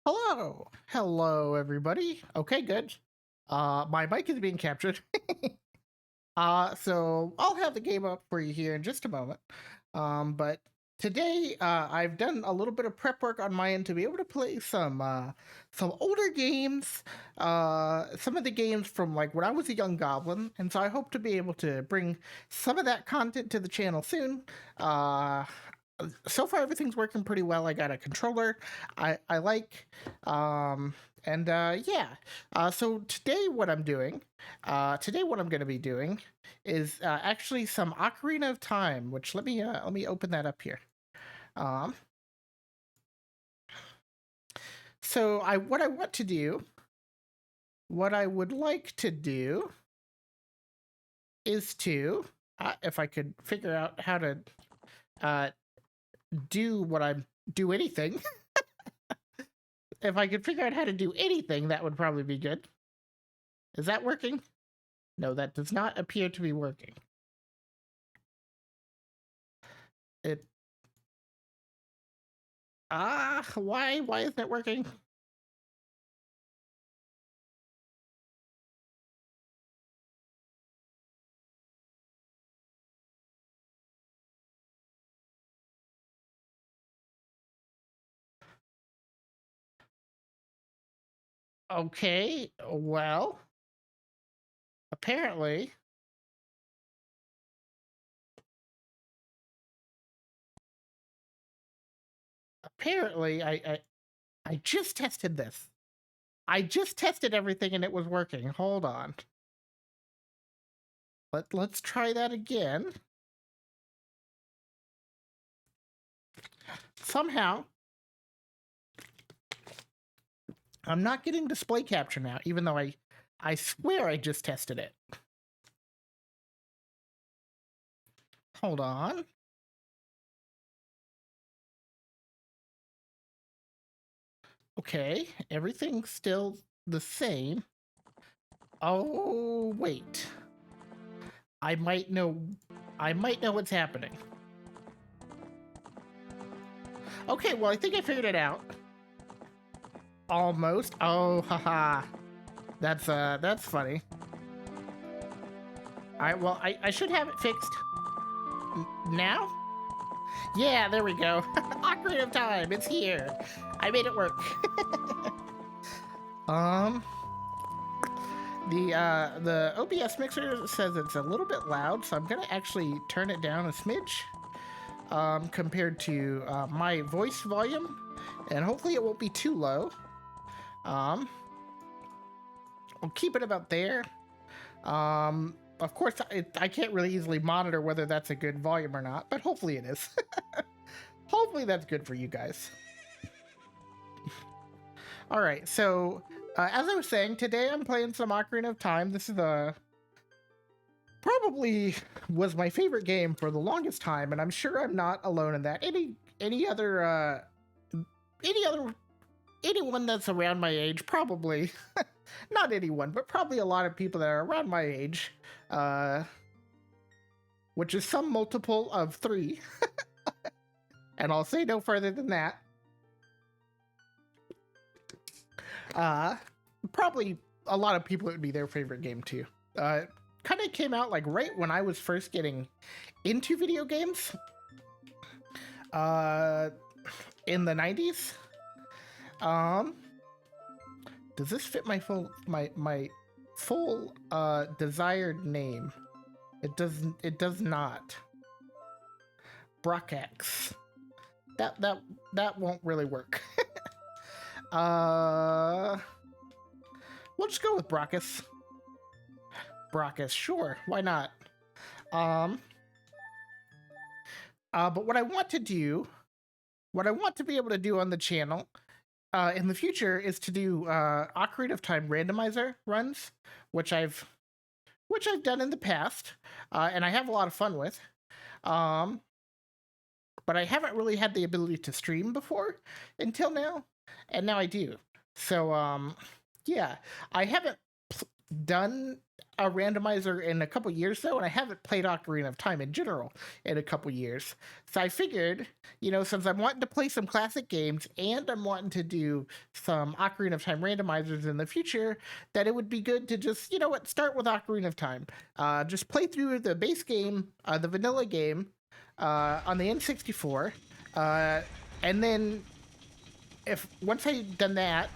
Hello, everybody. Okay, good. My mic is being captured. So I'll have the game up for you here in just a moment. But today, I've done a little bit of prep work on my end to be able to play some older games. Some of the games from like when I was a young goblin, and so I hope to be able to bring some of that content to the channel soon. Uh, so far everything's working pretty well. I got a controller I like, and yeah. So today what I'm going to be doing is actually some Ocarina of Time, which let me open that up here. um so I what I want to do what I would like to do is to if I could figure out how to uh do what I'm do anything. If I could figure out how to do anything, that would probably be good. Is that working? No, that does not appear to be working. It why isn't it working? Okay, well, apparently apparently I just tested this. I just tested everything and it was working. Hold on. Let's try that again. Somehow I'm not getting display capture now, even though I swear I just tested it. Hold on. Okay, everything's still the same. Oh, wait. I might know what's happening. Okay, well, I think I figured it out. Almost. Oh, haha. That's funny. Alright, well, I should have it fixed. Now? Yeah, there we go. Ocarina of Time, it's here. I made it work. um, the OBS mixer says it's a little bit loud, so I'm gonna actually turn it down a smidge, compared to my voice volume, and hopefully it won't be too low. Um, I'll keep it about there. Of course, I can't really easily monitor whether that's a good volume or not, but hopefully it is. Hopefully that's good for you guys. All right, so as I was saying, today I'm playing some Ocarina of Time. This is probably was my favorite game for the longest time, and I'm sure I'm not alone in that. Any other anyone that's around my age, probably not anyone, but probably a lot of people that are around my age, which is some multiple of 3. And I'll say no further than that. Probably a lot of people, it would be their favorite game too. Kind of came out like right when I was first getting into video games, in the 90s. Does this fit my full desired name? It does not. Brocax. That won't really work. We'll just go with Brockus. Brockus, sure, why not? But what I want to be able to do on the channel in the future is to do Ocarina of Time randomizer runs, which I've done in the past, and I have a lot of fun with. But I haven't really had the ability to stream before until now, and now I do. So yeah, I haven't done a randomizer in a couple years though, and I haven't played Ocarina of Time in general in a couple years. So I figured, since I'm wanting to play some classic games and I'm wanting to do some Ocarina of Time randomizers in the future, that it would be good to just, start with Ocarina of Time. Just play through the base game, the vanilla game, on the N64, and then if once I've done that,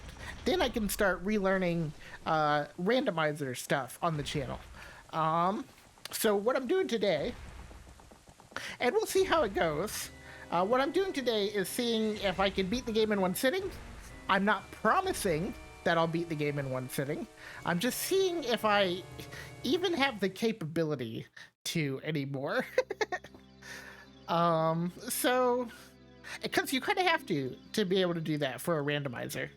then I can start relearning randomizer stuff on the channel. So what I'm doing today, and we'll see how it goes. What I'm doing today is seeing if I can beat the game in one sitting. I'm not promising that I'll beat the game in one sitting. I'm just seeing if I even have the capability to anymore. So because you kind of have to be able to do that for a randomizer.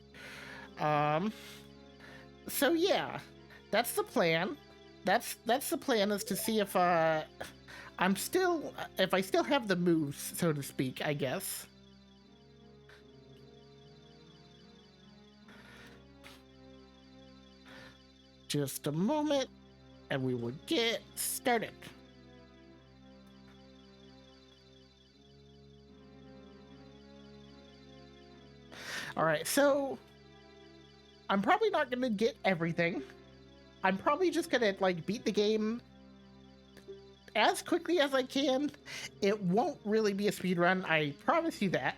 So yeah, that's the plan. That's the plan, is to see if I still have the moves, so to speak, I guess. Just a moment, and we will get started. All right, so I'm probably not going to get everything. I'm probably just going to beat the game as quickly as I can. It won't really be a speed run, I promise you that.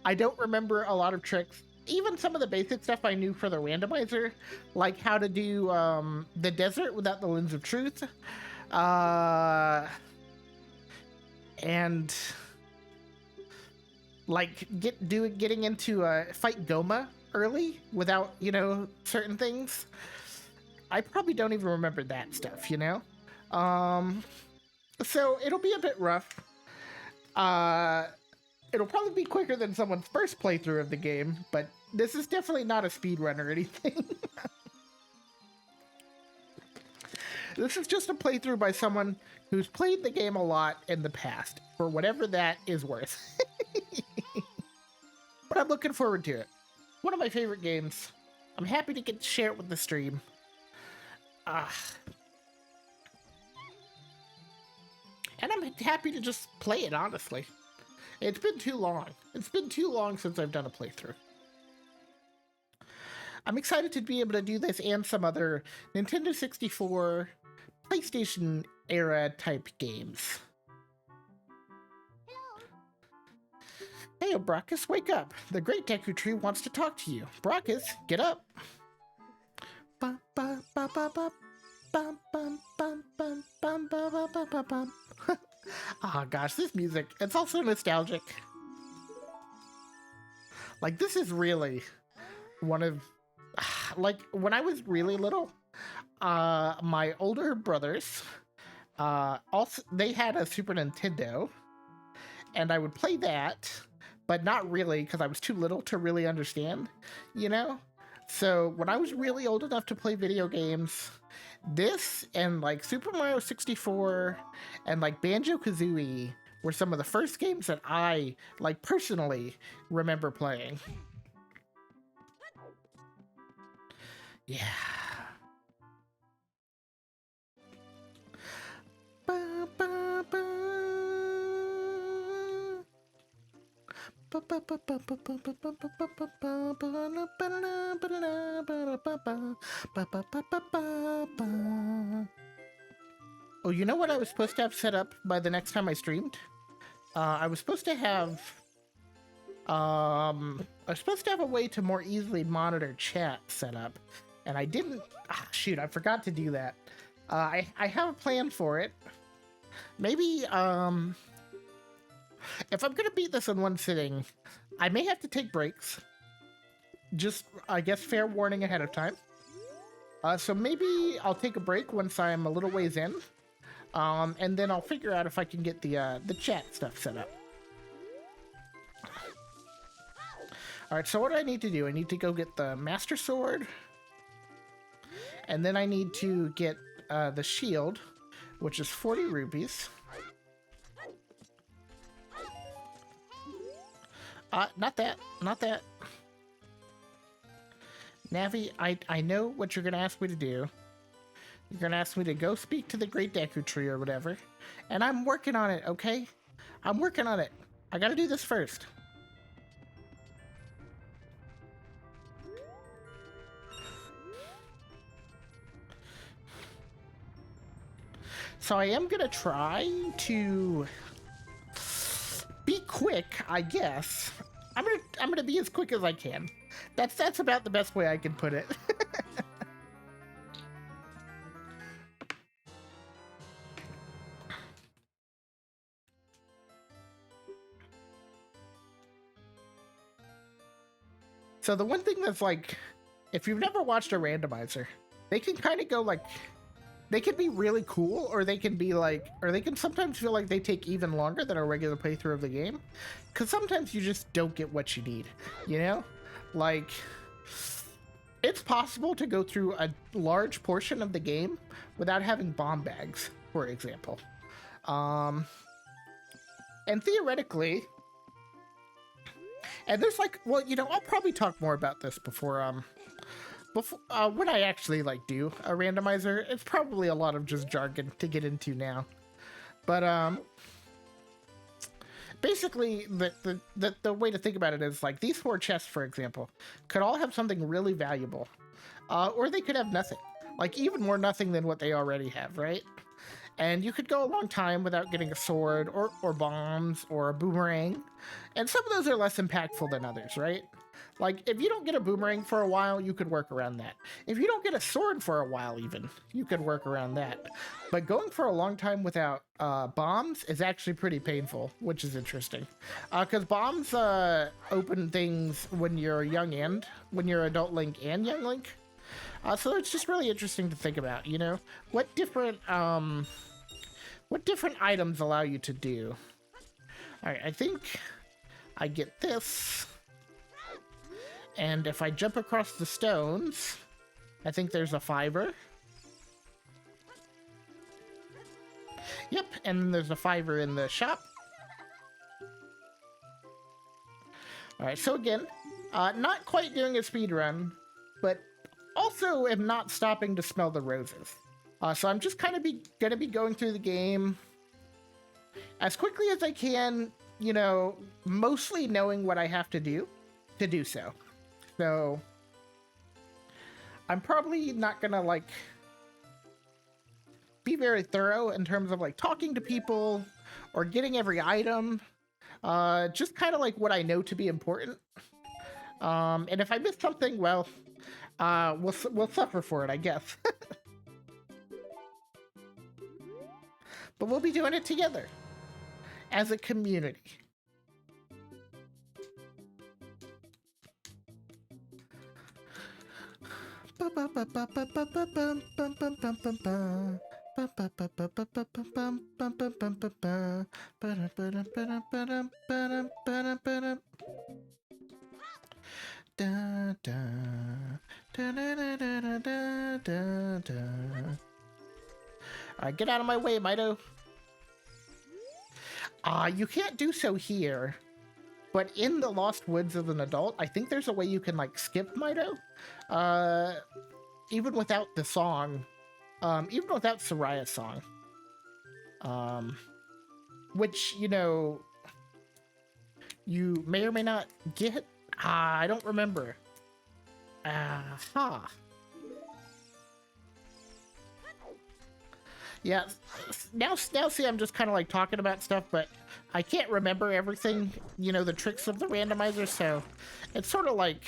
I don't remember a lot of tricks. Even some of the basic stuff I knew for the randomizer, like how to do the desert without the lens of truth. And getting into fight Goma early without certain things. I probably don't even remember that stuff, so it'll be a bit rough. It'll probably be quicker than someone's first playthrough of the game, but this is definitely not a speed run or anything. This is just a playthrough by someone who's played the game a lot in the past, for whatever that is worth. But I'm looking forward to it. One of my favorite games. I'm happy to get to share it with the stream. And I'm happy to just play it, honestly. It's been too long. It's been too long since I've done a playthrough. I'm excited to be able to do this and some other Nintendo 64, PlayStation era type games. Hey, Brachus, wake up. The Great Deku Tree wants to talk to you. Brachus, get up. Oh gosh, this music, it's also nostalgic. This is really one of, when I was really little, my older brothers, also, they had a Super Nintendo, and I would play that, but not really, because I was too little to really understand, So when I was really old enough to play video games, this and Super Mario 64 and Banjo-Kazooie were some of the first games that I personally remember playing. Yeah. Oh, you know what I was supposed to have set up by the next time I streamed? I was supposed to have a way to more easily monitor chat set up, and I didn't. Shoot, I forgot to do that. I have a plan for it. Maybe if I'm gonna beat this in one sitting, I may have to take breaks. Just, I guess, fair warning ahead of time. So maybe I'll take a break once I'm a little ways in, and then I'll figure out if I can get the chat stuff set up. All right, so what do I need to do? I need to go get the Master Sword, and then I need to get the shield, which is 40 rupees. Not that. Navi, I know what you're gonna ask me to do. You're gonna ask me to go speak to the Great Deku Tree or whatever. And I'm working on it, okay? I'm working on it. I gotta do this first. So I am gonna try to be quick, I guess. I'm gonna be as quick as I can. That's about the best way I can put it. So the one thing that's like, if you've never watched a randomizer, they can kind of go like, they can be really cool, or they can be like, or they can sometimes feel like they take even longer than a regular playthrough of the game, because sometimes you just don't get what you need, you know? Like, it's possible to go through a large portion of the game without having bomb bags, for example. And theoretically, and there's like, well, you know, I'll probably talk more about this before when I actually like do a randomizer. It's probably a lot of just jargon to get into now, but basically the way to think about it is like these 4 chests, for example, could all have something really valuable, or they could have nothing, like even more nothing than what they already have, right? And you could go a long time without getting a sword or bombs or a boomerang. And some of those are less impactful than others, right? Like, if you don't get a boomerang for a while, you could work around that. If you don't get a sword for a while even, you could work around that. But going for a long time without bombs is actually pretty painful, which is interesting. Because bombs open things when you're when you're adult Link and young Link. So it's just really interesting to think about, you know? What different items allow you to do? Alright, I think I get this. And if I jump across the stones, I think there's a fiver. Yep, and there's a fiver in the shop. Alright, so again, not quite doing a speed run, but also am not stopping to smell the roses. So I'm just kind of gonna be going through the game as quickly as I can, you know, mostly knowing what I have to do so. So I'm probably not gonna like be very thorough in terms of like talking to people or getting every item. Just kind of like what I know to be important. And if I miss something, well, we'll suffer for it, I guess. But we'll be doing it together as a community. Alright, get out of my way, Mido. You can't do so here. But in the Lost Woods as an adult, I think there's a way you can, like, skip Mido. Even without the song. Even without Soraya's song. Which, you know, you may or may not get. I don't remember. Yeah, now see, I'm just kind of like talking about stuff, but I can't remember everything, you know, the tricks of the randomizer, so it's sort of like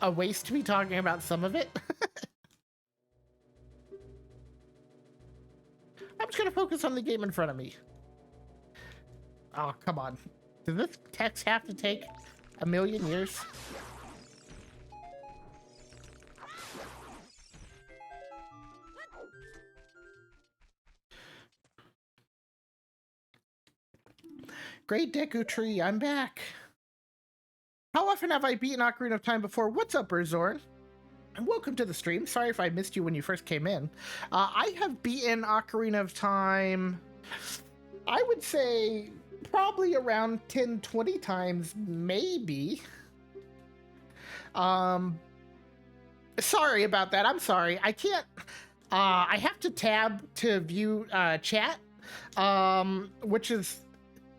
a waste to be talking about some of it. I'm just gonna focus on the game in front of me. Oh, come on. Does this text have to take a million years? Great Deku Tree, I'm back. How often have I beaten Ocarina of Time before? What's up, Berzorn? And welcome to the stream. Sorry if I missed you when you first came in. I have beaten Ocarina of Time, I would say, probably around 10-20 times, maybe. Sorry about that. I'm sorry. I can't. I have to tab to view chat, which is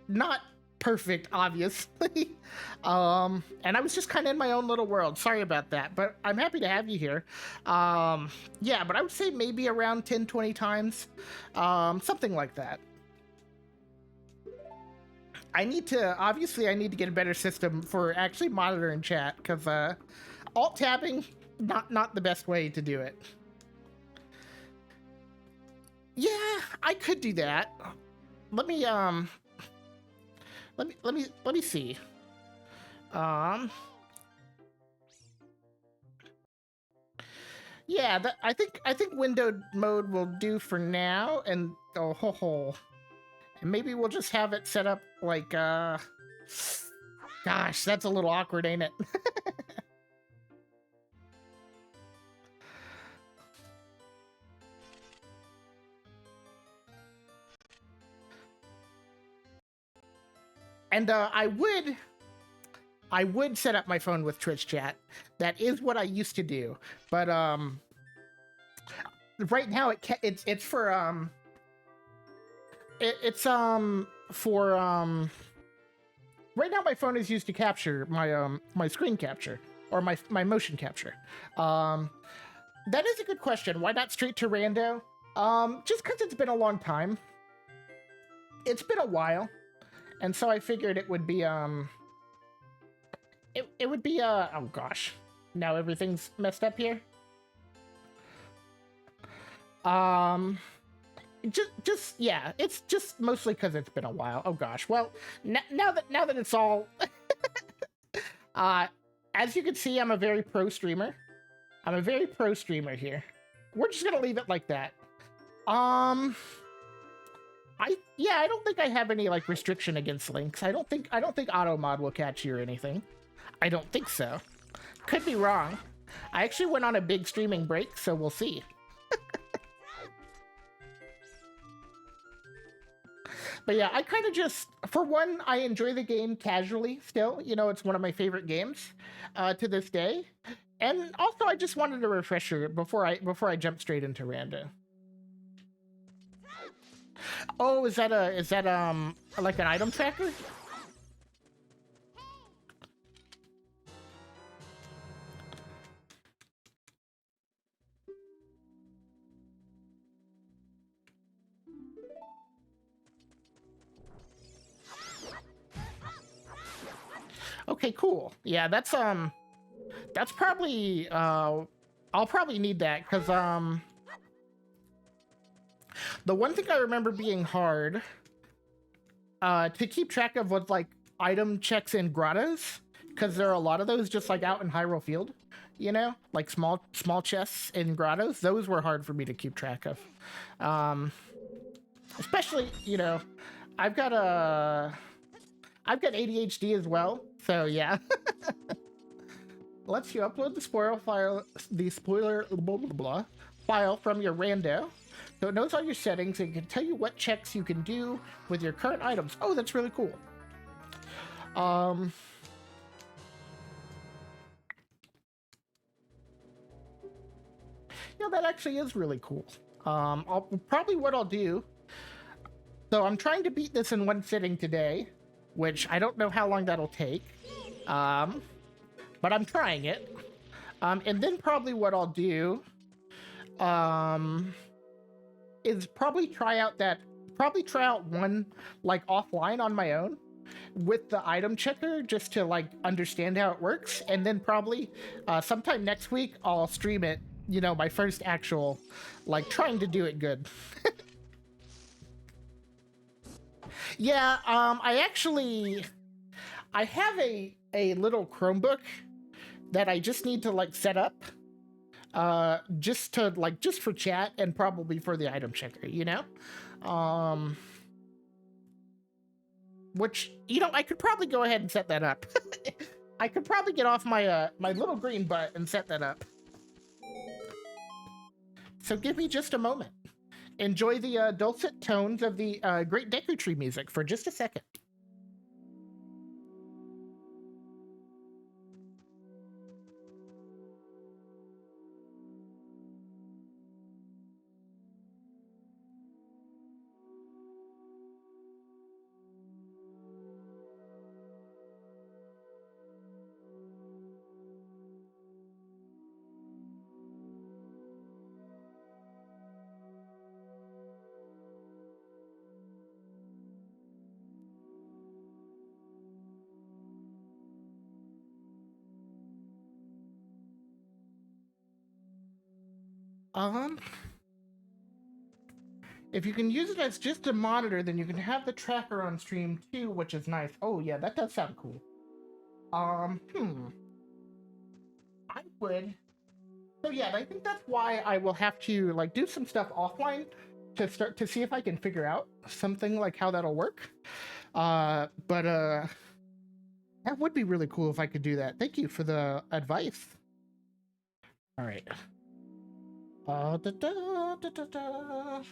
not perfect, obviously. And I was just kind of in my own little world. Sorry about that, but I'm happy to have you here. Yeah, but I would say maybe around 10, 20 times, something like that. I need to get a better system for actually monitoring chat because alt tabbing, not the best way to do it. Yeah, I could do that. Let me let me see. Yeah, I think windowed mode will do for now, and and maybe we'll just have it set up like gosh, that's a little awkward, ain't it? And I would set up my phone with Twitch chat. That is what I used to do. But right now it's for for right now my phone is used to capture my my screen capture or my motion capture. That is a good question. Why not straight to rando? Just because it's been a long time. It's been a while. And so I figured it would be it would be oh gosh. Now everything's messed up here. Just yeah, it's just mostly because it's been a while. Oh gosh. Well, now that it's all as you can see, I'm a very pro streamer. I'm a very pro streamer here. We're just gonna leave it like that. I don't think I have any like restriction against links. I don't think auto mod will catch you or anything. I don't think so. Could be wrong. I actually went on a big streaming break, so we'll see. But yeah, I kind of just, for one, I enjoy the game casually still. You know, it's one of my favorite games to this day. And also, I just wanted a refresher before I jump straight into rando. Oh, is that like an item tracker? Okay, cool. Yeah, that's probably I'll probably need that because the one thing I remember being hard to keep track of was like item checks in grottos, because there are a lot of those just like out in Hyrule Field, you know, like small chests in grottos. Those were hard for me to keep track of, especially, you know, I've got ADHD as well, so yeah. Lets you upload the spoiler blah, blah, blah, file from your rando, so it knows all your settings and can tell you what checks you can do with your current items. Oh, that's really cool. Yeah, that actually is really cool. What I'll do. So I'm trying to beat this in one sitting today, which I don't know how long that'll take. But I'm trying it. And then probably what I'll do is probably try out one like offline on my own with the item checker just to like understand how it works, and then probably sometime next week I'll stream it, you know, my first actual like trying to do it good. Yeah, I have a little Chromebook that I just need to like set up just for chat and probably for the item checker, you know? Which, you know, I could probably go ahead and set that up. I could probably get off my my little green butt and set that up. So give me just a moment. Enjoy the dulcet tones of the Great Deku Tree music for just a second. Um, if you can use it as just a monitor, then you can have the tracker on stream too, which is nice. Oh yeah, that does sound cool. I would. So yeah, I think that's why I will have to like do some stuff offline to start to see if I can figure out something like how that'll work. But that would be really cool if I could do that. Thank you for the advice. All right. Da, da, da, da, da.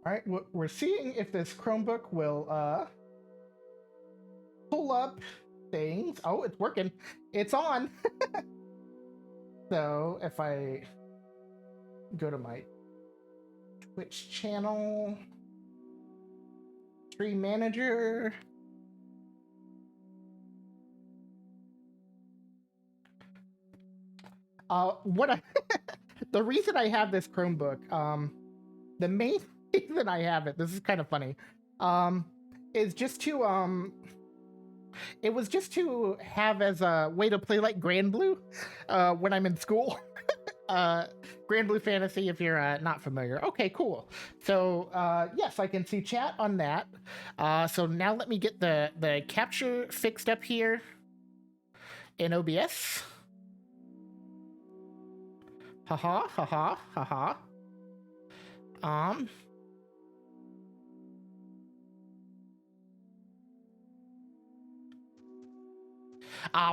All right, we're seeing if this Chromebook will pull up things. Oh, it's working. It's on. So if I go to my Twitch channel, stream manager. The reason I have this Chromebook, the main reason I have it, this is kind of funny, is just to it was just to have as a way to play like Grand Blue when I'm in school. Grand Blue Fantasy, if you're not familiar. Okay, cool. So yes, I can see chat on that. So now let me get the capture fixed up here in OBS. Haha, haha, haha.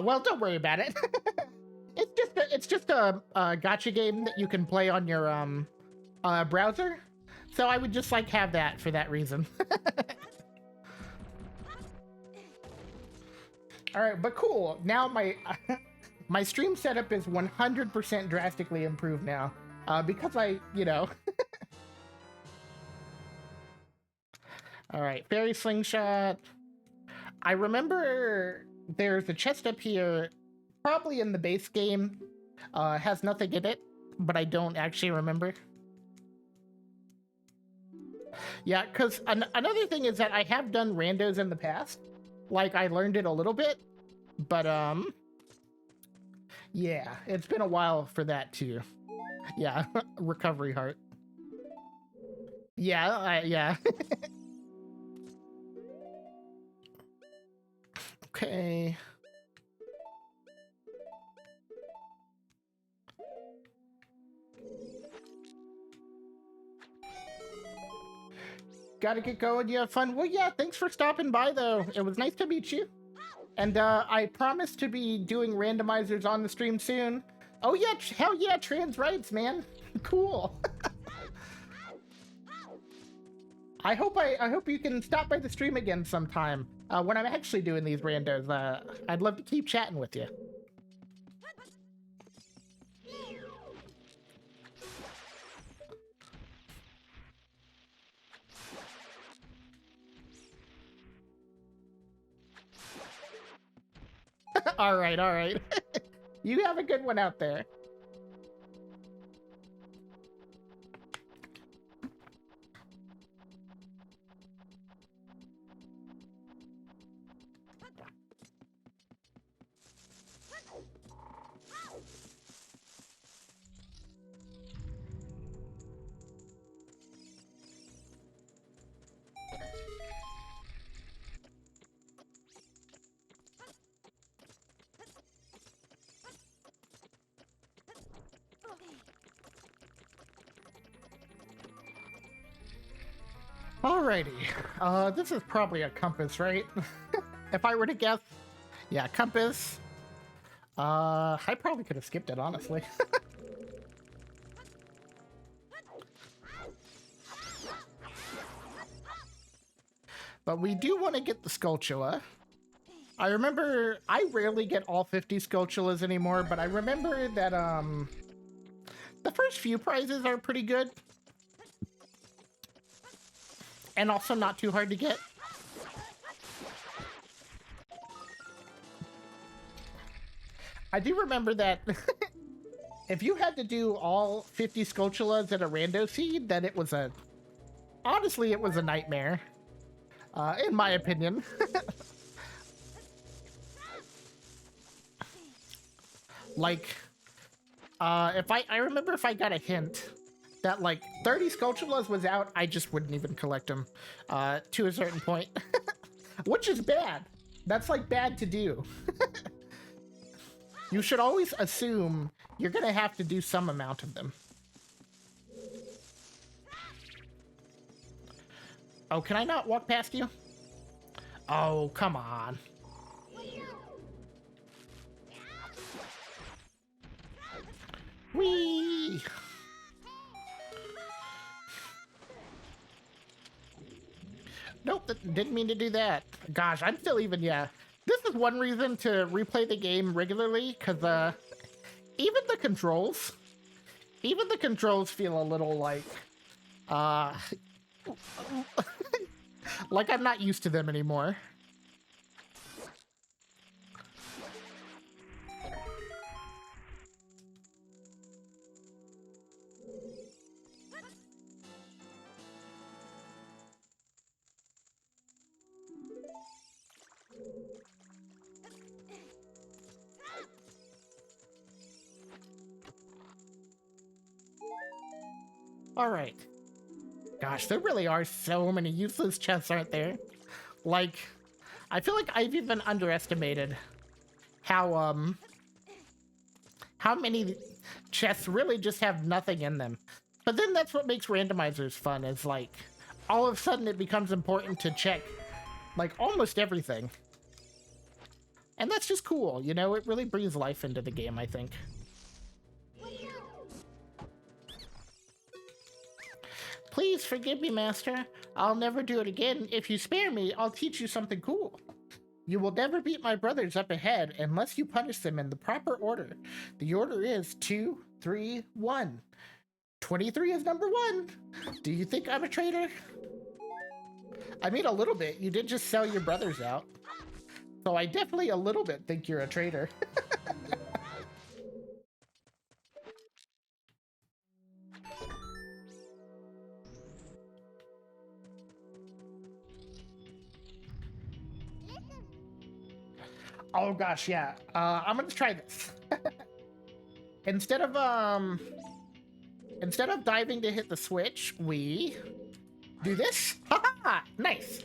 Well, don't worry about it. it's just a gotcha game that you can play on your browser. So I would just like have that for that reason. All right, but cool. Now my my stream setup is 100% drastically improved now because I, you know. All right, fairy slingshot. I remember there's a chest up here, probably in the base game. Has nothing in it, but I don't actually remember. Yeah, because another thing is that I have done randos in the past. Like, I learned it a little bit, but, yeah, it's been a while for that, too. Yeah, recovery heart. Yeah, yeah. Okay. Gotta get going. You have fun. Well, yeah, thanks for stopping by, though. It was nice to meet you. And I promise to be doing randomizers on the stream soon. Oh, yeah, hell yeah, trans rights, man. Cool. I hope you can stop by the stream again sometime when I'm actually doing these randos. I'd love to keep chatting with you. All right, all right. You have a good one out there. Alrighty, this is probably a compass, right? If I were to guess, yeah, compass. I probably could have skipped it, honestly. But we do want to get the Skulltula. I remember, I rarely get all 50 Skulltulas anymore, but I remember that, the first few prizes are pretty good. And also not too hard to get. I do remember that if you had to do all 50 Skulltulas at a rando seed, that it was honestly, it was a nightmare. in my opinion. Like, if I remember if I got a hint that like 30 Skulltulas was out, I just wouldn't even collect them to a certain point, which is bad. That's like bad to do. You should always assume you're gonna have to do some amount of them. Oh, can I not walk past you? Oh, come on. Whee! Nope, didn't mean to do that. Gosh, I'm still even, yeah. This is one reason to replay the game regularly, because, even the controls feel a little like, like I'm not used to them anymore. All right. Gosh, there really are so many useless chests, aren't there? Like, I feel like I've even underestimated how many chests really just have nothing in them. But then that's what makes randomizers fun, is like, all of a sudden it becomes important to check, like, almost everything. And that's just cool, you know? It really breathes life into the game, I think. Please forgive me, Master. I'll never do it again. If you spare me, I'll teach you something cool. You will never beat my brothers up ahead unless you punish them in the proper order. The order is 2, 3, 1. 23 is number 1. Do you think I'm a traitor? I mean, a little bit. You did just sell your brothers out. So I definitely a little bit think you're a traitor. Oh gosh, yeah. I'm gonna try this. Instead of diving to hit the switch, we do this. Haha! Nice.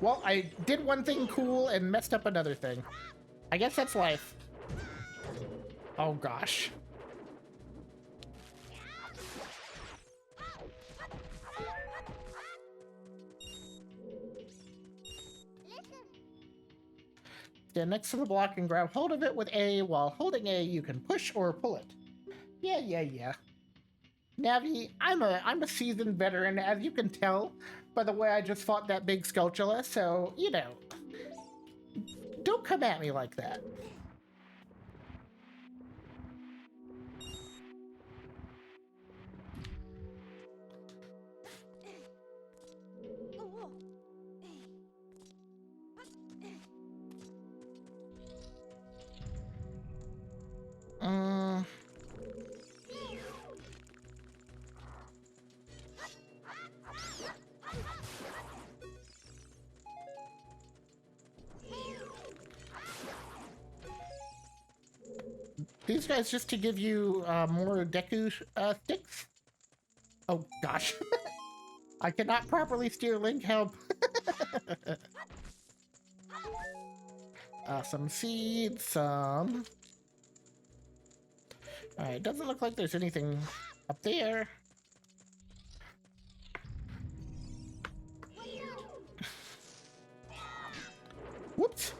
Well, I did one thing cool and messed up another thing. I guess that's life. Oh gosh. Stand next to the block and grab hold of it with A. While holding A, you can push or pull it. Yeah. Navi, I'm a seasoned veteran, as you can tell by the way I just fought that big Skulltula, so, you know, don't come at me like that. These guys just to give you more Deku sticks? Oh gosh. I cannot properly steer Link, help. Some seeds, some... Alright, doesn't look like there's anything up there. Whoops!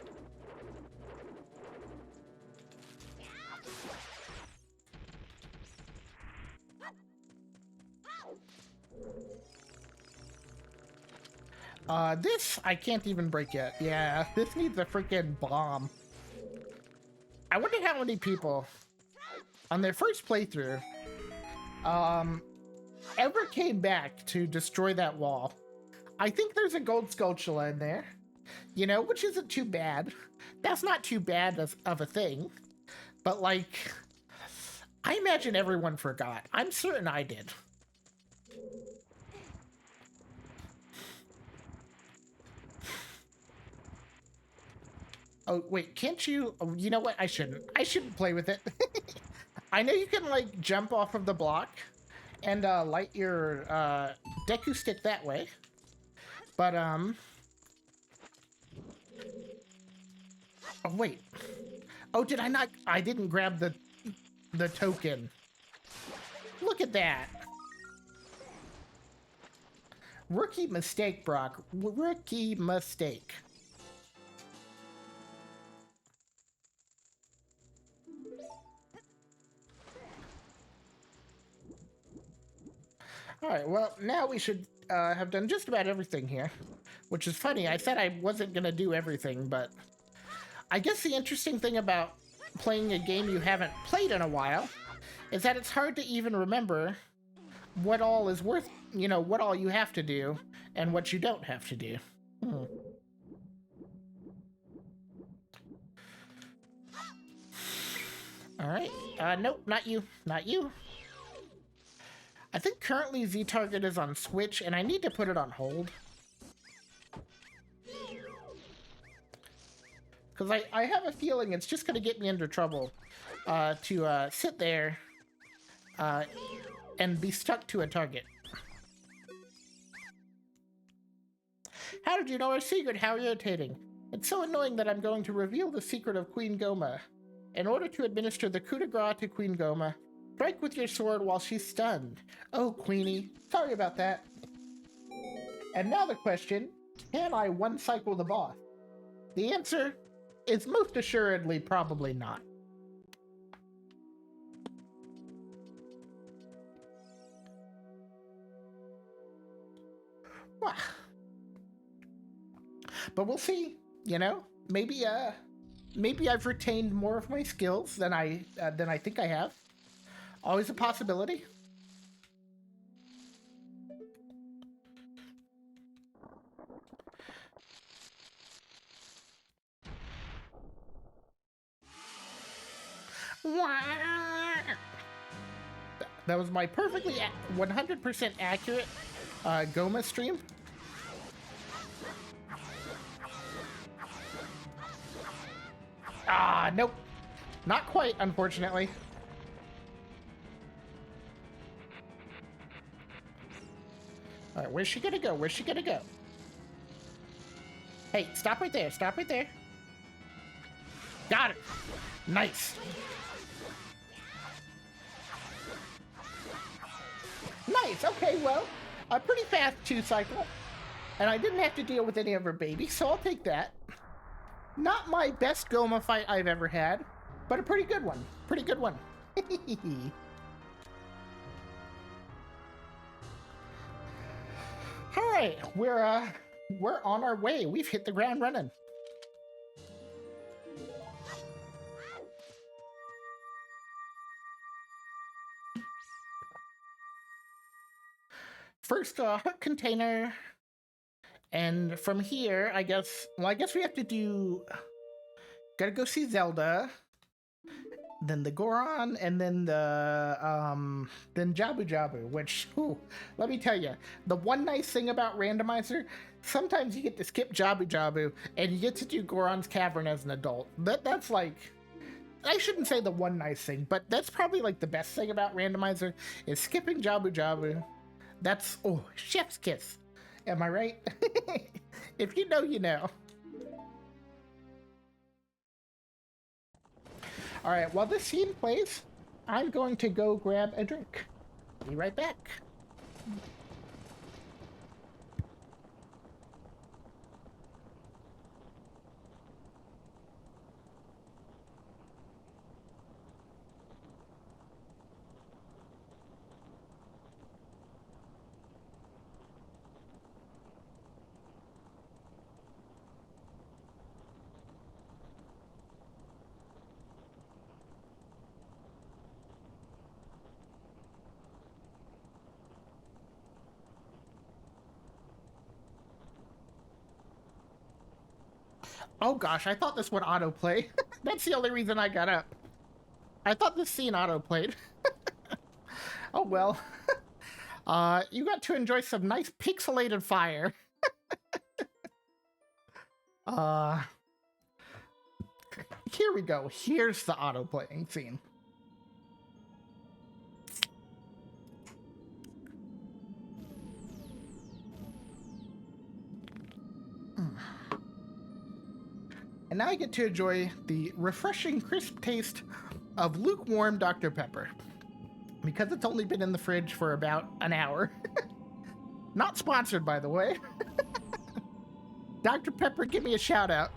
This I can't even break yet. Yeah, this needs a freaking bomb. I wonder how many people on their first playthrough ever came back to destroy that wall. I think there's a gold Skulltula in there, you know, which isn't too bad. That's not too bad of a thing, but like, I imagine everyone forgot. I'm certain I did. Oh, wait, can't you? Oh, you know what? I shouldn't. I shouldn't play with it. I know you can, like, jump off of the block and light your Deku stick that way. But, oh, wait. Oh, did I not? I didn't grab the token. Look at that. Rookie mistake, Brock. Rookie mistake. Alright, well, now we should have done just about everything here. Which is funny, I said I wasn't gonna do everything, but... I guess the interesting thing about playing a game you haven't played in a while is that it's hard to even remember what all is worth, you know, what all you have to do and what you don't have to do. Alright, nope, not you, not you. I think currently Z-Target is on Switch, and I need to put it on hold. Because I have a feeling it's just going to get me into trouble to sit there and be stuck to a target. How did you know our secret? How irritating. It's so annoying that I'm going to reveal the secret of Queen Goma. In order to administer the coup de grace to Queen Goma, strike with your sword while she's stunned. Oh, Queenie, sorry about that. And now the question, can I one-cycle the boss? The answer is most assuredly probably not. Well, but we'll see, you know? Maybe I've retained more of my skills than I think I have. Always a possibility. That was my perfectly 100% accurate Goma stream. Ah, nope. Not quite, unfortunately. Alright, where's she gonna go? Where's she gonna go? Hey, stop right there. Stop right there. Got it. Nice. Nice. Okay, well, a pretty fast 2-cycle. And I didn't have to deal with any of her babies, so I'll take that. Not my best Goma fight I've ever had, but a pretty good one. Pretty good one. All right, we're on our way. We've hit the ground running. First, heart container, and from here, I guess we have to do. Gotta go see Zelda, then the Goron, and then then Jabu Jabu. Which, let me tell you, the one nice thing about Randomizer, sometimes you get to skip Jabu Jabu, and you get to do Goron's Cavern as an adult. That's like. I shouldn't say the one nice thing, but that's probably like the best thing about Randomizer is skipping Jabu Jabu. That's, chef's kiss. Am I right? If you know, you know. Alright, while this scene plays, I'm going to go grab a drink. Be right back. Oh gosh, I thought this would autoplay. That's the only reason I got up. I thought this scene autoplayed. Oh well. You got to enjoy some nice pixelated fire. Uh, Here we go. Here's the auto-playing scene. And now I get to enjoy the refreshing, crisp taste of lukewarm Dr. Pepper. Because it's only been in the fridge for about an hour. Not sponsored, by the way. Dr. Pepper, give me a shout out.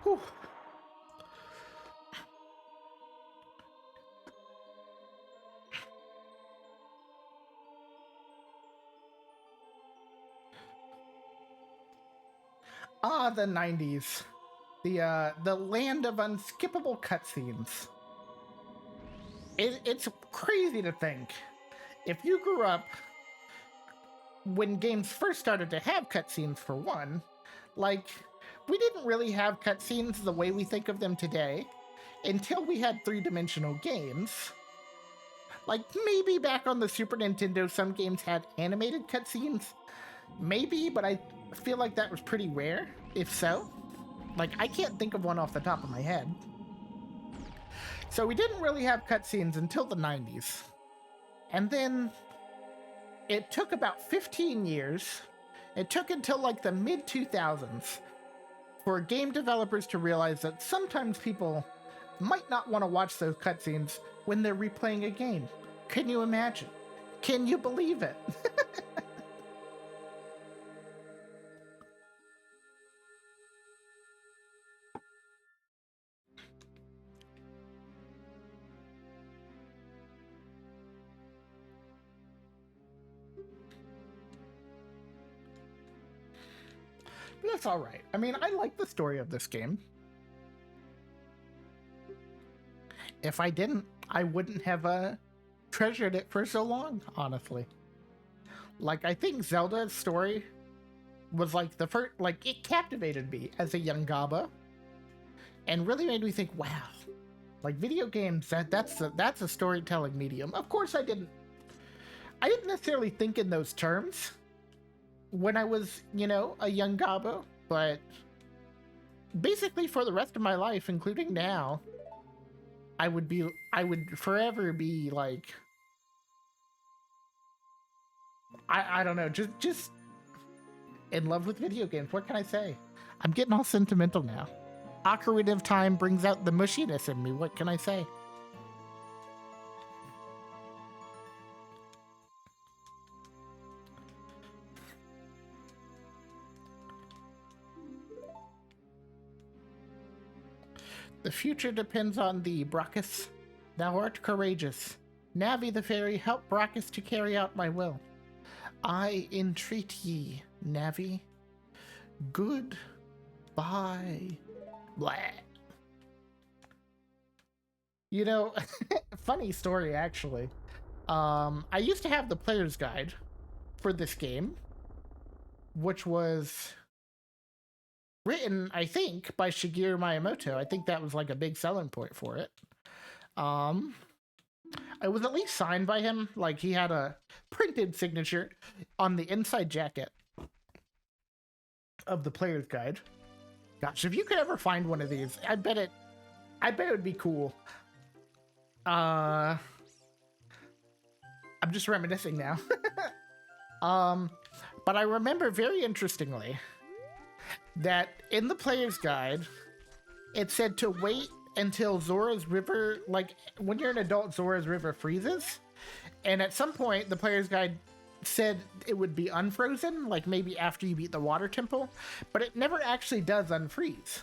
Whew. Ah, the 90s. The land of unskippable cutscenes. It's crazy to think. If you grew up when games first started to have cutscenes, for one, like, we didn't really have cutscenes the way we think of them today until we had three-dimensional games. Like, maybe back on the Super Nintendo, some games had animated cutscenes. Maybe, but I feel like that was pretty rare, if so. Like, I can't think of one off the top of my head. So we didn't really have cutscenes until the 90s. And then it took about 15 years. It took until like the mid-2000s for game developers to realize that sometimes people might not want to watch those cutscenes when they're replaying a game. Can you imagine? Can you believe it? But that's all right. I mean, I like the story of this game. If I didn't, I wouldn't have treasured it for so long, honestly. Like, I think Zelda's story was like the first, like, it captivated me as a young Gaba and really made me think, wow, like, video games, that's a storytelling medium. Of course, I didn't necessarily think in those terms when I was, you know, a young Gabo, but basically for the rest of my life, including now, I would forever be like, I don't know, just in love with video games. What can I say? I'm getting all sentimental now. Ocarina of Time brings out the mushiness in me. What can I say? The future depends on thee, Brachus. Thou art courageous. Navi the fairy, help Brachus to carry out my will. I entreat ye, Navi. Good bye. Blah. You know, funny story actually. I used to have the player's guide for this game, which was written, I think, by Shigeru Miyamoto. I think that was like a big selling point for it. It was at least signed by him. Like, he had a printed signature on the inside jacket of the player's guide. Gosh, if you could ever find one of these, I bet it would be cool. I'm just reminiscing now. But I remember very interestingly that in the player's guide, it said to wait until Zora's River, like, when you're an adult, Zora's River freezes. And at some point, the player's guide said it would be unfrozen, like maybe after you beat the water temple, but it never actually does unfreeze.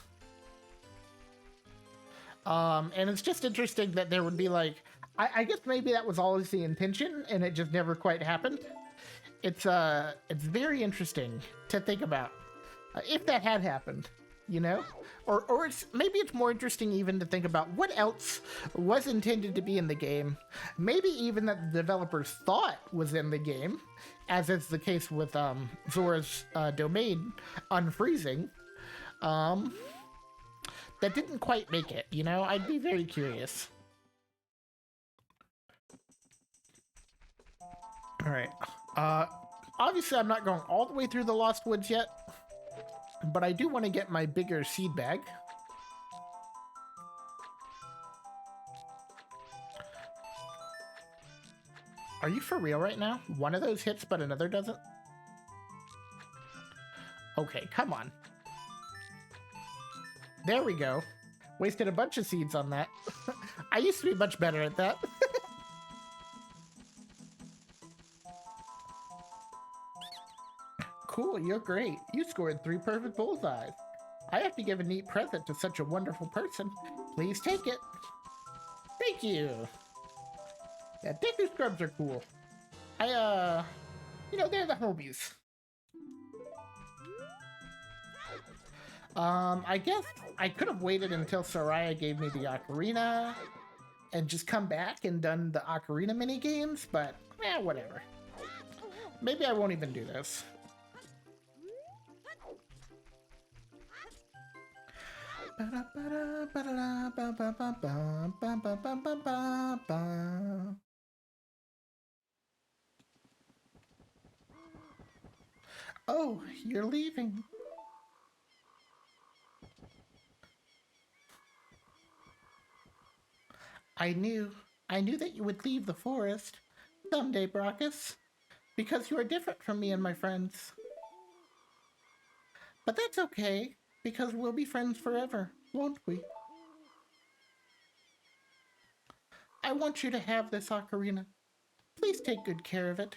And it's just interesting that there would be like, I guess maybe that was always the intention and it just never quite happened. It's very interesting to think about if that had happened, you know? Or maybe it's more interesting even to think about what else was intended to be in the game. Maybe even that the developers thought was in the game, as is the case with Zora's domain unfreezing. that didn't quite make it, you know? I'd be very curious. Alright. Obviously I'm not going all the way through the Lost Woods yet, but I do want to get my bigger seed bag. Are you for real right now? One of those hits, but another doesn't? Okay, come on. There we go. Wasted a bunch of seeds on that. I used to be much better at that. Cool, you're great. You scored 3 perfect bullseyes. I have to give a neat present to such a wonderful person. Please take it. Thank you. Yeah, Deku Scrubs are cool. You know, they're the homies. I guess I could have waited until Soraya gave me the Ocarina and just come back and done the Ocarina mini games, but whatever. Maybe I won't even do this. Oh, you're leaving. I knew that you would leave the forest someday, Brachus, because you are different from me and my friends. But that's okay, because we'll be friends forever, won't we? I want you to have this ocarina. Please take good care of it.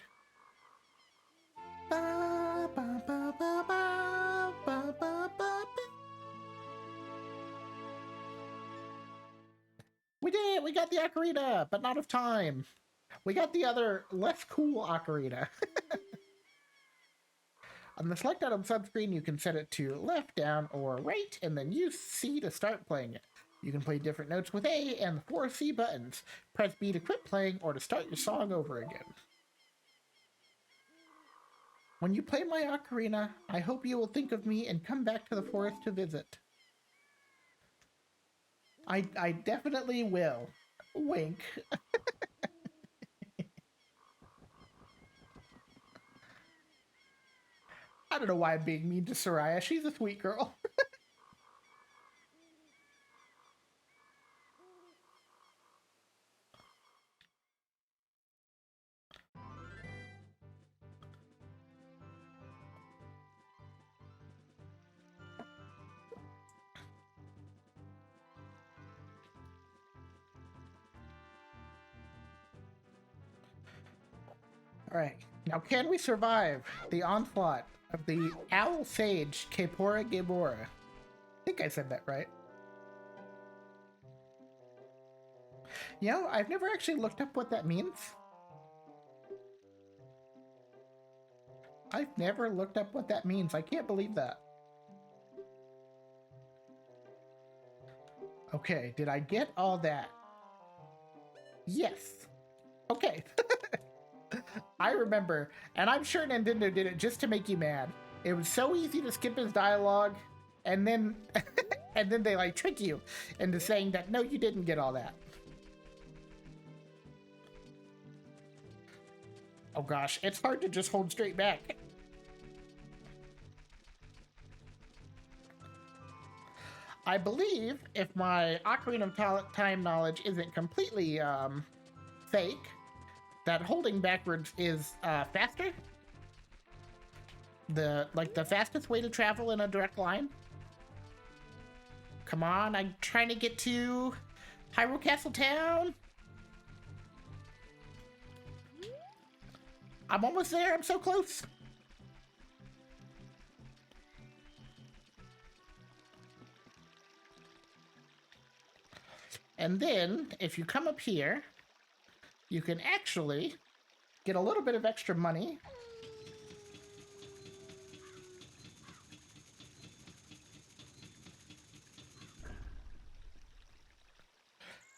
Ba, ba, ba, ba, ba, ba, ba, ba. We did it! We got the ocarina, but not of time. We got the other, less cool ocarina. On the select item subscreen, you can set it to left, down, or right, and then use C to start playing it. You can play different notes with A and the 4 C buttons. Press B to quit playing or to start your song over again. When you play my ocarina, I hope you will think of me and come back to the forest to visit. I definitely will. Wink. I don't know why I'm being mean to Soraya. She's a sweet girl. Alright, now can we survive the onslaught of the Owl Sage Kepora Gebora? I think I said that right. You know, I've never actually looked up what that means. I've never looked up what that means. I can't believe that. Okay, did I get all that? Yes. Okay. I remember, and I'm sure Nintendo did it just to make you mad. It was so easy to skip his dialogue, and then and then they like trick you into saying that no, you didn't get all that. Oh gosh, it's hard to just hold straight back. I believe if my Ocarina of Time knowledge isn't completely fake, that holding backwards is faster. The fastest way to travel in a direct line. Come on, I'm trying to get to Hyrule Castle Town. I'm almost there. I'm so close. And then, if you come up here, you can actually get a little bit of extra money.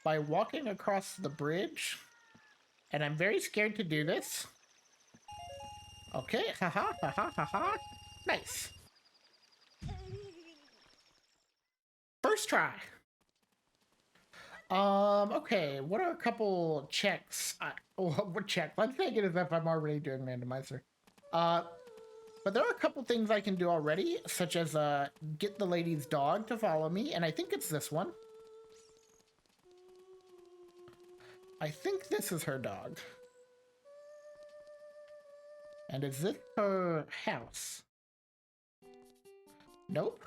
By walking across the bridge. And I'm very scared to do this. Okay, haha, haha, haha. Nice. First try. Okay, what are a couple checks? What check? Let's take it as if I'm already doing randomizer. But there are a couple things I can do already, such as get the lady's dog to follow me, and I think it's this one. I think this is her dog. And is this her house? Nope.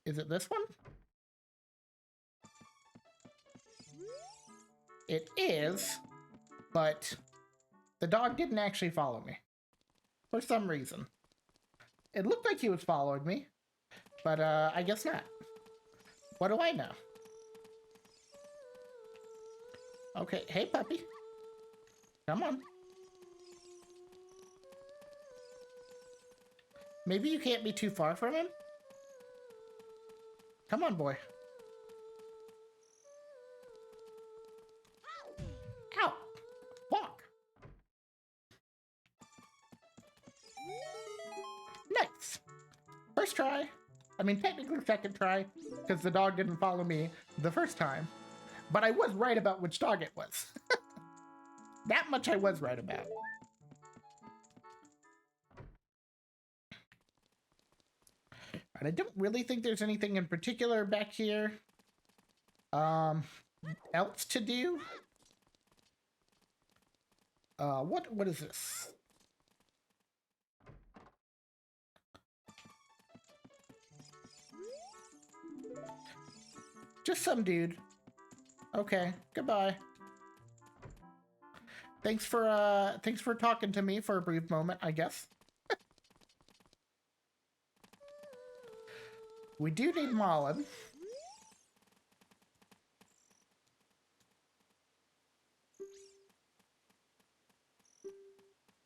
Is it this one? It is, but the dog didn't actually follow me. For some reason. It looked like he was following me, but I guess not. What do I know? Okay, hey puppy. Come on. Maybe you can't be too far from him? Come on, boy. Ow! Walk! Nice! First try. I mean, technically second try, because the dog didn't follow me the first time. But I was right about which dog it was. That much I was right about. And I don't really think there's anything in particular back here else to do. What is this? Just some dude. Okay, goodbye. Thanks for talking to me for a brief moment, I guess. We do need Malin.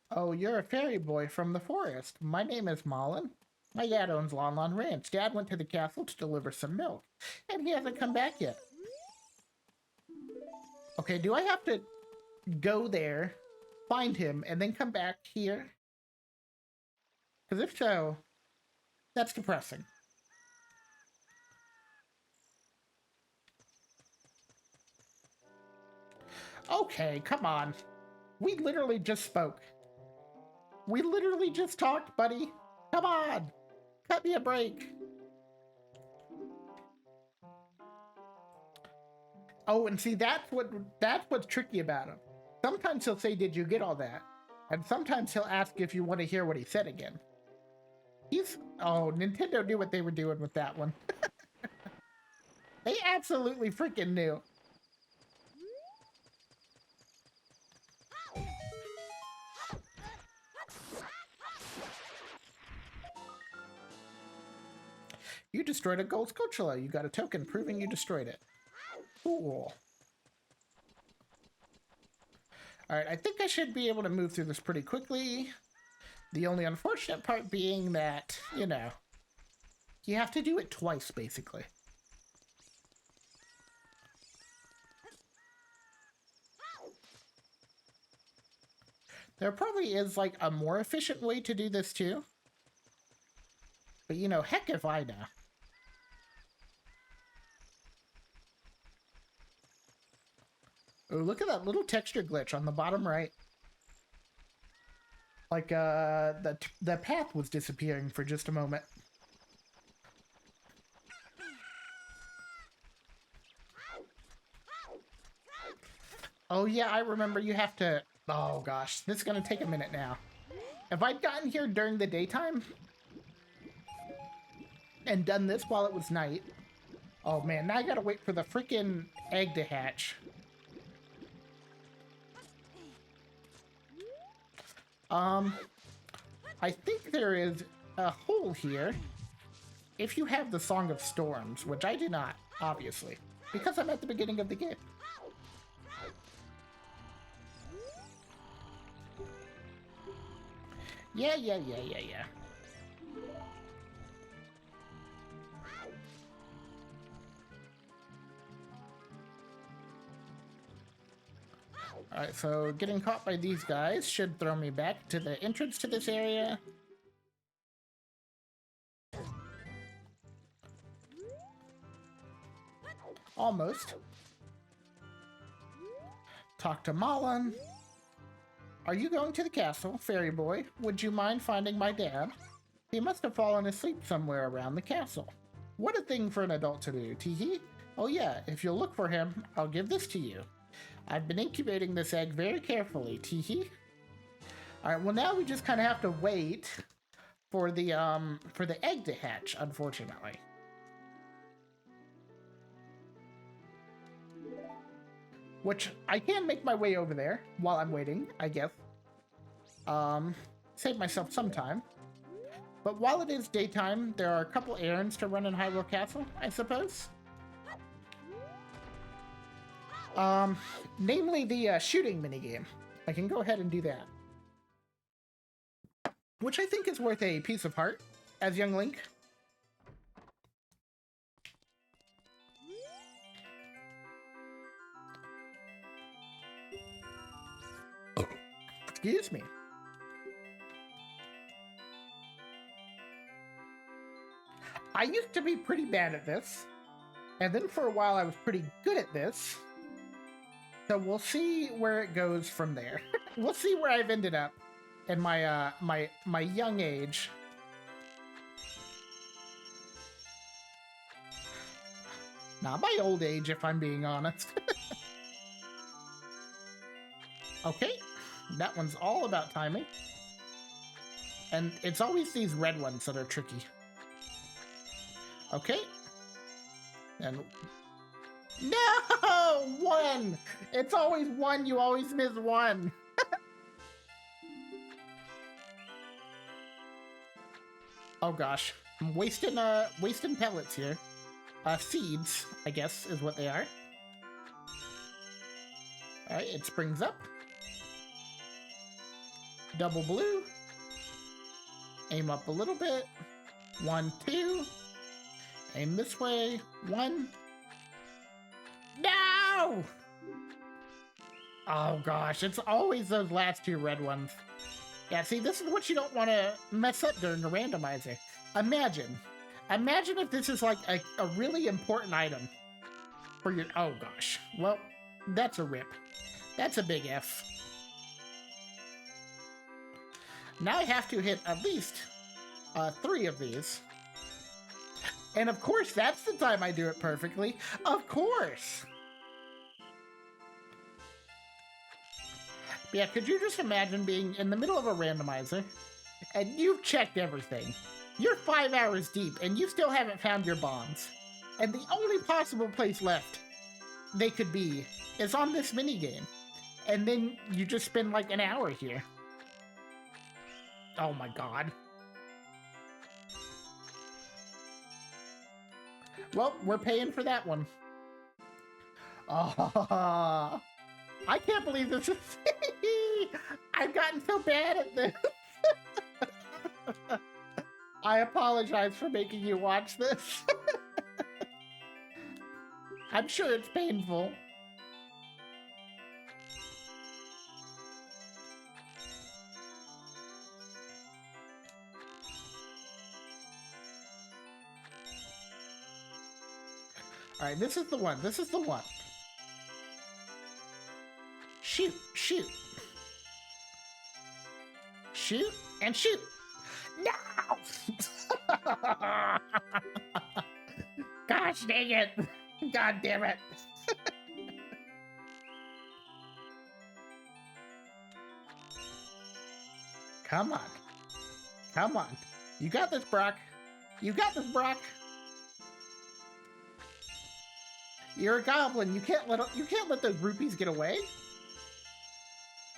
Oh, you're a fairy boy from the forest. My name is Malin. My dad owns Lon Lon Ranch. Dad went to the castle to deliver some milk, and he hasn't come back yet. Okay, do I have to go there, find him, and then come back here? Because if so, that's depressing. Okay, come on. We literally just spoke. We literally just talked, buddy. Come on. Cut me a break. Oh, and see, that's what's tricky about him. Sometimes he'll say, "Did you get all that?" And sometimes he'll ask if you want to hear what he said again. Nintendo knew what they were doing with that one. They absolutely freaking knew. You destroyed a gold Skulltula. You got a token proving you destroyed it. Cool. Alright, I think I should be able to move through this pretty quickly. The only unfortunate part being that, you know, you have to do it twice, basically. There probably is, like, a more efficient way to do this, too. But, you know, heck if I know. Oh, look at that little texture glitch on the bottom right. Like, the path was disappearing for just a moment. Oh yeah, I remember you have to... Oh gosh, this is gonna take a minute now. If I'd gotten here during the daytime and done this while it was night... Oh man, now I gotta wait for the freaking egg to hatch. I think there is a hole here if you have the Song of Storms, which I do not, obviously, because I'm at the beginning of the game. Yeah. Alright, so getting caught by these guys should throw me back to the entrance to this area. Almost. Talk to Malin. Are you going to the castle, fairy boy? Would you mind finding my dad? He must have fallen asleep somewhere around the castle. What a thing for an adult to do, teehee. Oh yeah, if you'll look for him, I'll give this to you. I've been incubating this egg very carefully, teehee. Alright, well now we just kind of have to wait for the egg to hatch, unfortunately. Which I can make my way over there while I'm waiting, I guess. Save myself some time. But while it is daytime, there are a couple errands to run in Hyrule Castle, I suppose. Namely the shooting minigame. I can go ahead and do that. Which I think is worth a piece of heart, as young Link. Excuse me. I used to be pretty bad at this, and then for a while I was pretty good at this. So we'll see where it goes from there. We'll see where I've ended up in my my young age. Not my old age, if I'm being honest. Okay, that one's all about timing. And it's always these red ones that are tricky. Okay. And... No! One! It's always one, you always miss one. Oh gosh. I'm wasting pellets here. Seeds, I guess, is what they are. Alright, it springs up. Double blue. Aim up a little bit. 1, 2. Aim this way. 1. No! Oh gosh, it's always those last two red ones. Yeah, see, this is what you don't want to mess up during a randomizer. Imagine if this is like a really important item for your... Oh gosh. Well, that's a rip. That's a big F. Now I have to hit at least 3 of these. And of course, that's the time I do it perfectly. Of course! Yeah, could you just imagine being in the middle of a randomizer, and you've checked everything. You're 5 hours deep, and you still haven't found your bombs. And the only possible place left they could be is on this minigame. And then you just spend like an hour here. Oh my god. Well, we're paying for that one. Oh, I can't believe this is... I've gotten so bad at this. I apologize for making you watch this. I'm sure it's painful. Alright, this is the one. This is the one. Shoot, shoot. Shoot, and shoot. No! Gosh dang it. God damn it. Come on. Come on. You got this, Brock. You got this, Brock. You're a goblin. You can't let those rupees get away.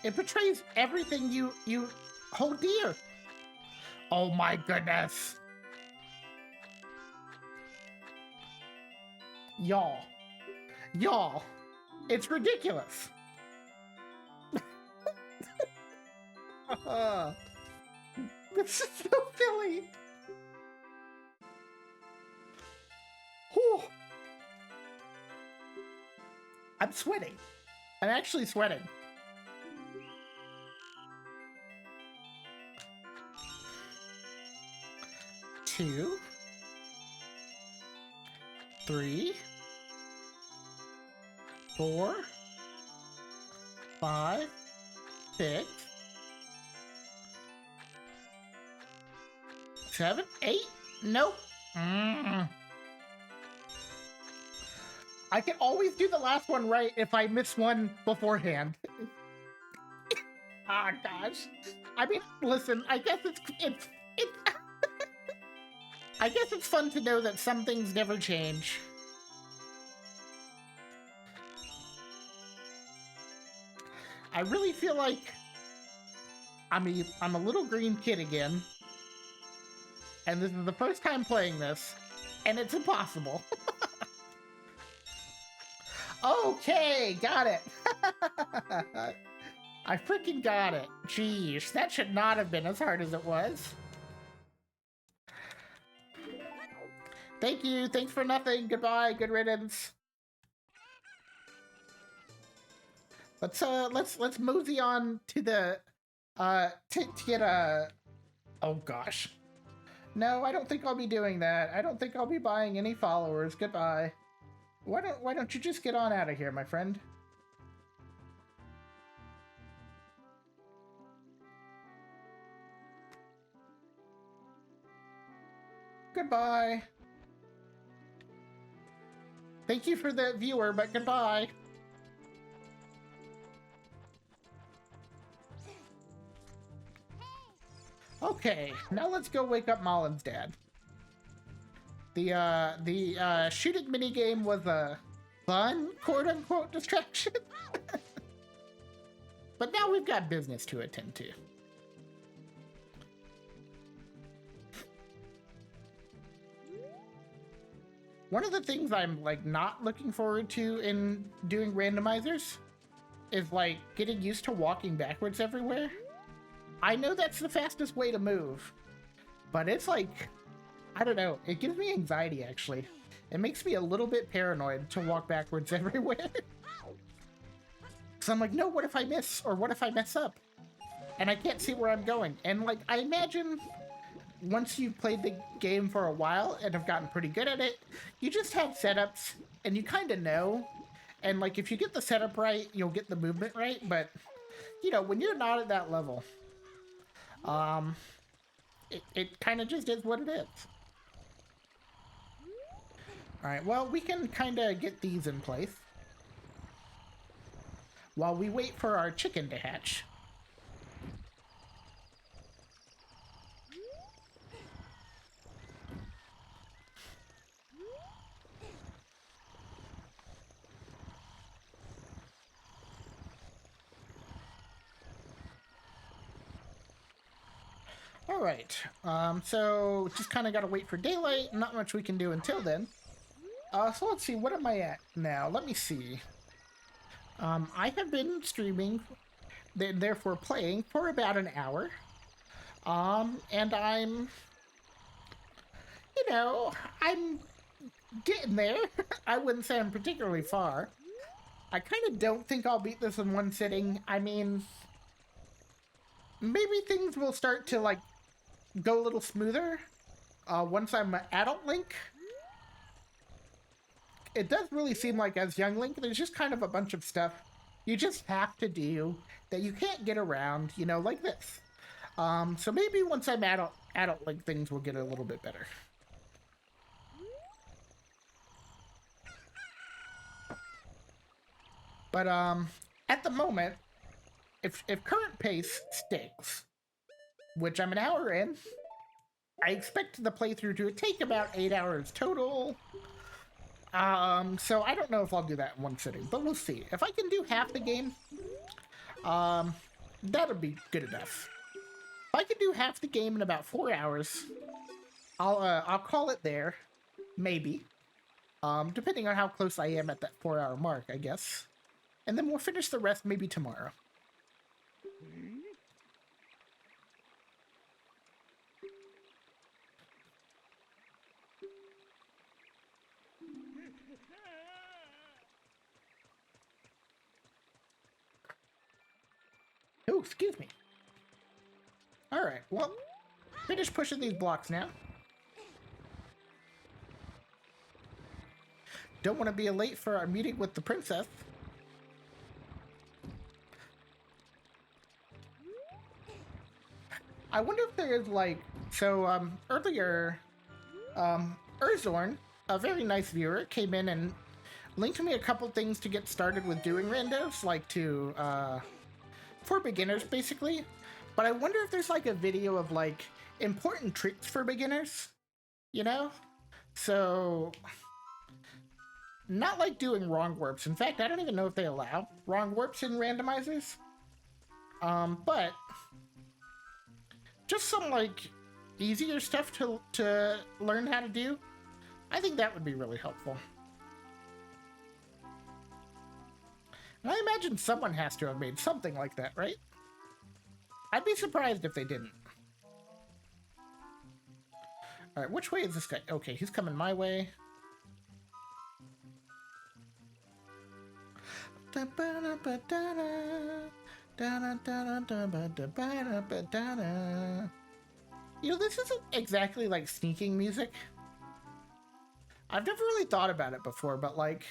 It betrays everything you hold dear. Oh my goodness. Y'all. Y'all. It's ridiculous. This is so silly. Whew. I'm sweating. I'm actually sweating. Two. 3. 4, 5, 6, 7, 8. Nope. I can always do the last one right if I miss one beforehand. Ah, gosh. I mean, listen, I guess it's I guess it's fun to know that some things never change. I really feel like I'm a little green kid again. And this is the first time playing this, and it's impossible. Okay, got it. I freaking got it. Jeez, that should not have been as hard as it was. Thank you. Thanks for nothing. Goodbye. Good riddance. Let's mosey on to the to get a. Oh gosh. No, I don't think I'll be doing that. I don't think I'll be buying any followers. Goodbye. Why don't you just get on out of here, my friend? Goodbye. Thank you for the viewer, but goodbye. Okay, now let's go wake up Malin's dad. The shooting minigame was a fun, quote-unquote, distraction. But now we've got business to attend to. One of the things I'm, like, not looking forward to in doing randomizers is, like, getting used to walking backwards everywhere. I know that's the fastest way to move, but it's like, I don't know, it gives me anxiety, actually. It makes me a little bit paranoid to walk backwards everywhere. So I'm like, no, what if I miss? Or what if I mess up? And I can't see where I'm going. And, like, I imagine once you've played the game for a while and have gotten pretty good at it, you just have setups and you kind of know. And, like, if you get the setup right, you'll get the movement right. But, you know, when you're not at that level, it kind of just is what it is. Alright, well, we can kind of get these in place while we wait for our chicken to hatch. Alright, so just kind of got to wait for daylight. Not much we can do until then. So let's see, what am I at now? Let me see. I have been streaming, therefore playing, for about an hour. And I'm, you know, I'm getting there. I wouldn't say I'm particularly far. I kind of don't think I'll beat this in one sitting. I mean, maybe things will start to, like, go a little smoother once I'm adult Link. It does really seem like as young Link, there's just kind of a bunch of stuff you just have to do that you can't get around, you know, like this. So maybe once I'm adult Link, things will get a little bit better. But at the moment, if current pace sticks, which I'm an hour in, I expect the playthrough to take about 8 hours total. So I don't know if I'll do that in one sitting, but we'll see. If I can do half the game, that'll be good enough. If I can do half the game in about 4 hours, I'll call it there, maybe. Depending on how close I am at that 4-hour mark, I guess. And then we'll finish the rest maybe tomorrow. Oh, excuse me. Alright, well, finish pushing these blocks now. Don't want to be late for our meeting with the princess. I wonder if there is like earlier Urzorn, a very nice viewer, came in and linked me a couple things to get started with doing randos, like to for beginners basically. But I wonder if there's like a video of like important tricks for beginners, you know? So not like doing wrong warps. In fact, I don't even know if they allow wrong warps in randomizers. But just some like easier stuff to learn how to do. I think that would be really helpful. And I imagine someone has to have made something like that, right? I'd be surprised if they didn't. Alright, which way is this guy? Okay, he's coming my way. You know, this isn't exactly like sneaking music. I've never really thought about it before, but like,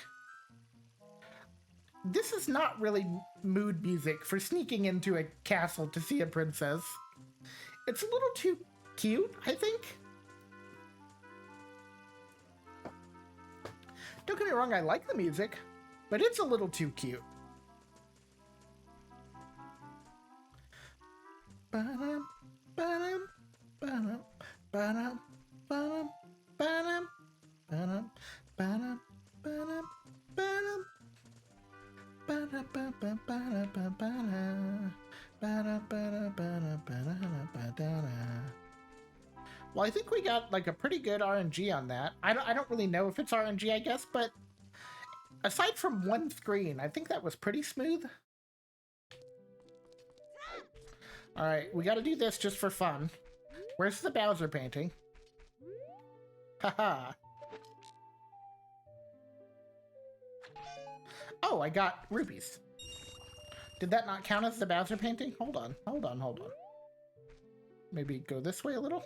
this is not really mood music for sneaking into a castle to see a princess. It's a little too cute, I think. Don't get me wrong, I like the music, but it's a little too cute. Ba-dum, ba-dum, ba-dum, ba-dum, ba-dum, ba-dum, ba-dum, ba-dum, ba-dum, ba-dum. Well, I think we got like a pretty good RNG on that. I don't really know if it's RNG, I guess, but aside from one screen, I think that was pretty smooth. All right, we got to do this just for fun. Where's the Bowser painting? Haha. Oh, I got rubies. Did that not count as the Bowser painting? Hold on, hold on, hold on. Maybe go this way a little?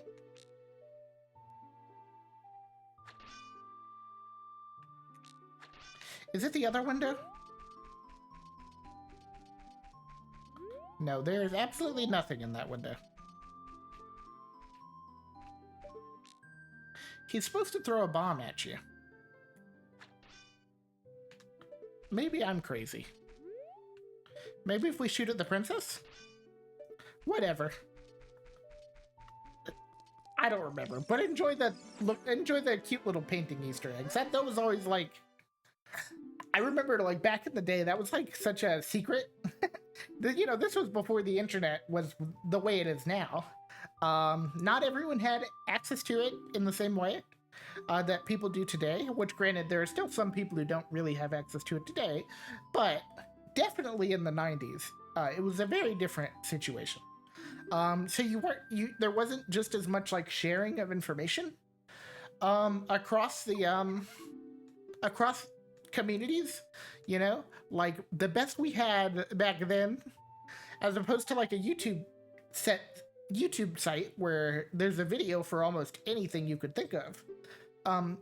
Is it the other window? No, there is absolutely nothing in that window. He's supposed to throw a bomb at you. Maybe I'm crazy. Maybe if we shoot at the princess? Whatever. I don't remember, but enjoy the look. Enjoy the cute little painting Easter eggs. That was always like. I remember, like back in the day, that was like such a secret. You know, this was before the internet was the way it is now. Not everyone had access to it in the same way that people do today. Which, granted, there are still some people who don't really have access to it today, but definitely in the 90s, it was a very different situation. So there wasn't just as much like sharing of information across the across communities, you know, like the best we had back then, as opposed to like a YouTube site where there's a video for almost anything you could think of.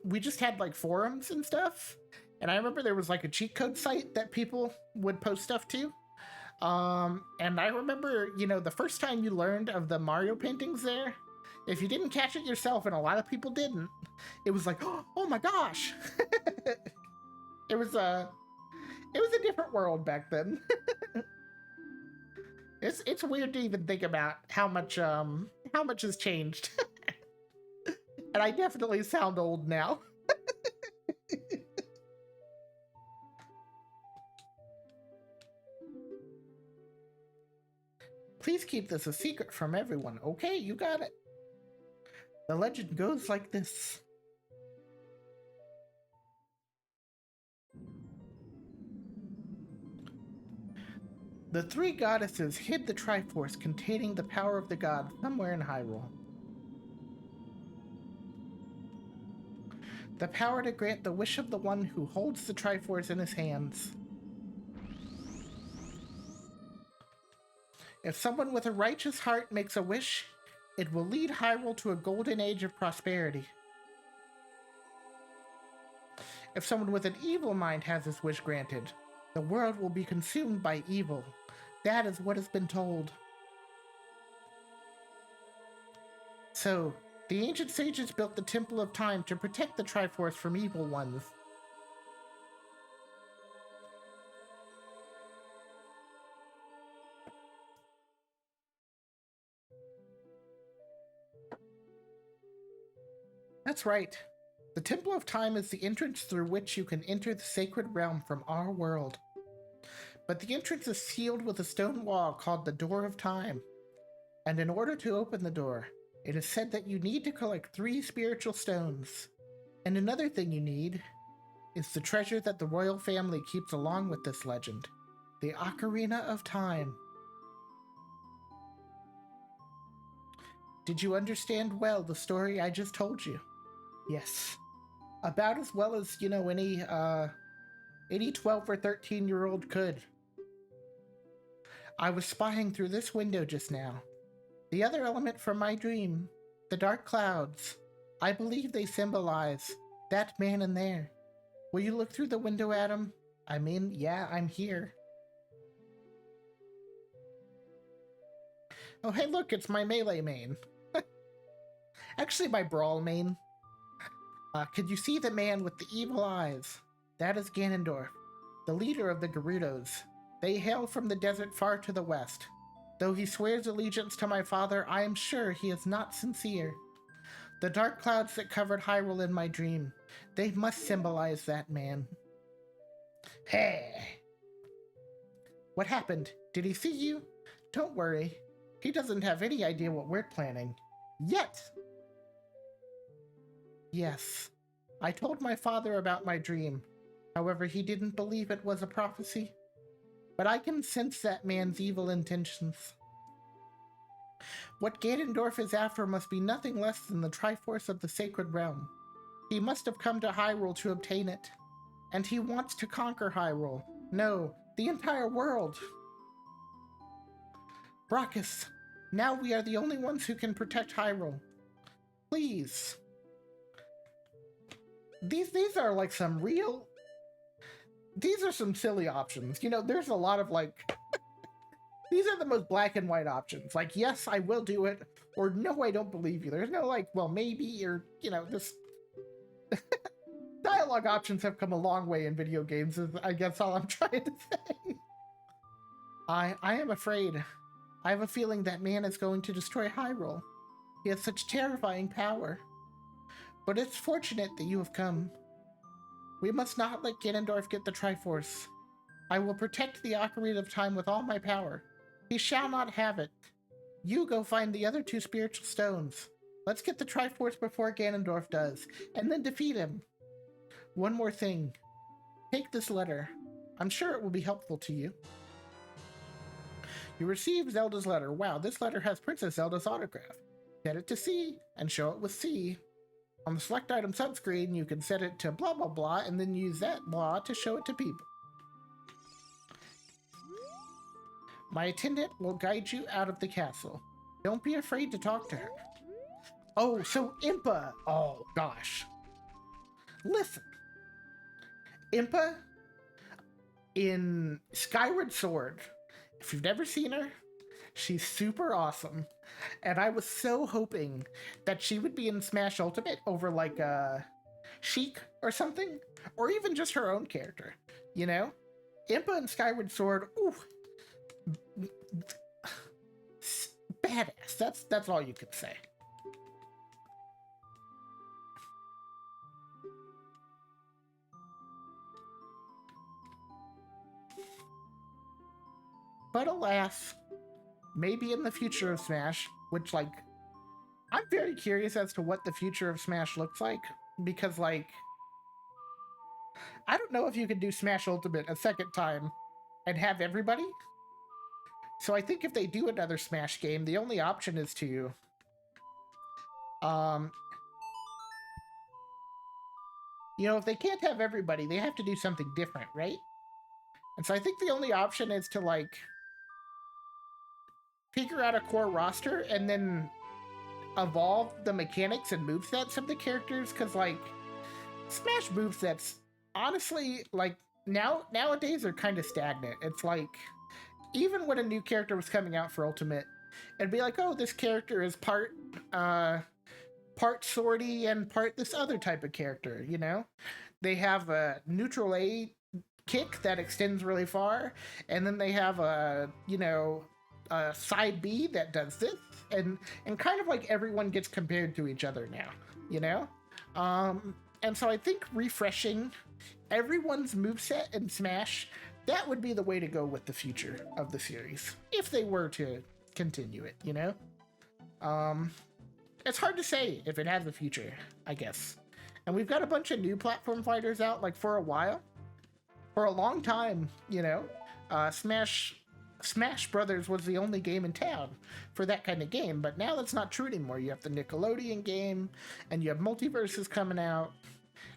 We just had like forums and stuff, and I remember there was like a cheat code site that people would post stuff to. And I remember, you know, the first time you learned of the Mario paintings there, if you didn't catch it yourself, and a lot of people didn't, it was like, oh my gosh. It was a different world back then. It's weird to even think about how much has changed. And I definitely sound old now. Please keep this a secret from everyone, okay? You got it. The legend goes like this. The three goddesses hid the Triforce containing the power of the gods somewhere in Hyrule. The power to grant the wish of the one who holds the Triforce in his hands. If someone with a righteous heart makes a wish, it will lead Hyrule to a golden age of prosperity. If someone with an evil mind has his wish granted, the world will be consumed by evil. That is what has been told. So, the ancient sages built the Temple of Time to protect the Triforce from evil ones. That's right. The Temple of Time is the entrance through which you can enter the sacred realm from our world. But the entrance is sealed with a stone wall called the Door of Time. And in order to open the door, it is said that you need to collect 3 spiritual stones. And another thing you need is the treasure that the royal family keeps along with this legend, the Ocarina of Time. Did you understand well the story I just told you? Yes. About as well as, any 12 or 13-year-old could. I was spying through this window just now. The other element from my dream, the dark clouds, I believe they symbolize that man in there. Will you look through the window at him? I mean, yeah, I'm here. Oh, hey, look, it's my melee main. Actually, my brawl main. Could you see the man with the evil eyes? That is Ganondorf, the leader of the Gerudos. They hail from the desert far to the west. Though he swears allegiance to my father, I am sure he is not sincere. The dark clouds that covered Hyrule in my dream, they must symbolize that man. Hey! What happened? Did he see you? Don't worry. He doesn't have any idea what we're planning. Yet! Yes. I told my father about my dream. However, he didn't believe it was a prophecy. But I can sense that man's evil intentions. What Ganondorf is after must be nothing less than the Triforce of the Sacred Realm. He must have come to Hyrule to obtain it. And he wants to conquer Hyrule. No, the entire world. Brachus, now we are the only ones who can protect Hyrule. Please. These are like some real... These are some silly options. There's a lot of these are the most black and white options. Like, yes, I will do it, or no, I don't believe you. There's no well, maybe, or, this... Dialogue options have come a long way in video games, is I guess all I'm trying to say. I am afraid. I have a feeling that man is going to destroy Hyrule. He has such terrifying power. But it's fortunate that you have come. We must not let Ganondorf get the Triforce. I will protect the Ocarina of Time with all my power. He shall not have it. You go find the other 2 spiritual stones. Let's get the Triforce before Ganondorf does, and then defeat him. One more thing. Take this letter. I'm sure it will be helpful to you. You received Zelda's letter. Wow, this letter has Princess Zelda's autograph. Set it to C, and show it with C. On the select item subscreen, you can set it to blah blah blah, and then use that blah to show it to people. My attendant will guide you out of the castle. Don't be afraid to talk to her. Oh, so Impa. Oh, gosh. Listen. Impa in Skyward Sword. If you've never seen her, she's super awesome. And I was so hoping that she would be in Smash Ultimate over Sheik or something. Or even just her own character. Impa in Skyward Sword, ooh. Badass. That's all you can say. But alas, maybe in the future of Smash, which I'm very curious as to what the future of Smash looks like, because I don't know if you could do Smash Ultimate a second time and have everybody. So I think if they do another Smash game, the only option is to if they can't have everybody, they have to do something different, right? And so I think the only option is to figure out a core roster and then evolve the mechanics and movesets of the characters, because Smash movesets, honestly, nowadays are kind of stagnant. It's even when a new character was coming out for Ultimate, and be like, oh, this character is part swordy and part this other type of character, you know? They have a neutral A kick that extends really far, and then they have a side B that does this, and kind of like everyone gets compared to each other now, you know? And so I think refreshing everyone's moveset in Smash, that would be the way to go with the future of the series, if they were to continue it, you know? It's hard to say if it has a future, I guess. And we've got a bunch of new platform fighters out, like, for a while. For a long time, you know, Smash Brothers was the only game in town for that kind of game, but now that's not true anymore. You have the Nickelodeon game, and you have Multiverses coming out,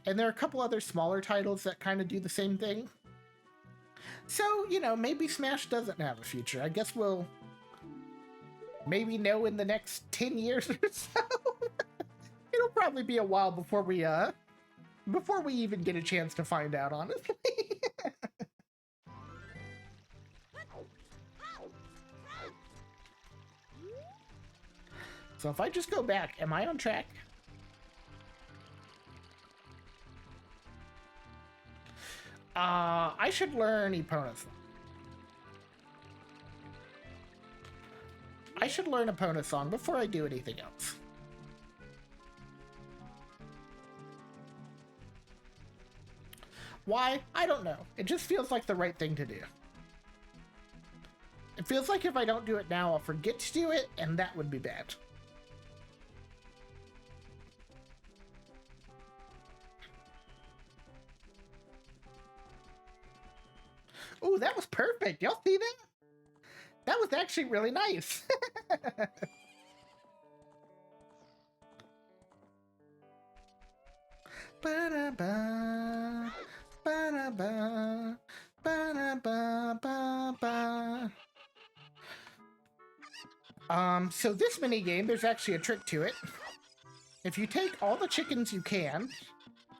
and there are a couple other smaller titles that kind of do the same thing. So, you know, maybe Smash doesn't have a future. I guess we'll maybe know in the next 10 years or so. It'll probably be a while before we even get a chance to find out, honestly. So if I just go back, am I on track? I should learn Epona. I should learn Epona Song before I do anything else. Why? I don't know. It just feels like the right thing to do. It feels like if I don't do it now, I'll forget to do it, and that would be bad. Ooh, that was perfect. Y'all see that? That was actually really nice. Ba-da-ba, ba-da-ba, ba-da-ba-ba-ba. So this mini game, there's actually a trick to it. If you take all the chickens you can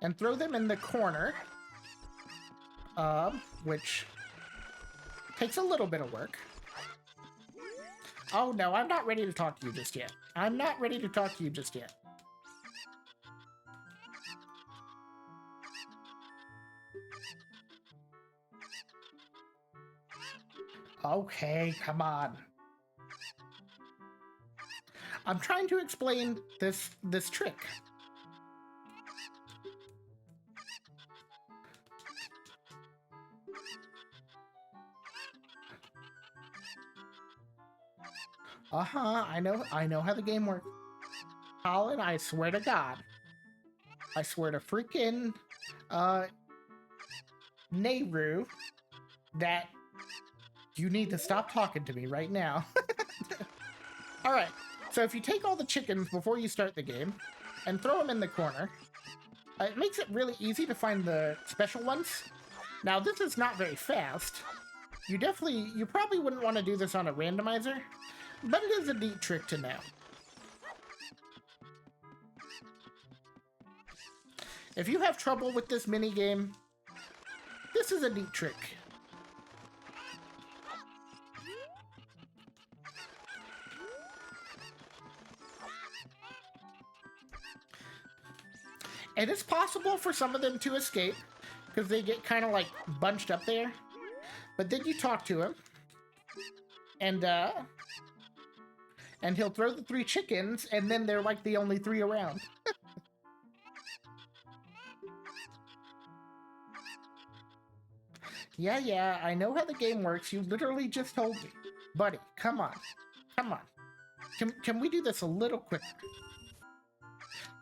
and throw them in the corner, which takes a little bit of work. Oh no, I'm not ready to talk to you just yet. I'm not ready to talk to you just yet. Okay, come on. I'm trying to explain this trick. I know how the game works. Colin, I swear to God. I swear to freaking Nehru that you need to stop talking to me right now. Alright, so if you take all the chickens before you start the game and throw them in the corner, it makes it really easy to find the special ones. Now, this is not very fast. You probably wouldn't want to do this on a randomizer, but it is a neat trick to know. If you have trouble with this minigame, this is a neat trick. And it's possible for some of them to escape, because they get kind of like bunched up there. But then you talk to him, and he'll throw the 3 chickens, and then they're like the only 3 around. Yeah, I know how the game works. You literally just told me. Buddy, come on. Come on. Can we do this a little quicker?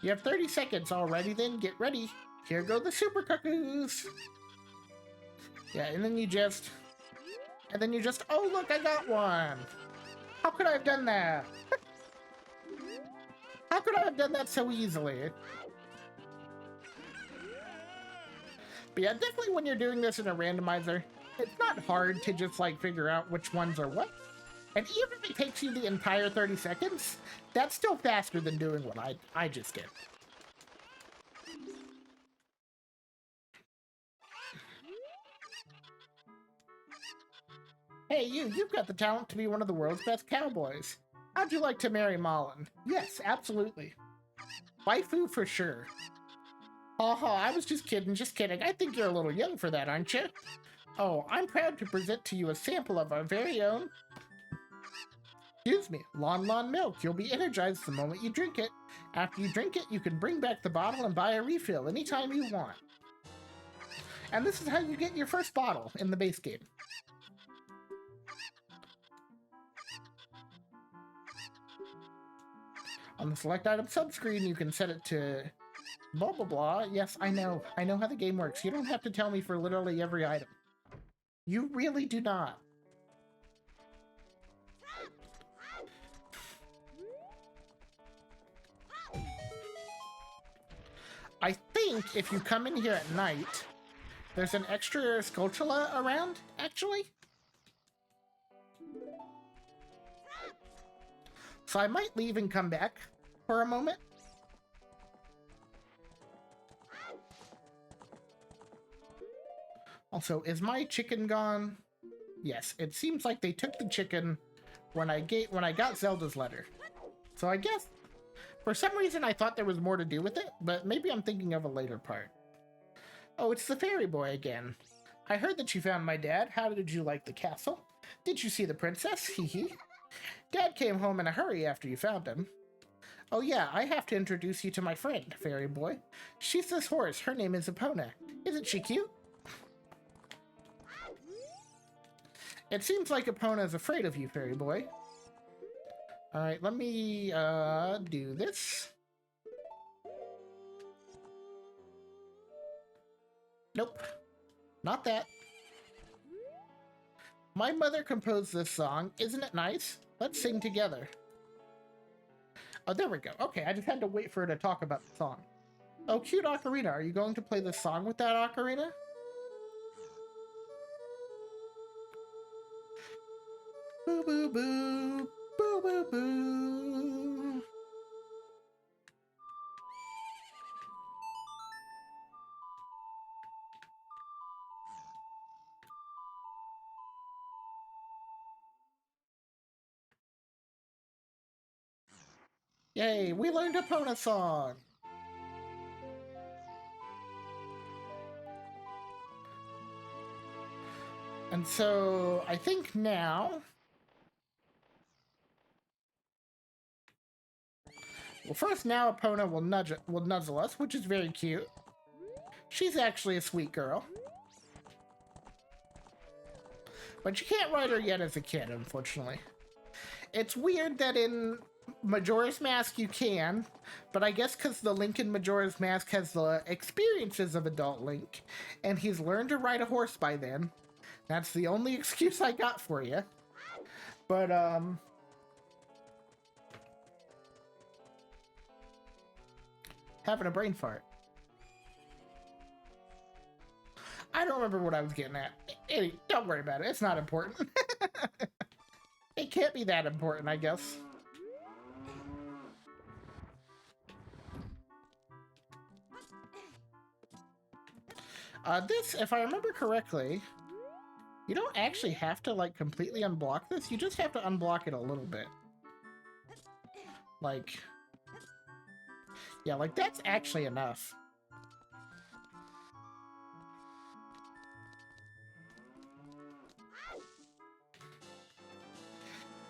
You have 30 seconds already, then get ready. Here go the super cuckoos. Yeah, and then you just, oh look, I got one. How could I have done that? How could I have done that so easily? But yeah, definitely when you're doing this in a randomizer, it's not hard to just like figure out which ones are what. And even if it takes you the entire 30 seconds, that's still faster than doing what I just did. Hey, you've got the talent to be one of the world's best cowboys. How'd you like to marry Malin? Yes, absolutely. Waifu for sure. Haha, I was just kidding, just kidding. I think you're a little young for that, aren't you? Oh, I'm proud to present to you a sample of our very own... Excuse me, Lon Lon milk. You'll be energized the moment you drink it. After you drink it, you can bring back the bottle and buy a refill anytime you want. And this is how you get your first bottle in the base game. On the select item subscreen, you can set it to blah blah blah. Yes, I know how the game works. You don't have to tell me for literally every item. You really do not. I think if you come in here at night, there's an extra Skulltula around, actually. So I might leave and come back for a moment. Also, is my chicken gone? Yes, it seems like they took the chicken when I got Zelda's letter. So I guess, for some reason I thought there was more to do with it, but maybe I'm thinking of a later part. Oh, it's the fairy boy again. I heard that you found my dad. How did you like the castle? Did you see the princess? Hee hee. Dad came home in a hurry after you found him. Oh yeah, I have to introduce you to my friend, fairy boy. She's this horse. Her name is Epona. Isn't she cute? It seems like Epona is afraid of you, fairy boy. Alright, let me do this. Nope. Not that. My mother composed this song. Isn't it nice? Let's sing together. Oh, there we go. Okay, I just had to wait for her to talk about the song. Oh, cute ocarina. Are you going to play this song with that ocarina? Boo boo boo. Boo boo boo. Yay, we learned a Epona song! And so, I think now... Well, first now Epona will nuzzle us, which is very cute. She's actually a sweet girl. But you can't ride her yet as a kid, unfortunately. It's weird that in Majora's Mask you can, but I guess because the Link in Majora's Mask has the experiences of adult Link, and he's learned to ride a horse by then. That's the only excuse I got for you. But, having a brain fart. I don't remember what I was getting at. Hey, don't worry about it. It's not important. It can't be that important, I guess. This, if I remember correctly, you don't actually have to, like, completely unblock this. You just have to unblock it a little bit. Like... Yeah, like, that's actually enough.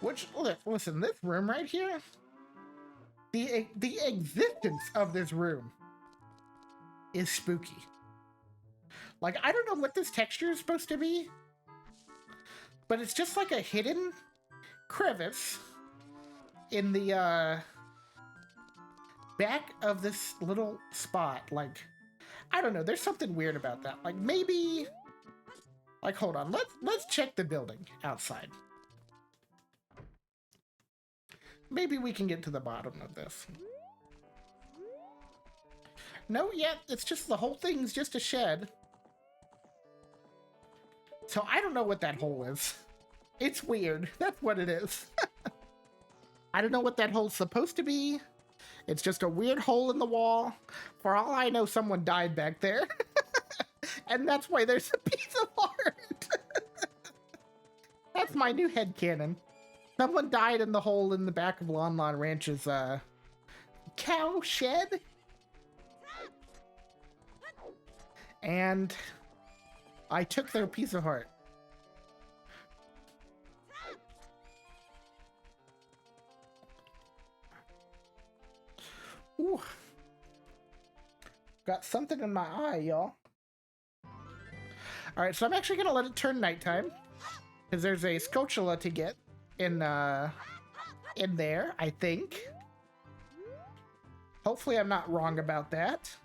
Which, listen, this room right here, the existence of this room is spooky. Like, I don't know what this texture is supposed to be, but it's just like a hidden crevice in the, back of this little spot. Like, I don't know, there's something weird about that. Like, maybe, like, hold on, let's check the building outside. Maybe we can get to the bottom of this. No, yeah, it's just the whole thing's just a shed. So I don't know what that hole is. It's weird. That's what it is. I don't know what that hole's supposed to be. It's just a weird hole in the wall. For all I know, someone died back there. And that's why there's a piece of art. That's my new headcanon. Someone died in the hole in the back of Lon Lon Ranch's cow shed. And I took their piece of heart. Ooh. Got something in my eye, y'all. Alright, so I'm actually gonna let it turn nighttime. Because there's a Scotula to get in there, I think. Hopefully I'm not wrong about that.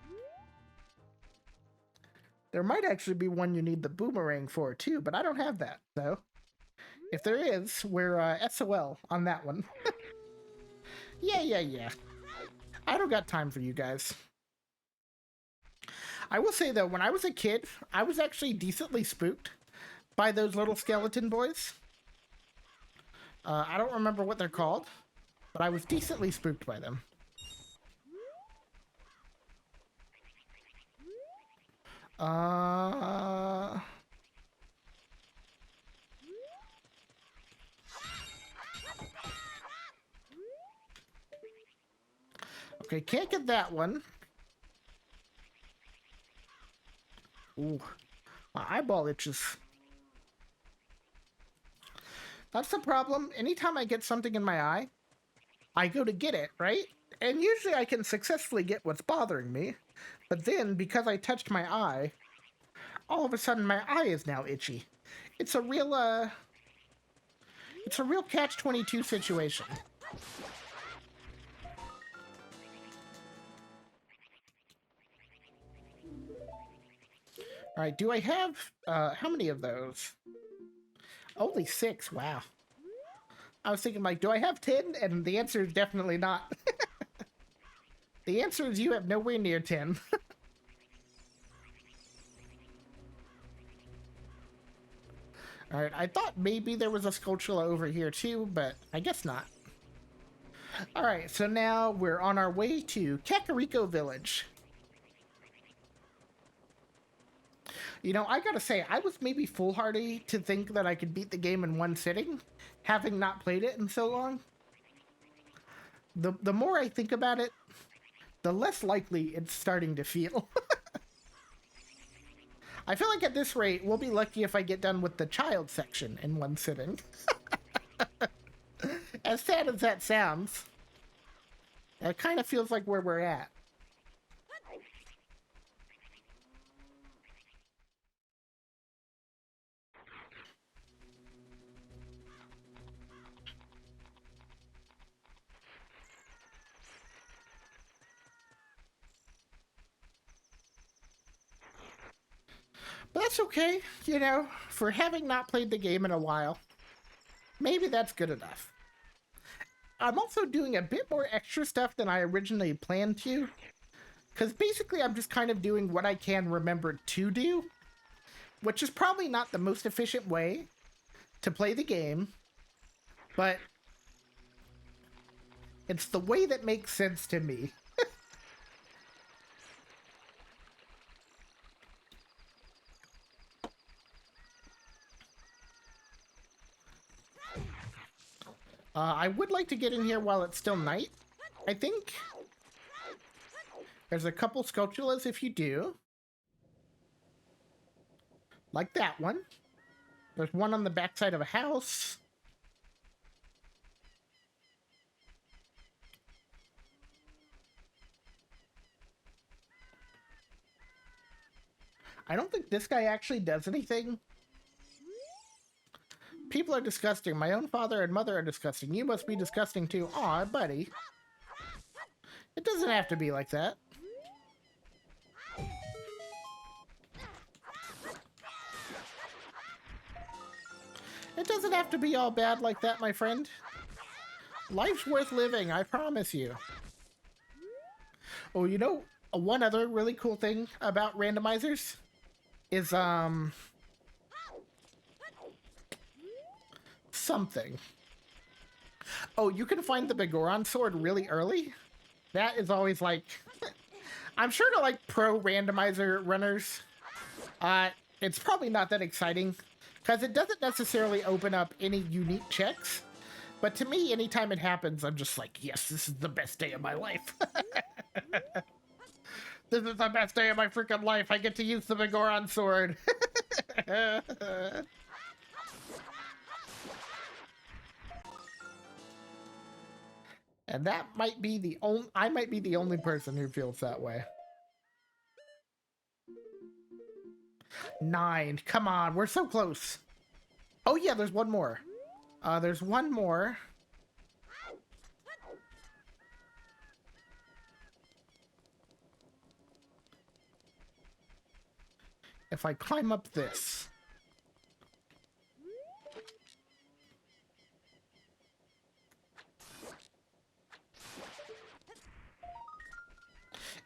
There might actually be one you need the boomerang for too, but I don't have that, so if there is, we're SOL on that one. Yeah. I don't got time for you guys. I will say though, when I was a kid, I was actually decently spooked by those little skeleton boys. I don't remember what they're called, but I was decently spooked by them. Okay, can't get that one. Ooh, my eyeball itches. That's the problem. Anytime I get something in my eye, I go to get it, right? And usually I can successfully get what's bothering me. But then, because I touched my eye, all of a sudden my eye is now itchy. It's a real catch-22 situation. Alright, do I have, how many of those? Only 6, wow. I was thinking, like, do I have 10? And the answer is definitely not. The answer is you have nowhere near 10. Alright, I thought maybe there was a Skulltula over here too, but I guess not. Alright, so now we're on our way to Kakariko Village. You know, I gotta say, I was maybe foolhardy to think that I could beat the game in one sitting, having not played it in so long. The more I think about it, the less likely it's starting to feel. I feel like at this rate, we'll be lucky if I get done with the child section in one sitting. As sad as that sounds, it kind of feels like where we're at. But that's okay, you know, for having not played the game in a while. Maybe that's good enough. I'm also doing a bit more extra stuff than I originally planned to. Because basically I'm just kind of doing what I can remember to do. Which is probably not the most efficient way to play the game. But it's the way that makes sense to me. I would like to get in here while it's still night, I think. There's a couple Skulltulas if you do. Like that one. There's one on the backside of a house. I don't think this guy actually does anything. People are disgusting. My own father and mother are disgusting. You must be disgusting too. Aw, buddy. It doesn't have to be like that. It doesn't have to be all bad like that, my friend. Life's worth living, I promise you. Oh, you know, one other really cool thing about randomizers is, something. Oh, you can find the Begoron sword really early? That is always like... I'm sure to like pro randomizer runners, it's probably not that exciting because it doesn't necessarily open up any unique checks, But to me, anytime it happens, I'm just like, yes, this is the best day of my life. This is the best day of my freaking life. I get to use the Vigoron sword. And that might be the only, I might be the only person who feels that way. 9. Come on, we're so close. Oh yeah, there's one more. There's one more. If I climb up this.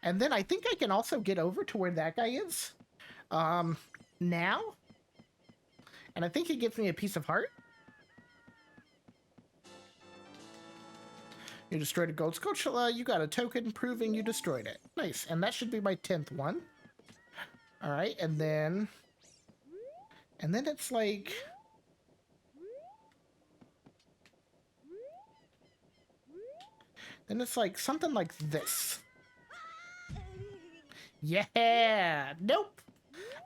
And then I think I can also get over to where that guy is. Now. And I think he gives me a piece of heart. You destroyed a gold Skulltula. You got a token proving you destroyed it. Nice. And that should be my 10th one. Alright, and then it's like... Then it's like something like this. Yeah! Nope!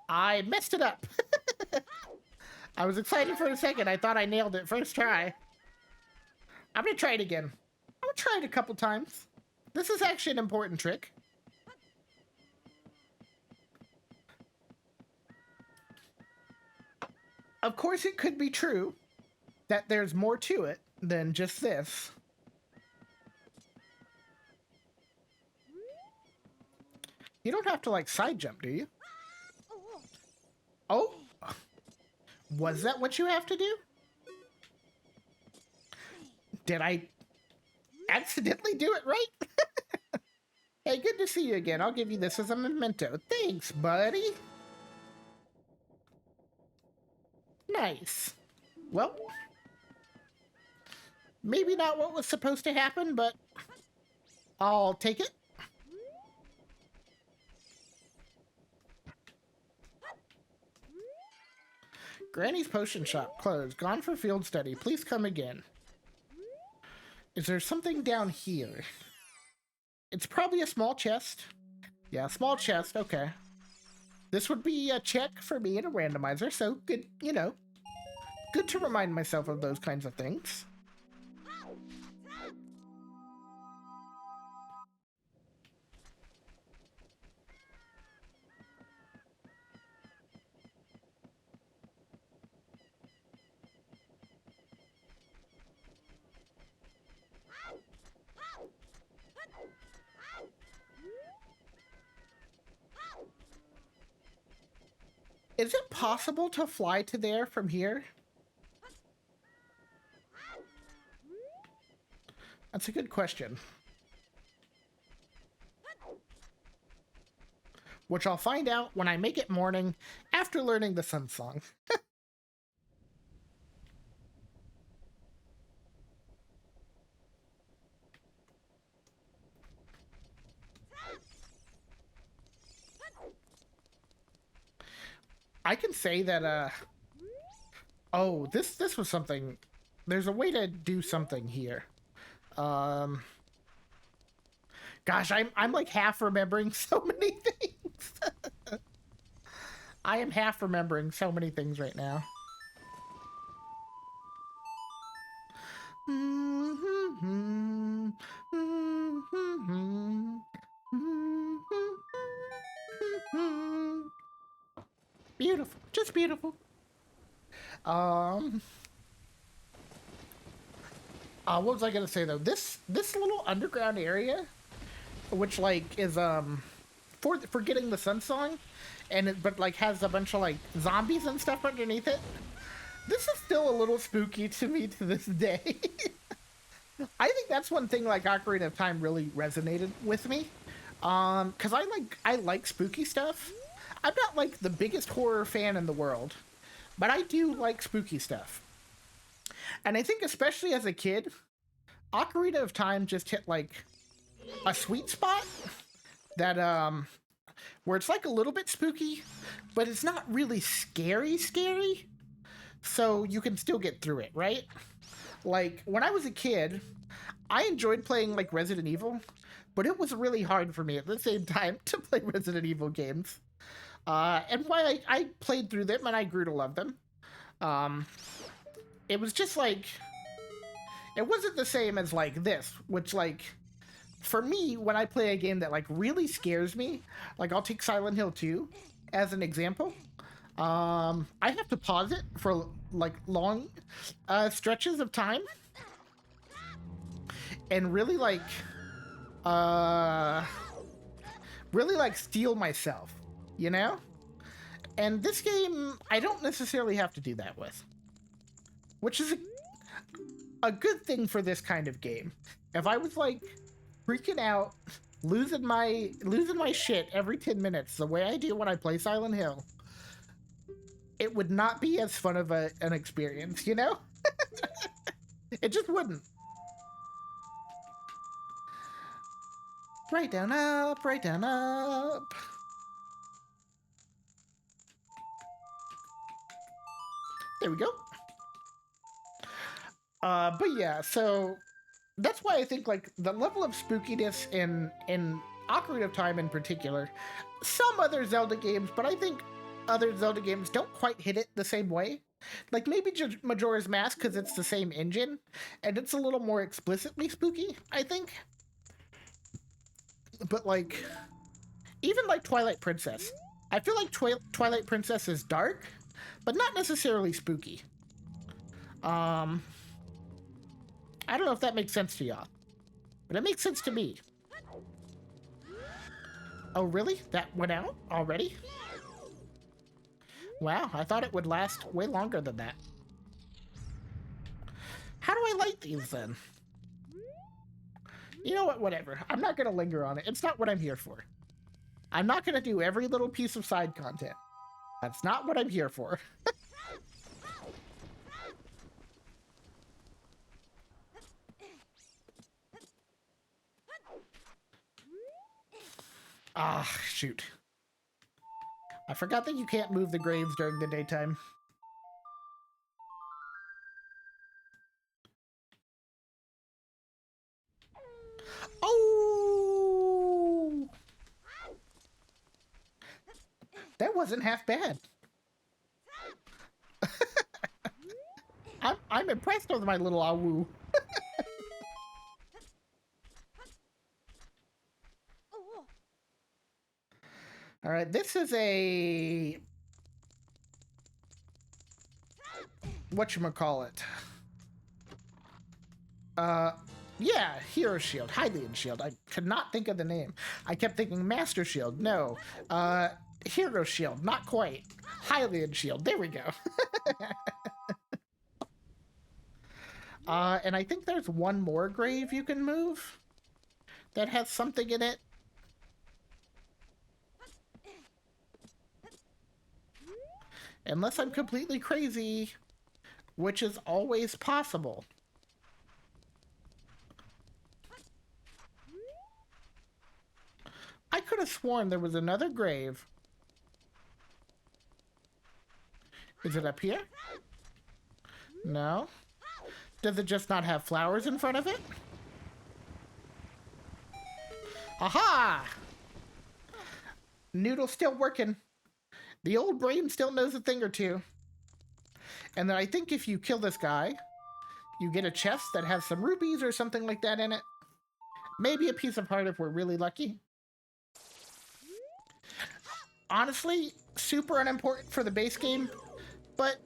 I messed it up. I was excited for a second. I thought I nailed it first try. I'm gonna try it again. I'm gonna try it a couple times. This is actually an important trick. Of course, it could be true that there's more to it than just this. You don't have to, like, side jump, do you? Oh! Was that what you have to do? Did I accidentally do it right? Hey, good to see you again. I'll give you this as a memento. Thanks, buddy. Nice. Well, maybe not what was supposed to happen, but I'll take it. Granny's potion shop closed. Gone for field study. Please come again. Is there something down here? It's probably a small chest. Yeah, small chest. Okay. This would be a check for me and a randomizer, so good, you know. Good to remind myself of those kinds of things. Is it possible to fly to there from here? That's a good question. Which I'll find out when I make it morning after learning the Sun Song. I can say that, oh, this was something... There's a way to do something here. Gosh, I'm like half remembering so many things. I am half remembering so many things right now. Beautiful, just beautiful. What was I gonna say though? This little underground area, which like is for getting the Sun Song, and but like has a bunch of like zombies and stuff underneath it. This is still a little spooky to me to this day. I think that's one thing like Ocarina of Time really resonated with me, because I like spooky stuff. I'm not like the biggest horror fan in the world, but I do like spooky stuff. And I think especially as a kid, Ocarina of Time just hit like a sweet spot that where it's like a little bit spooky, but it's not really scary. So you can still get through it, right? Like, when I was a kid, I enjoyed playing, like, Resident Evil, but it was really hard for me at the same time to play Resident Evil games. And why I played through them and I grew to love them. Um, it was just like, it wasn't the same as, like, this, which, like, for me, when I play a game that, like, really scares me, like, I'll take Silent Hill 2 as an example. I have to pause it for, like, long stretches of time and uh, really, like, steel myself, you know? And this game, I don't necessarily have to do that with, which is a good thing for this kind of game. If I was, like, freaking out, losing my shit every 10 minutes the way I do when I play Silent Hill, it would not be as fun of an experience, you know? It just wouldn't. Right down up, right down up. There we go. But yeah, so that's why I think, like, the level of spookiness in Ocarina of Time in particular, some other Zelda games, but I think other Zelda games don't quite hit it the same way. Like, maybe Majora's Mask, because it's the same engine, and it's a little more explicitly spooky, I think. But, like, even, like, Twilight Princess. I feel like Twilight Princess is dark, but not necessarily spooky. I don't know if that makes sense to y'all, but it makes sense to me. Oh, really? That went out already? Wow, I thought it would last way longer than that. How do I light these, then? You know what? Whatever. I'm not going to linger on it. It's not what I'm here for. I'm not going to do every little piece of side content. That's not what I'm here for. Ah, shoot. I forgot that you can't move the graves during the daytime. Oh! That wasn't half bad. I'm impressed with my little awoo. All right, this is a whatchamacallit. Yeah, Hero Shield, Hylian Shield. I could not think of the name. I kept thinking Master Shield. No, Hero Shield, not quite. Hylian Shield. There we go. And I think there's one more grave you can move that has something in it. Unless I'm completely crazy, which is always possible. I could have sworn there was another grave. Is it up here? No. Does it just not have flowers in front of it? Aha! Noodle's still working. The old brain still knows a thing or two. And then I think if you kill this guy, you get a chest that has some rubies or something like that in it. Maybe a piece of heart if we're really lucky. Honestly, super unimportant for the base game, but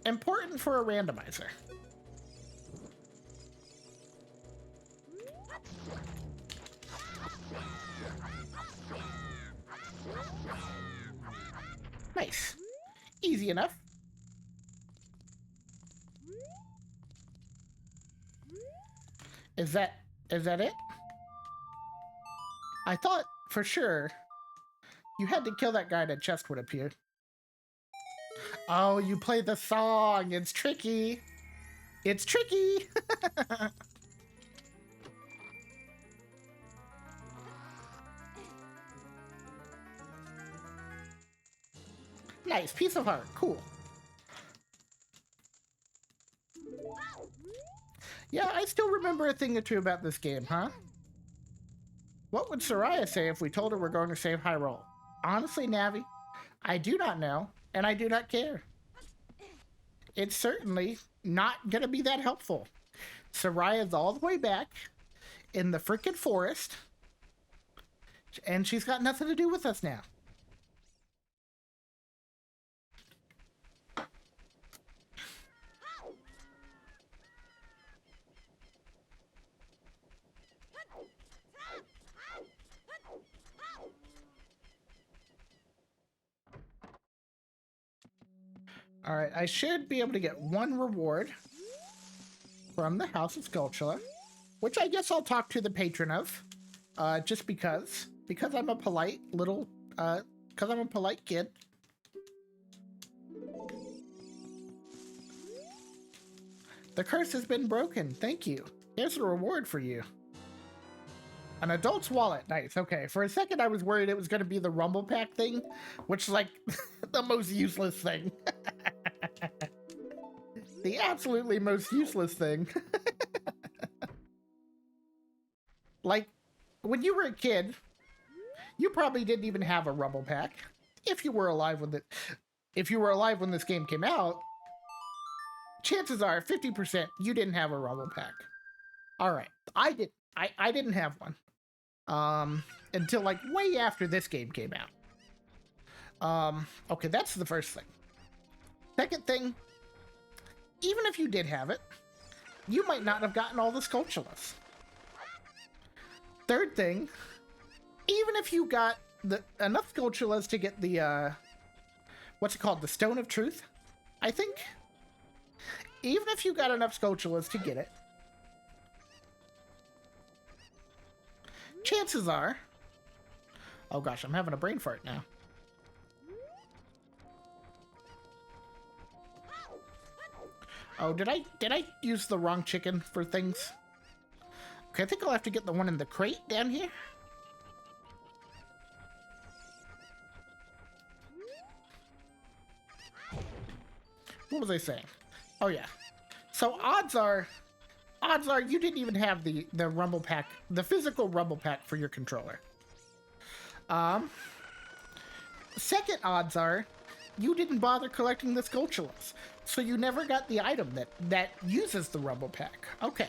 important for a randomizer. Nice. Easy enough. Is that it? I thought for sure you had to kill that guy and a chest would appear. Oh, you play the song. It's tricky. It's tricky. Nice. Piece of heart. Cool. I still remember a thing or two about this game, huh? What would Soraya say if we told her we're going to save Hyrule? Honestly, Navi, I do not know, and I do not care. It's certainly not going to be that helpful. Soraya's all the way back in the freaking forest, and she's got nothing to do with us now. All right, I should be able to get one reward from the House of Skulltula, which I guess I'll talk to the patron of, just because I'm a polite little, because I'm a polite kid. The curse has been broken. Thank you. Here's a reward for you. An adult's wallet. Nice. Okay. For a second, I was worried it was going to be the Rumble Pack thing, which is like the most useless thing. The absolutely most useless thing. Like, when you were a kid, you probably didn't even have a Rumble Pack. If you were alive when this game came out, chances are 50% you didn't have a Rumble Pack. All right, I didn't have one until like way after this game came out. Okay, that's the first thing. Second thing, even if you did have it, you might not have gotten all the Skulltulas. Third thing, even if you got enough Skulltulas to get the what's it called, the Stone of Truth, I think. Even if you got enough Skulltulas to get it, chances are... Oh gosh, I'm having a brain fart now. Oh, did I use the wrong chicken for things? Okay, I think I'll have to get the one in the crate down here. What was I saying? Oh yeah. So odds are you didn't even have the Rumble Pack, the physical Rumble Pack for your controller. Second odds are you didn't bother collecting the Skulltulas, so you never got the item that uses the Rumble Pack. Okay.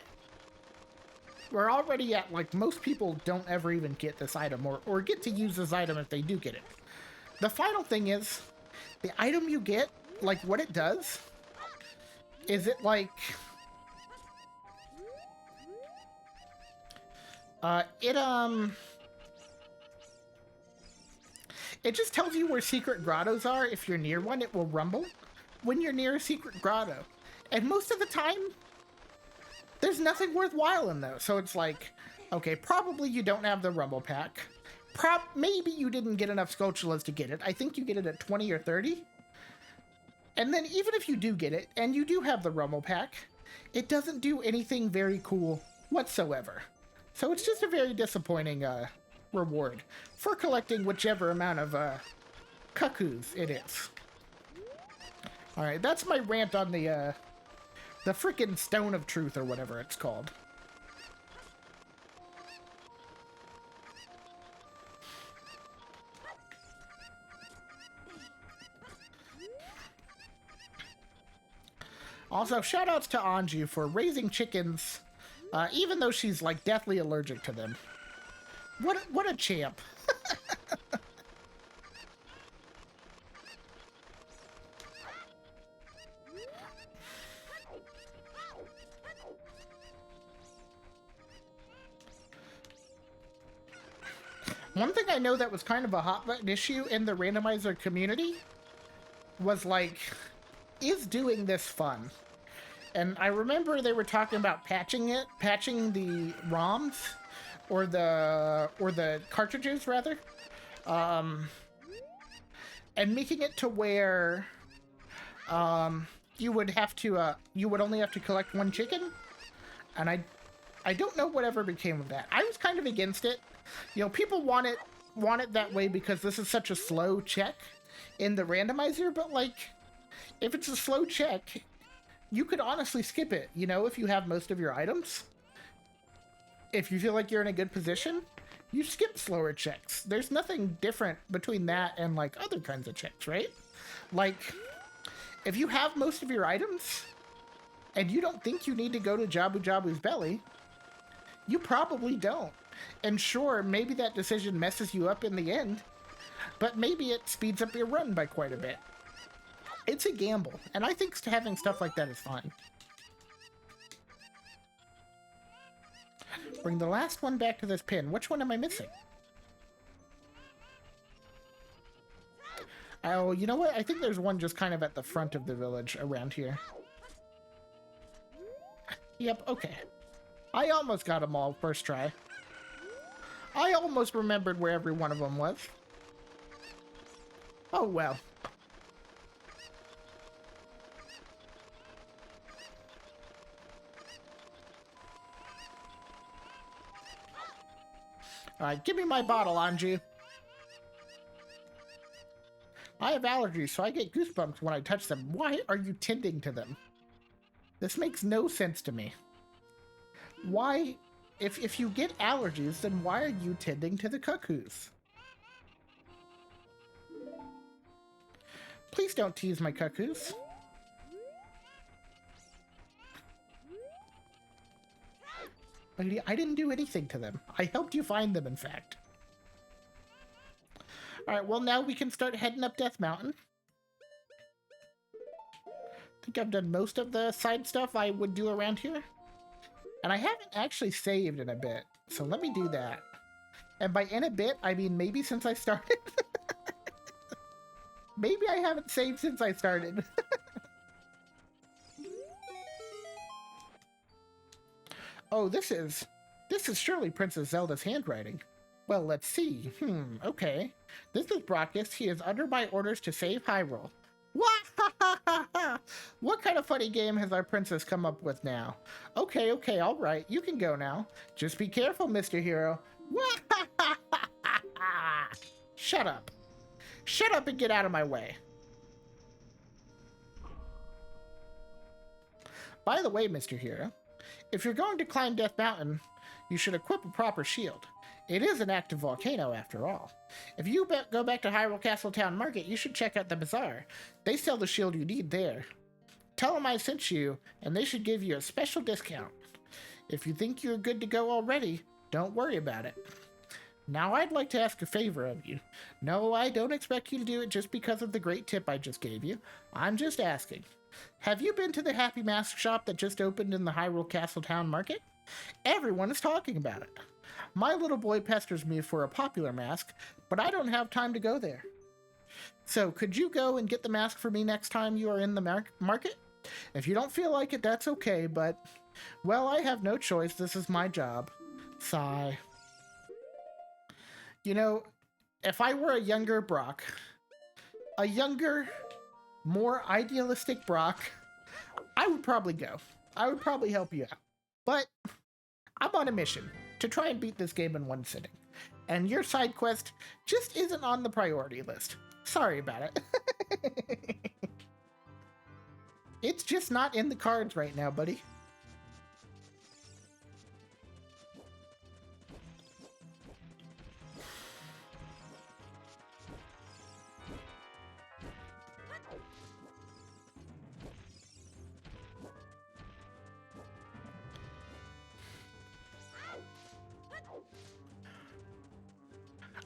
We're already at, like, most people don't ever even get this item or get to use this item if they do get it. The final thing is, the item you get, like, what it does, is it, like... It just tells you where secret grottos are. If you're near one, it will rumble when you're near a secret grotto. And most of the time, there's nothing worthwhile in those. So it's like, okay, probably you don't have the Rumble Pack. Maybe you didn't get enough Skulltulas to get it. I think you get it at 20 or 30. And then even if you do get it, and you do have the Rumble Pack, it doesn't do anything very cool whatsoever. So it's just a very disappointing reward for collecting whichever amount of cuckoos it is. Alright, that's my rant on the frickin' Stone of Truth or whatever it's called. Also, shoutouts to Anju for raising chickens, even though she's, like, deathly allergic to them. What a champ. One thing I know that was kind of a hot button issue in the randomizer community was, like, is doing this fun? And I remember they were talking about patching the ROMs, or the cartridges rather, and making it to where you would only have to collect one chicken. And I don't know whatever became of that. I was kind of against it. You know, people want it that way because this is such a slow check in the randomizer, but like, if it's a slow check, you could honestly skip it, you know, if you have most of your items. If you feel like you're in a good position, you skip slower checks. There's nothing different between that and like other kinds of checks, right? Like, if you have most of your items and you don't think you need to go to Jabu Jabu's belly, you probably don't. And sure, maybe that decision messes you up in the end, but maybe it speeds up your run by quite a bit. It's a gamble, and I think having stuff like that is fine. Bring the last one back to this pin. Which one am I missing? Oh, you know what? I think there's one just kind of at the front of the village around here. Yep, okay. I almost got them all first try. I almost remembered where every one of them was. Oh, well. Alright, give me my bottle, Anji. I have allergies, so I get goosebumps when I touch them. Why are you tending to them? This makes no sense to me. Why, if you get allergies, then why are you tending to the cuckoos? Please don't tease my cuckoos. Lady, I didn't do anything to them. I helped you find them, in fact. Alright, well now we can start heading up Death Mountain. I think I've done most of the side stuff I would do around here. And I haven't actually saved in a bit, so let me do that. And by in a bit, I mean maybe since I started. Maybe I haven't saved since I started. Oh, this is surely Princess Zelda's handwriting. Well, let's see. Okay. This is Brockus. He is under my orders to save Hyrule. What kind of funny game has our princess come up with now? Okay, all right. You can go now. Just be careful, Mr. Hero. Shut up. Shut up and get out of my way. By the way, Mr. Hero, if you're going to climb Death Mountain, you should equip a proper shield. It is an active volcano, after all. If you go back to Hyrule Castle Town Market, you should check out the bazaar. They sell the shield you need there. Tell them I sent you, and they should give you a special discount. If you think you're good to go already, don't worry about it. Now I'd like to ask a favor of you. No, I don't expect you to do it just because of the great tip I just gave you. I'm just asking. Have you been to the Happy Mask shop that just opened in the Hyrule Castle Town Market? Everyone is talking about it. My little boy pesters me for a popular mask, but I don't have time to go there. So, could you go and get the mask for me next time you are in the market? If you don't feel like it, that's okay, but, well, I have no choice. This is my job. Sigh. You know, if I were a younger Brock, a younger, more idealistic Brock, I would probably go. I would probably help you out. But I'm on a mission to try and beat this game in one sitting. And your side quest just isn't on the priority list. Sorry about it. It's just not in the cards right now, buddy.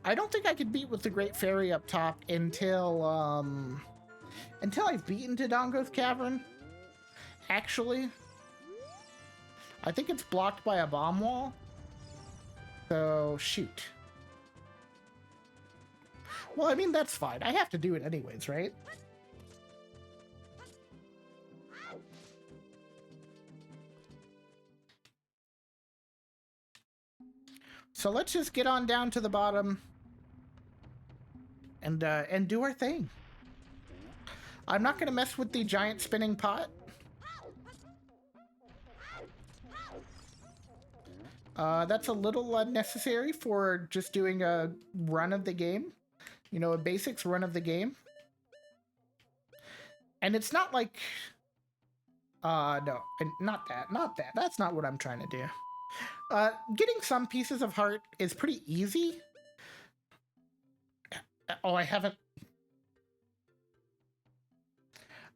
I don't think I could beat with the Great Fairy up top until I've beaten Dodongo's Cavern. Actually, I think it's blocked by a bomb wall. So, shoot. Well, I mean, that's fine. I have to do it anyways, right? So let's just get on down to the bottom and do our thing. I'm not gonna mess with the giant spinning pot. That's a little unnecessary for just doing a run of the game. You know, a basics run of the game. And it's not like No, not that, not that. That's not what I'm trying to do. Getting some pieces of heart is pretty easy. Oh, I haven't.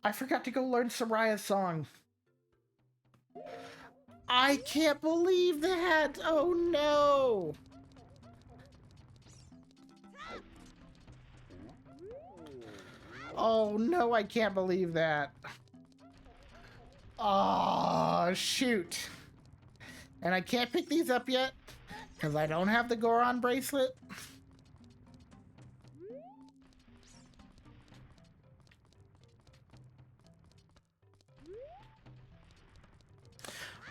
I forgot to go learn Soraya's song. I can't believe that! Oh no! Oh no, I can't believe that. Oh, shoot. And I can't pick these up yet because I don't have the Goron bracelet.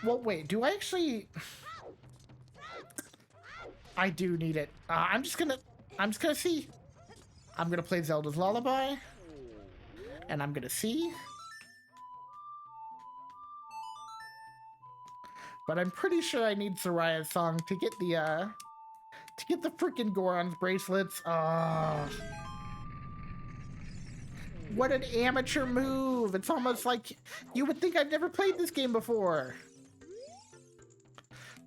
Well, wait, do I actually... I do need it. I'm just gonna see. I'm gonna play Zelda's Lullaby. And I'm gonna see. But I'm pretty sure I need Soraya's song to get the freaking Goron's bracelets. What an amateur move. It's almost like you would think I've never played this game before.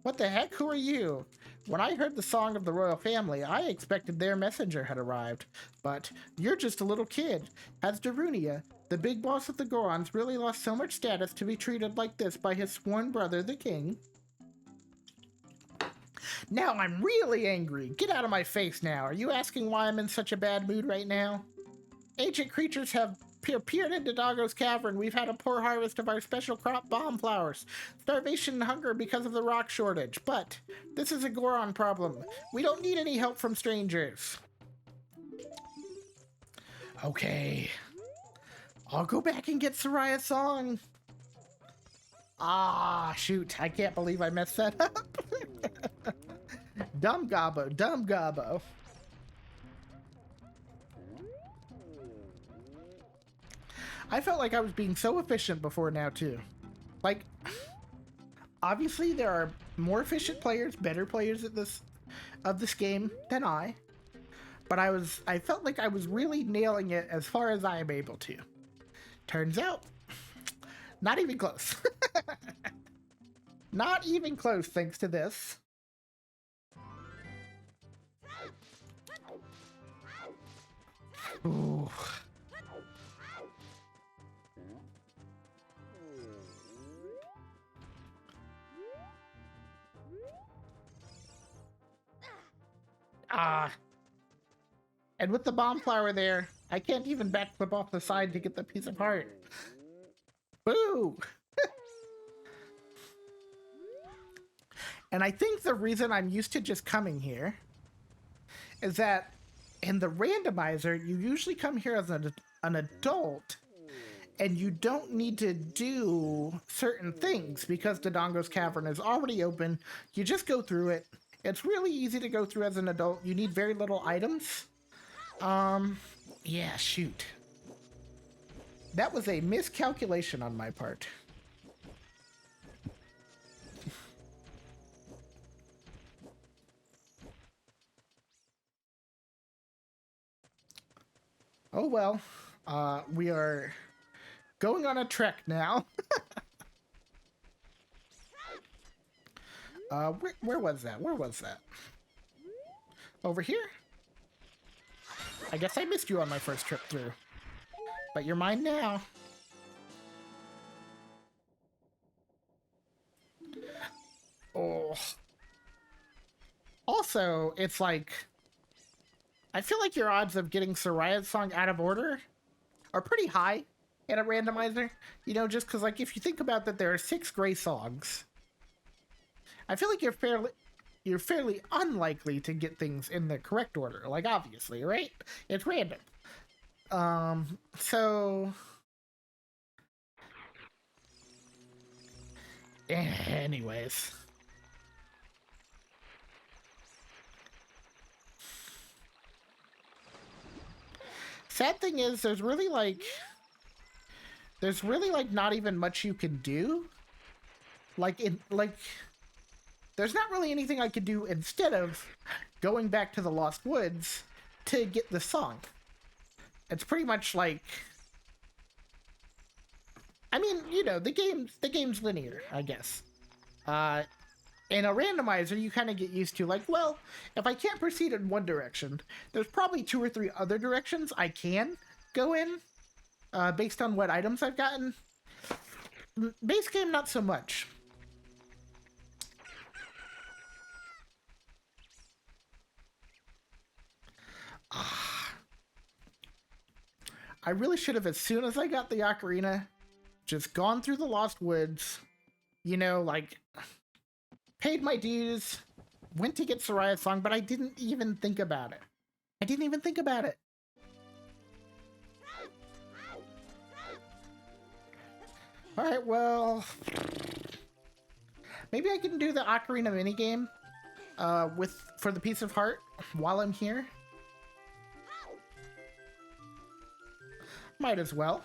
What the heck? Who are you? When I heard the song of the royal family, I expected their messenger had arrived. But you're just a little kid. Has Darunia, the big boss of the Gorons, really lost so much status to be treated like this by his sworn brother, the king? Now I'm really angry. Get out of my face now. Are you asking why I'm in such a bad mood right now? Ancient creatures have appeared in Dodongo's cavern. We've had a poor harvest of our special crop bomb flowers. Starvation and hunger because of the rock shortage. But this is a Goron problem. We don't need any help from strangers. Okay. I'll go back and get Soraya's song. Ah, shoot. I can't believe I messed that up. Dumb Gobbo. Dumb Gobbo. I felt like I was being so efficient before now, too. Like, obviously there are more efficient players, better players at this game than I. But I felt like I was really nailing it as far as I am able to. Turns out, not even close. Not even close, thanks to this. Ooh. And with the bomb flower there, I can't even backflip off the side to get the piece of heart. Boo! And I think the reason I'm used to just coming here is that in the randomizer, you usually come here as an adult, and you don't need to do certain things because Dodongo's Cavern is already open. You just go through it. It's really easy to go through as an adult. You need very little items. Yeah, shoot. That was a miscalculation on my part. Oh well, we are going on a trek now. Where was that? Where was that? Over here? I guess I missed you on my first trip through. But you're mine now. Oh. Also, it's like... I feel like your odds of getting Soraya's song out of order are pretty high in a randomizer. You know, just because, like, if you think about that there are 6 gray songs, I feel like you're fairly unlikely to get things in the correct order. Like, obviously, right? It's random. So... Anyways... Sad thing is, there's really like not even much you can do. There's not really anything I could do instead of going back to the Lost Woods to get the song. It's pretty much like, I mean, you know, the game's linear, I guess. Uh, in a randomizer, you kind of get used to like, well, if I can't proceed in one direction, there's probably two or three other directions I can go in, based on what items I've gotten. Base game, not so much. I really should have, as soon as I got the ocarina, just gone through the Lost Woods, you know, like paid my dues, went to get Soraya's song, but I didn't even think about it. I didn't even think about it. Alright, well, maybe I can do the Ocarina minigame for the Piece of Heart while I'm here. Might as well.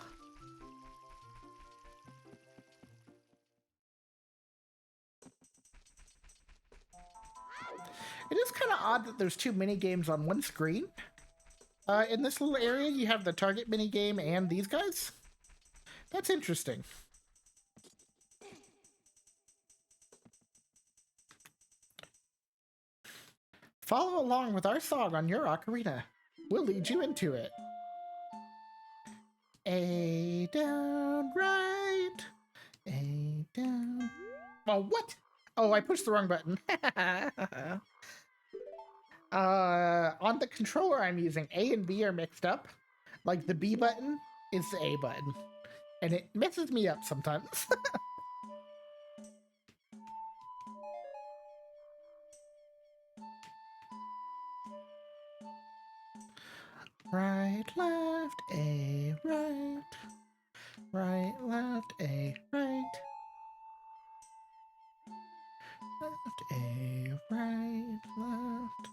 It is kind of odd that there's two mini games on one screen. In this little area, you have the target mini game and these guys. That's interesting. Follow along with our song on your ocarina. We'll lead you into it. A down, right. A down. Oh, what? Oh, I pushed the wrong button. On the controller I'm using, A and B are mixed up. Like the B button is the A button, and it messes me up sometimes. Right, left, A, right. Right, left, A, right. Left, A, right, left.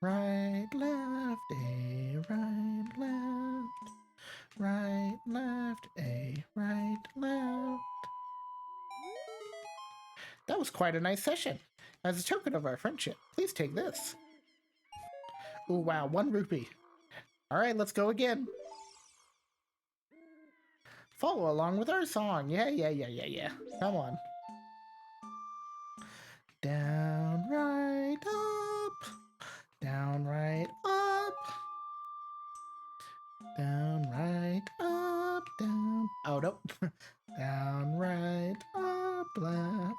Right, left, A, right, left. Right, left, A, right, left. That was quite a nice session. As a token of our friendship, please take this. Oh wow, 1 rupee. Alright, let's go again. Follow along with our song. Yeah. Come on. Down, right, up. Down, right, up. Down, right, up, down. Oh, nope. Down, right, up, left.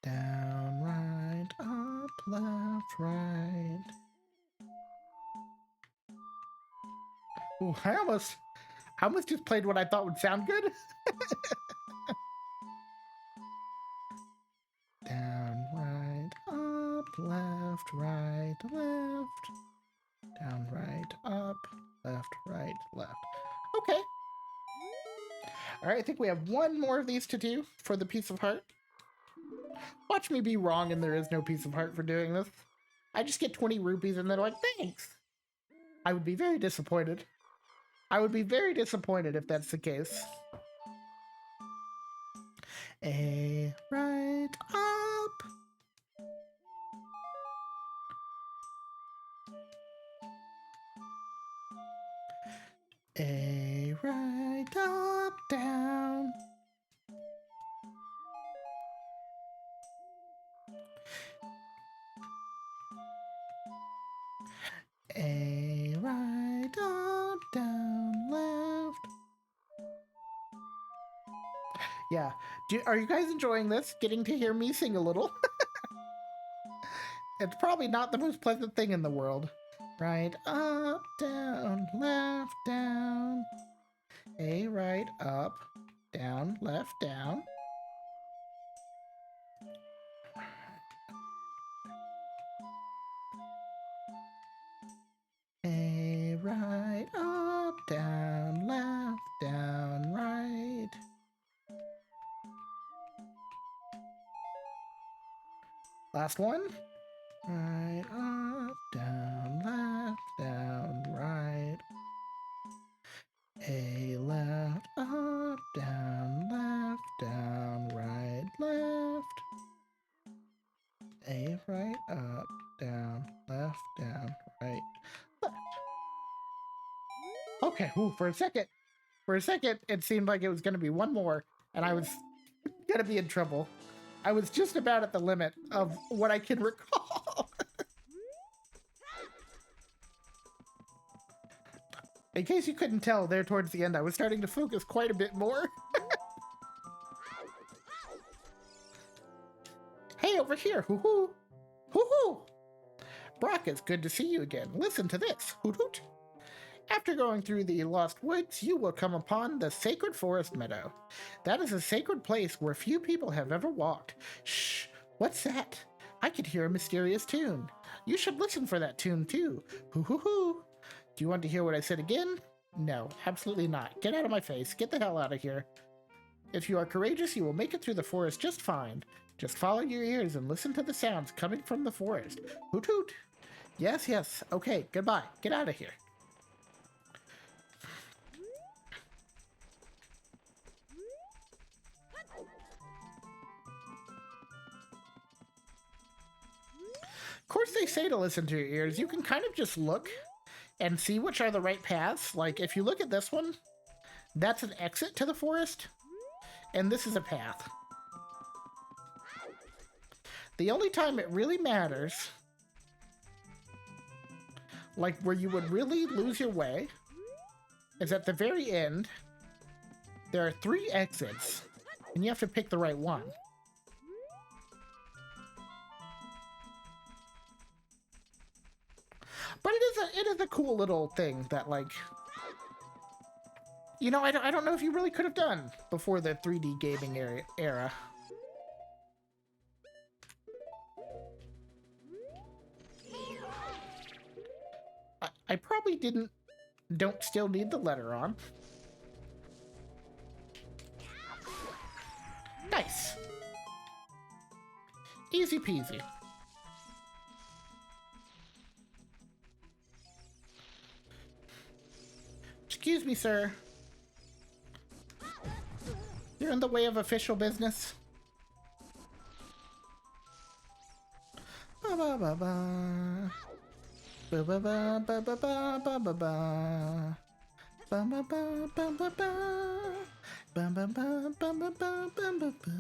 Down, right, up, left, right. Ooh, I almost just played what I thought would sound good. Down, right, up, left, right, left. Down, right, up, left. Okay. All right, I think we have one more of these to do for the Piece of Heart. Watch me be wrong and there is no Piece of Heart for doing this. I just get 20 rupees and they're like, thanks. I would be very disappointed. I would be very disappointed if that's the case. A right up. A right up, down. A right up, down, left. Yeah. Are you guys enjoying this? Getting to hear me sing a little? It's probably not the most pleasant thing in the world. Right up, down, left, down. A right up, down, left, down. A right up, down, left, down, right. Last one. Right up, down, left, down, right. A left, up, down, right, left. A right, up, down. Okay, ooh, for a second, it seemed like it was going to be one more, and I was going to be in trouble. I was just about at the limit of what I can recall. In case you couldn't tell, there towards the end, I was starting to focus quite a bit more. Hey, over here, hoo-hoo! Hoo-hoo! Brock, it's good to see you again. Listen to this, hoot-hoot! After going through the Lost Woods, you will come upon the Sacred Forest Meadow. That is a sacred place where few people have ever walked. Shh! What's that? I could hear a mysterious tune. You should listen for that tune too. Hoo-hoo-hoo! Do you want to hear what I said again? No, absolutely not. Get out of my face. Get the hell out of here. If you are courageous, you will make it through the forest just fine. Just follow your ears and listen to the sounds coming from the forest. Hoot hoot! Yes, yes. Okay, goodbye. Get out of here. Of course, they say to listen to your ears. You can kind of just look and see which are the right paths. Like, if you look at this one, that's an exit to the forest, and this is a path. The only time it really matters, like where you would really lose your way, is at the very end. There are 3 exits, and you have to pick the right one. But it is a cool little thing that, like, you know, I don't know if you really could have done before the 3D gaming era. I probably don't still need the letter on. Nice. Easy peasy. Excuse me, sir. You're in the way of official business. Ba ba ba ba. Ba ba ba ba ba ba ba ba ba. Ba ba ba ba ba ba. Ba ba ba ba ba ba ba ba ba.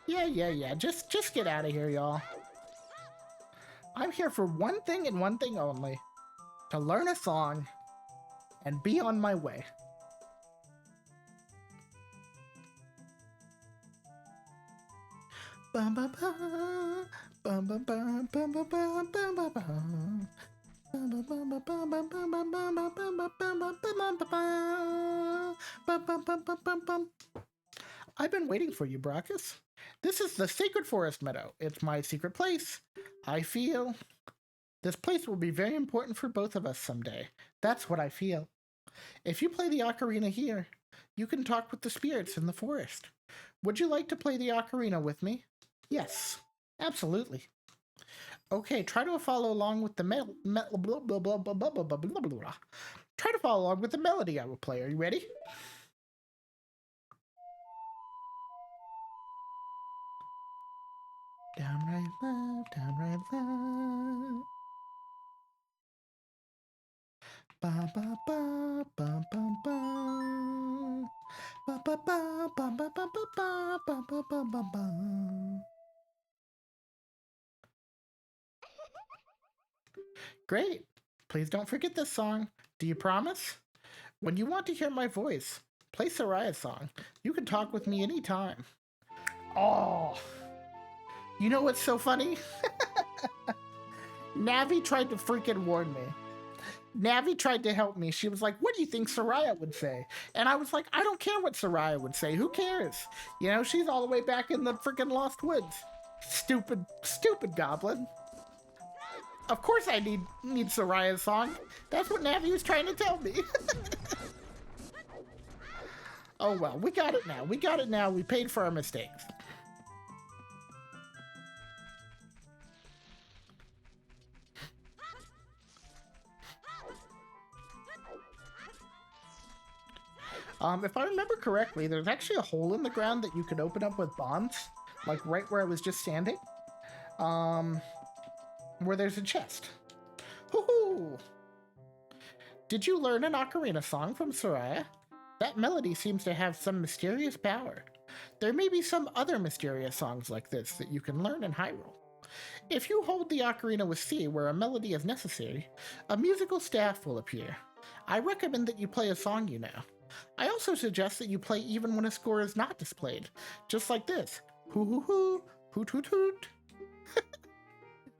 Yeah. Just get out of here, y'all. I'm here for one thing and one thing only. To learn a song and be on my way. Bum ba ba bum ba ba bum ba ba bum ba ba. I've been waiting for you, Brachus. This is the Sacred Forest Meadow. It's my secret place. I feel this place will be very important for both of us someday. That's what I feel. If you play the ocarina here, you can talk with the spirits in the forest. Would you like to play the ocarina with me? Yes, absolutely. Okay, try to follow along with the Try to follow along with the melody I will play. Are you ready? Down, right, left, down, right, left. Ba ba ba ba ba ba. Ba ba ba ba ba ba ba ba ba ba ba ba. Great. Please don't forget this song. Do you promise? When you want to hear my voice, play Soraya's song. You can talk with me anytime. Oh, you know what's so funny? Navi tried to freaking warn me. Navi tried to help me. She was like, what do you think Soraya would say? And I was like, I don't care what Soraya would say. Who cares? You know, she's all the way back in the freaking Lost Woods. Stupid Goblin. Of course I need Soraya's song. That's what Navi was trying to tell me. Oh well, we got it now. We paid for our mistakes. If I remember correctly, there's actually a hole in the ground that you could open up with bombs, like right where I was just standing, where there's a chest. Hoo-hoo! Did you learn an ocarina song from Soraya? That melody seems to have some mysterious power. There may be some other mysterious songs like this that you can learn in Hyrule. If you hold the ocarina with C where a melody is necessary, a musical staff will appear. I recommend that you play a song you know. I also suggest that you play even when a score is not displayed, just like this. Hoo hoo hoo, hoot hoot hoot.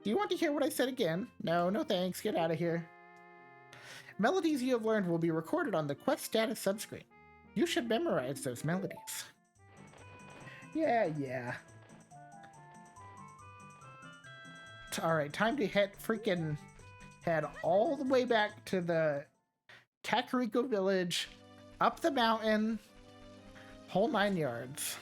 Do you want to hear what I said again? No, no thanks, get out of here. Melodies you have learned will be recorded on the quest status subscreen. You should memorize those melodies. Yeah. Alright, time to head all the way back to the Kakariko village, up the mountain, whole 9 yards.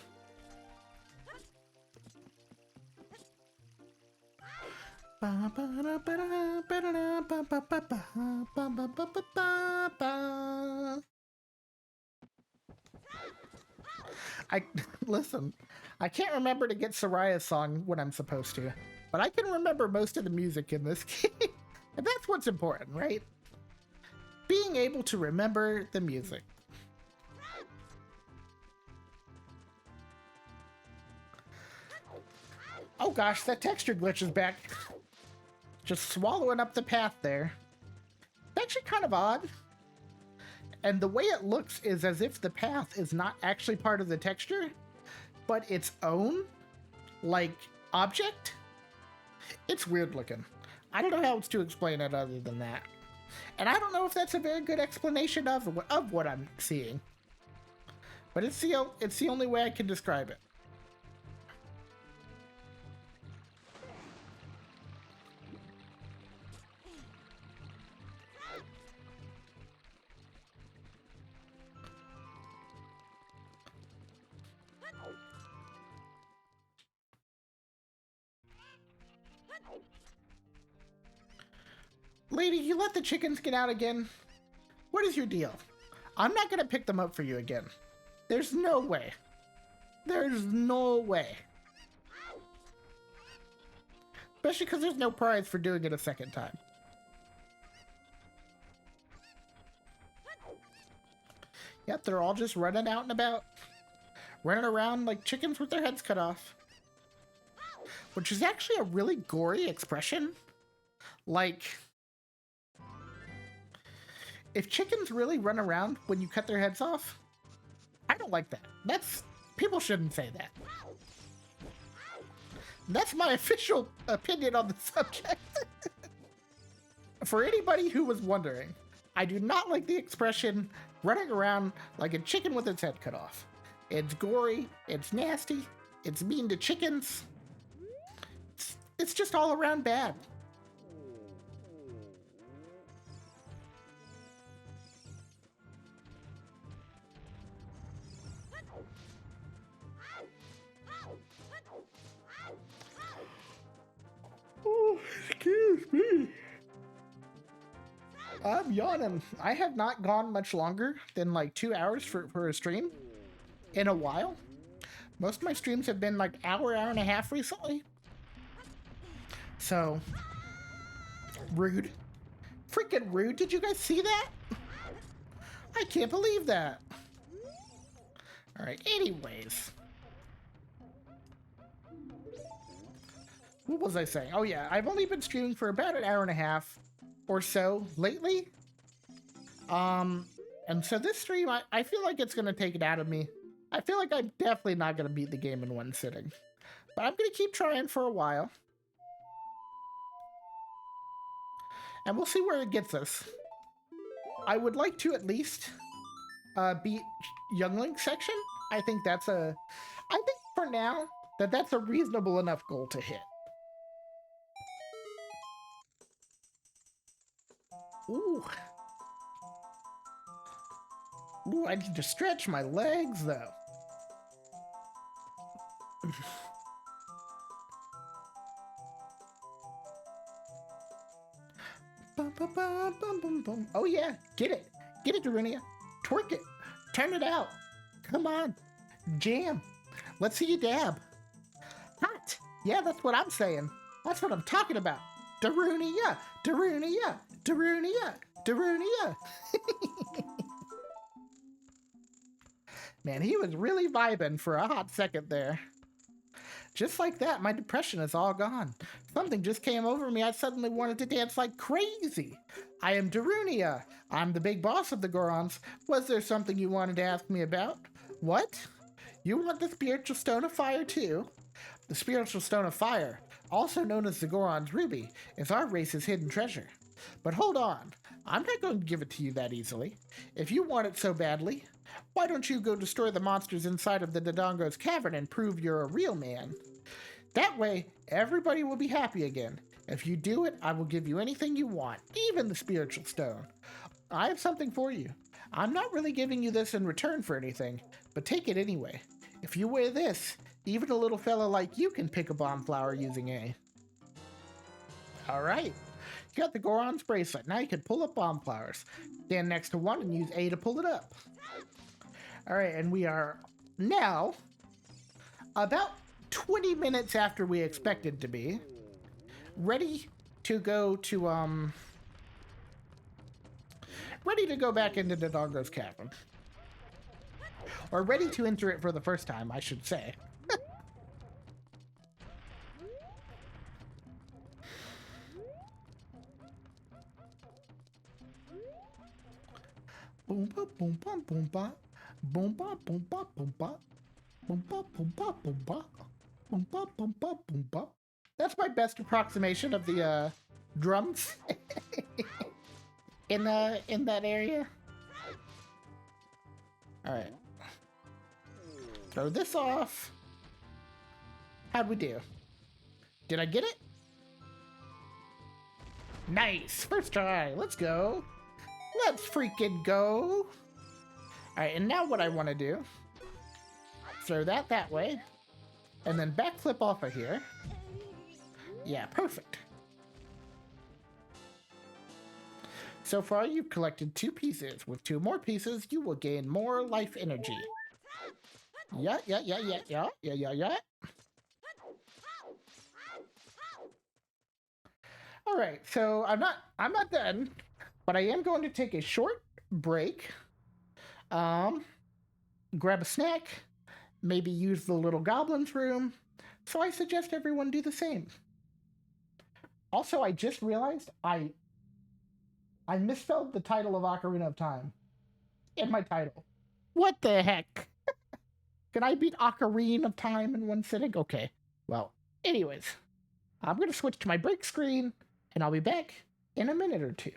Listen, I can't remember to get Soraya's song when I'm supposed to, but I can remember most of the music in this game, and that's what's important, right? Being able to remember the music. Oh gosh, that texture glitch is back. Just swallowing up the path there. It's actually kind of odd. And the way it looks is as if the path is not actually part of the texture, but its own, like, object. It's weird looking. I don't know how else to explain it other than that. And I don't know if that's a very good explanation of what I'm seeing. But it's the only way I can describe it. Lady, you let the chickens get out again? What is your deal? I'm not gonna pick them up for you again. There's no way. There's no way. Especially because there's no prize for doing it a second time. Yep, they're all just running out and about. Running around like chickens with their heads cut off. Which is actually a really gory expression. Like, if chickens really run around when you cut their heads off, I don't like that. People shouldn't say that. That's my official opinion on the subject. For anybody who was wondering, I do not like the expression running around like a chicken with its head cut off. It's gory, it's nasty, it's mean to chickens. It's just all around bad. Oh, excuse me. I'm yawning. I have not gone much longer than like 2 hours for a stream in a while. Most of my streams have been like hour and a half recently. So, rude. Freaking rude. Did you guys see that? I can't believe that. Alright, anyways. What was I saying? Oh yeah, I've only been streaming for about an hour and a half or so lately. And so this stream, I feel like it's gonna take it out of me. I feel like I'm definitely not gonna beat the game in one sitting. But I'm gonna keep trying for a while. And we'll see where it gets us. I would like to at least beat Younglink section. I think for now, that's a reasonable enough goal to hit. Ooh. Ooh, I need to stretch my legs, though. Bum, bum, bum, bum, bum, bum. Oh, yeah. Get it. Get it, Darunia. Twerk it. Turn it out. Come on. Jam. Let's see you dab. Hot. Yeah, that's what I'm saying. That's what I'm talking about. Darunia. Darunia. Darunia. Darunia. Man, he was really vibing for a hot second there. Just like that, my depression is all gone. Something just came over me. I suddenly wanted to dance like crazy. I am Darunia. I'm the big boss of the Gorons. Was there something you wanted to ask me about? What? You want the spiritual stone of fire too? The spiritual stone of fire, also known as the Goron's ruby, is our race's hidden treasure. But hold on, I'm not going to give it to you that easily. If you want it so badly, why don't you go destroy the monsters inside of the Dodongo's cavern and prove you're a real man? That way, everybody will be happy again. If you do it, I will give you anything you want, even the spiritual stone. I have something for you. I'm not really giving you this in return for anything, but take it anyway. If you wear this, even a little fella like you can pick a bomb flower using A. Alright, you got the Goron's bracelet. Now you can pull up bomb flowers. Stand next to one and use A to pull it up. Alright, and we are now about 20 minutes after we expected to be. Ready to go to, ready to go back into the Dodongo's cavern. Or ready to enter it for the first time, I should say. Boom ba boom ba boom ba boom ba boom ba boom ba boom ba boom ba boom ba boom ba boom ba boom ba. That's my best approximation of the drums in that area. All right, throw this off. How'd we do? Did I get it? Nice, first try. Let's go. Let's freaking go. Alright, and now what I want to do, throw that way, and then backflip off of here. Yeah, perfect. So far, you've collected 2 pieces. With 2 more pieces, you will gain more life energy. Yeah. Alright, so I'm not done. But I am going to take a short break, grab a snack, maybe use the little goblin's room. So I suggest everyone do the same. Also, I just realized I misspelled the title of Ocarina of Time in my title. What the heck? Can I beat Ocarina of Time in one sitting? Okay. Well, anyways, I'm going to switch to my break screen, and I'll be back in a minute or two.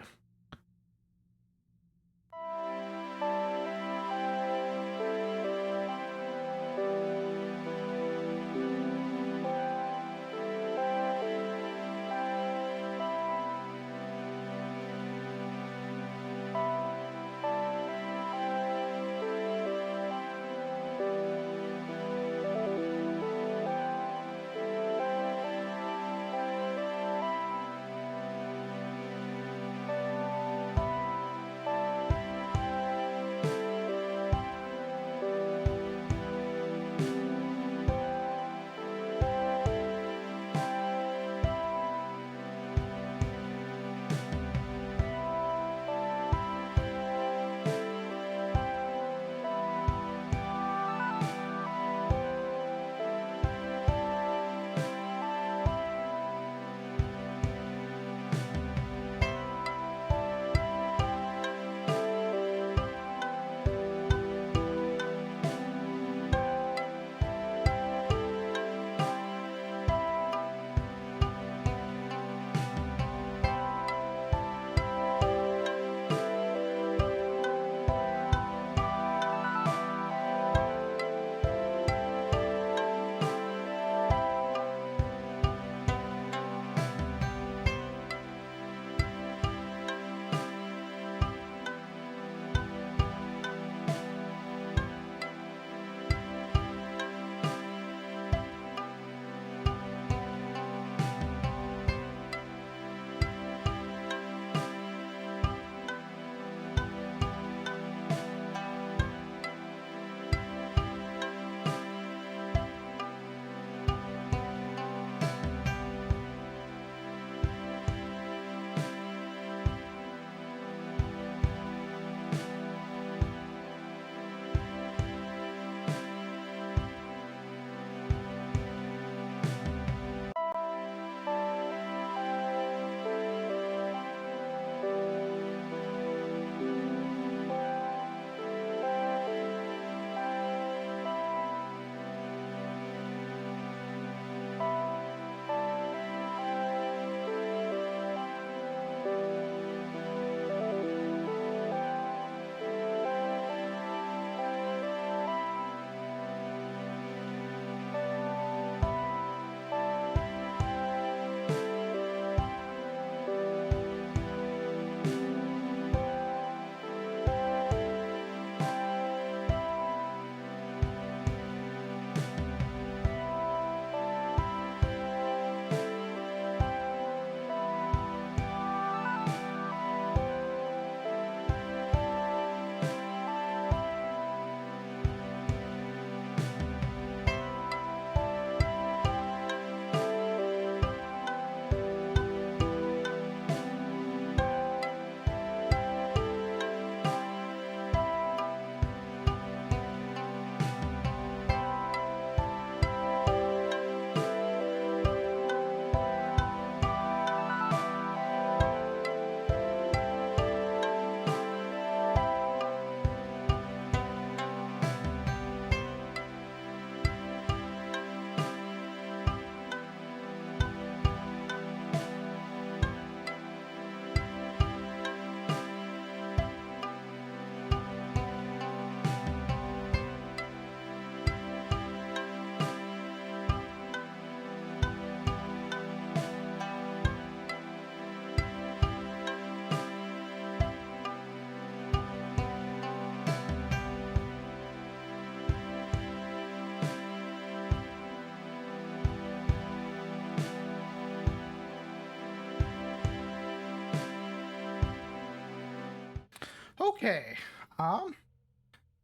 Okay. Um,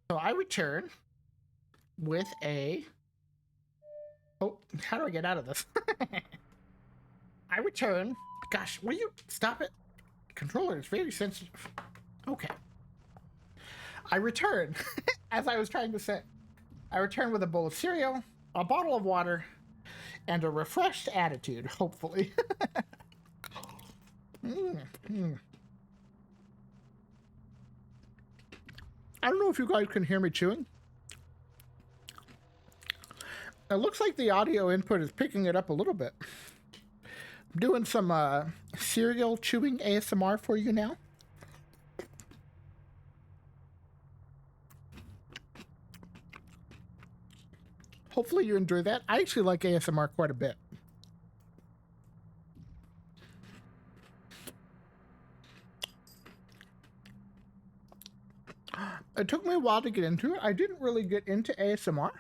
so I return with a. Oh, how do I get out of this? I return. Gosh, will you stop it? Controller is very sensitive. Okay. I return, as I was trying to say. I return with a bowl of cereal, a bottle of water, and a refreshed attitude, hopefully. mm, mm. I don't know if you guys can hear me chewing. It looks like the audio input is picking it up a little bit. I'm doing some cereal chewing ASMR for you now. Hopefully you enjoy that. I actually like ASMR quite a bit. It took me a while to get into it. I didn't really get into ASMR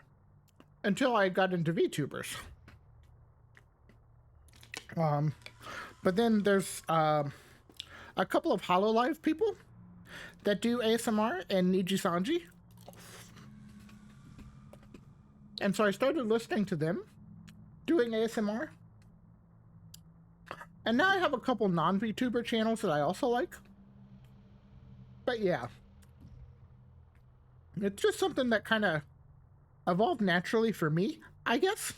until I got into VTubers. But then there's a couple of HoloLive people that do ASMR and Niji Sanji. And so I started listening to them doing ASMR. And now I have a couple non-VTuber channels that I also like. But yeah, it's just something that kind of evolved naturally for me, I guess.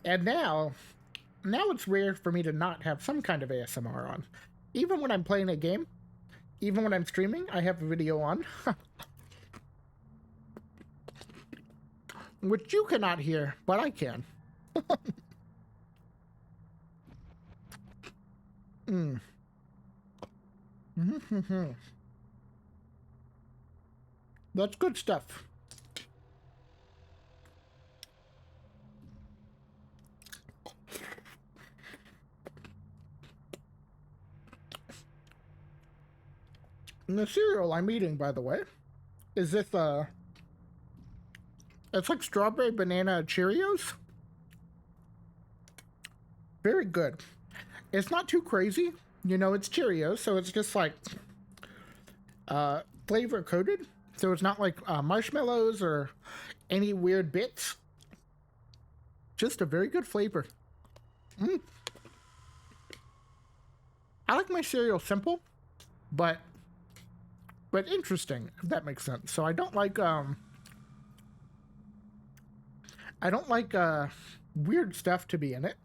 And now it's rare for me to not have some kind of ASMR on. Even when I'm playing a game, even when I'm streaming, I have a video on. Which you cannot hear, but I can. mm. That's good stuff. And the cereal I'm eating, by the way, is this it's like strawberry banana Cheerios. Very good. It's not too crazy. You know, it's Cheerios, so it's just like flavor coated. So it's not like marshmallows or any weird bits. Just a very good flavor. Mm. I like my cereal simple, but interesting, if that makes sense. So I don't like weird stuff to be in it.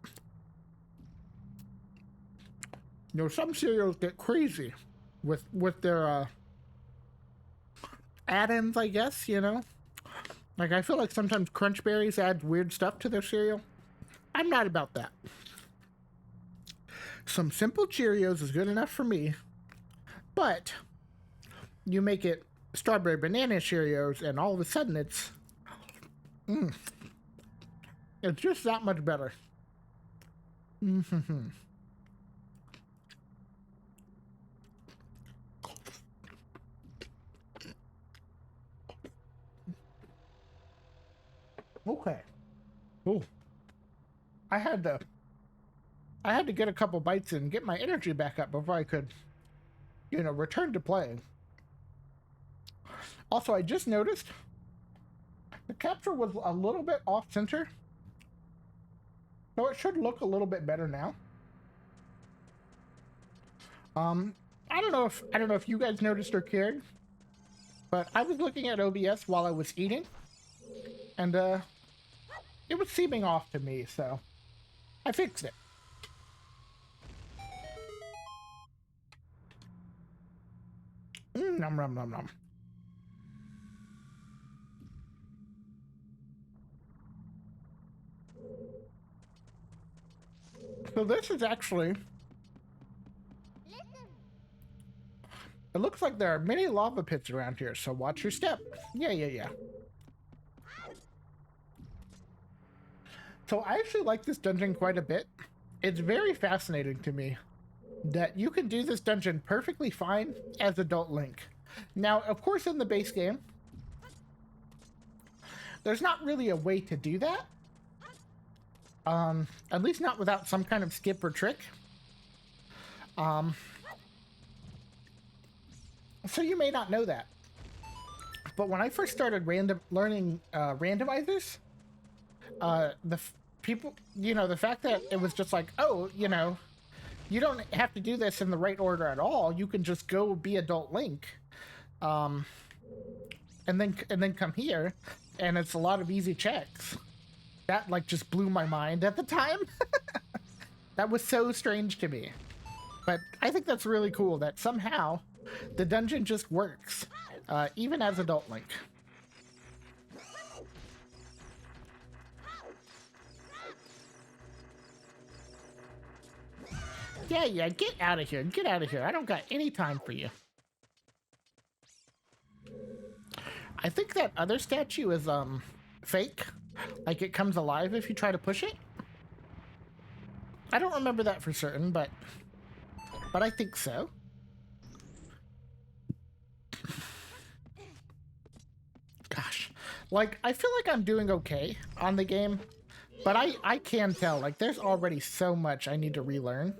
You know, some cereals get crazy with their add-ins, I guess, you know? Like, I feel like sometimes Crunch Berries add weird stuff to their cereal. I'm not about that. Some simple Cheerios is good enough for me, but you make it strawberry banana Cheerios, and all of a sudden it's just that much better. Okay. Ooh. I had to get a couple bites in and get my energy back up before I could, you know, return to playing. Also, I just noticed the capture was a little bit off center. So it should look a little bit better now. I don't know if you guys noticed or cared, but I was looking at OBS while I was eating, and it was seeming off to me, so I fixed it. Nom nom nom nom. So this is actually. It looks like there are many lava pits around here, so watch your step. Yeah. So I actually like this dungeon quite a bit. It's very fascinating to me that you can do this dungeon perfectly fine as adult Link. Now, of course, in the base game, there's not really a way to do that. At least not without some kind of skip or trick. So you may not know that, but when I first started learning randomizers, people, the fact that it was just like, oh, you don't have to do this in the right order at all. You can just go be Adult Link, um, and then come here, and it's a lot of easy checks. That like just blew my mind at the time. That was so strange to me. But I think that's really cool that somehow the dungeon just works, even as Adult Link. Yeah, get out of here. Get out of here. I don't got any time for you. I think that other statue is, fake. Like, it comes alive if you try to push it. I don't remember that for certain, but I think so. Gosh. Like, I feel like I'm doing okay on the game, but I can tell, like, there's already so much I need to relearn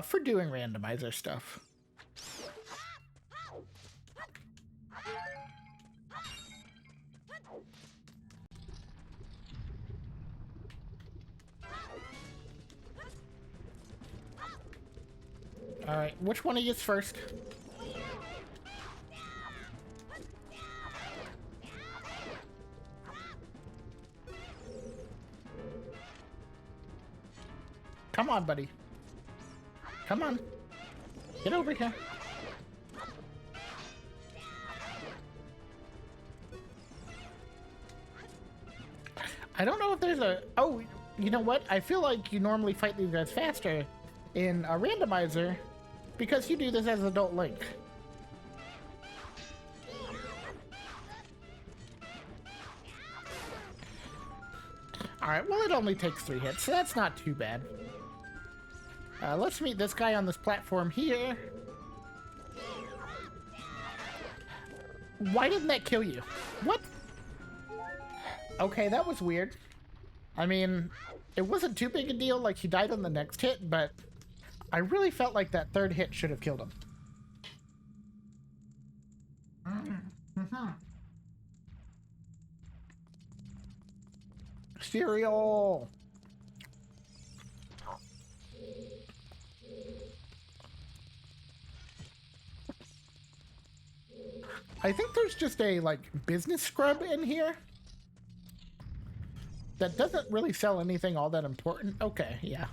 for doing randomizer stuff. Alright, which one of you's first? Come on, buddy. Come on. Get over here. I don't know if there's a... Oh, you know what? I feel like you normally fight these guys faster in a randomizer because you do this as Adult Link. Alright, well, it only takes 3 hits, so that's not too bad. Let's meet this guy on this platform here. Why didn't that kill you? What? Okay, that was weird. I mean, it wasn't too big a deal, like he died on the next hit, but I really felt like that 3rd hit should have killed him. Cereal! I think there's just a, like, business scrub in here that doesn't really sell anything all that important. Okay, yeah.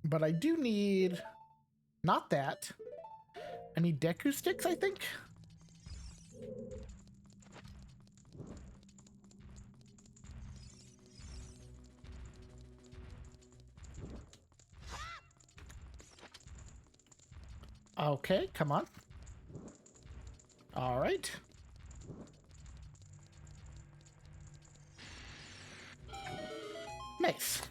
But I do need... Not that. I need Deku sticks, I think? Okay, come on. All right. Nice.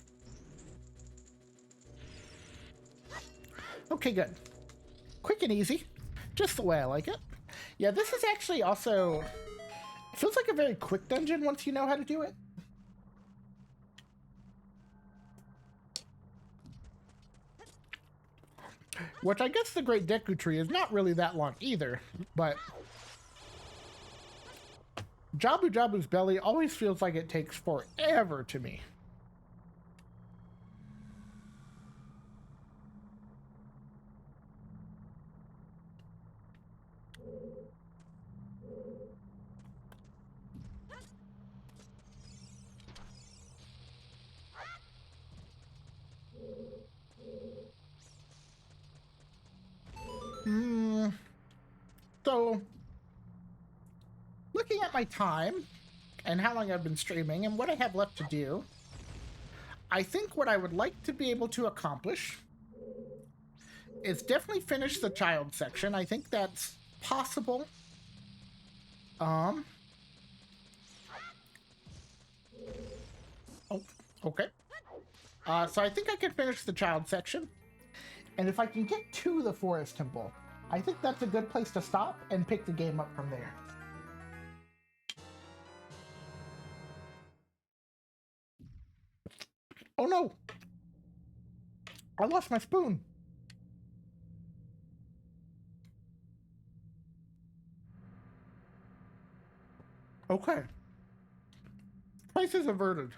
Okay, good. Quick and easy. Just the way I like it. Yeah, this is actually also... It feels like a very quick dungeon once you know how to do it. Which I guess the Great Deku Tree is not really that long either, but... Jabu Jabu's belly always feels like it takes forever to me. So, looking at my time and how long I've been streaming and what I have left to do, I think what I would like to be able to accomplish is definitely finish the child section. I think that's possible. Oh, okay. So I think I can finish the child section. And if I can get to the Forest Temple, I think that's a good place to stop and pick the game up from there. Oh no! I lost my spoon! Okay. Crisis averted.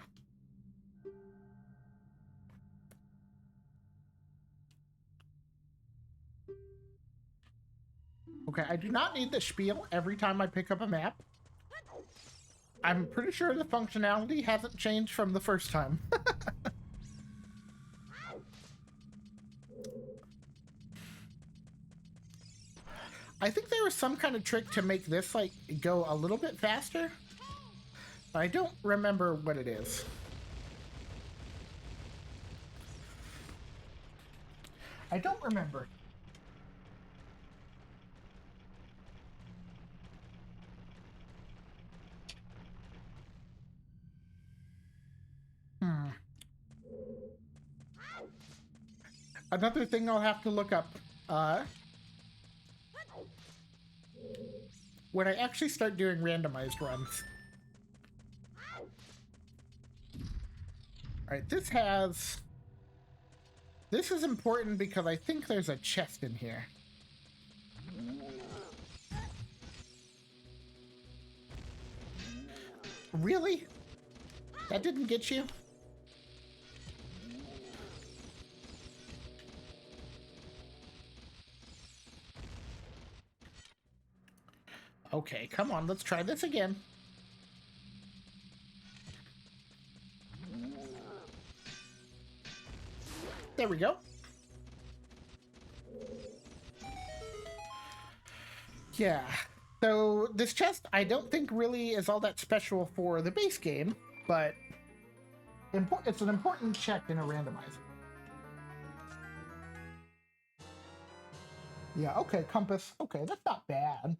Okay, I do not need the spiel every time I pick up a map. I'm pretty sure the functionality hasn't changed from the first time. I think there was some kind of trick to make this, like, go a little bit faster. I don't remember what it is. I don't remember. Another thing I'll have to look up. When I actually start doing randomized runs. Alright, this is important because I think there's a chest in here. Really? That didn't get you? Okay, come on, let's try this again. There we go. Yeah. So this chest, I don't think really is all that special for the base game, but it's an important check in a randomizer. Yeah, okay, compass. Okay, that's not bad.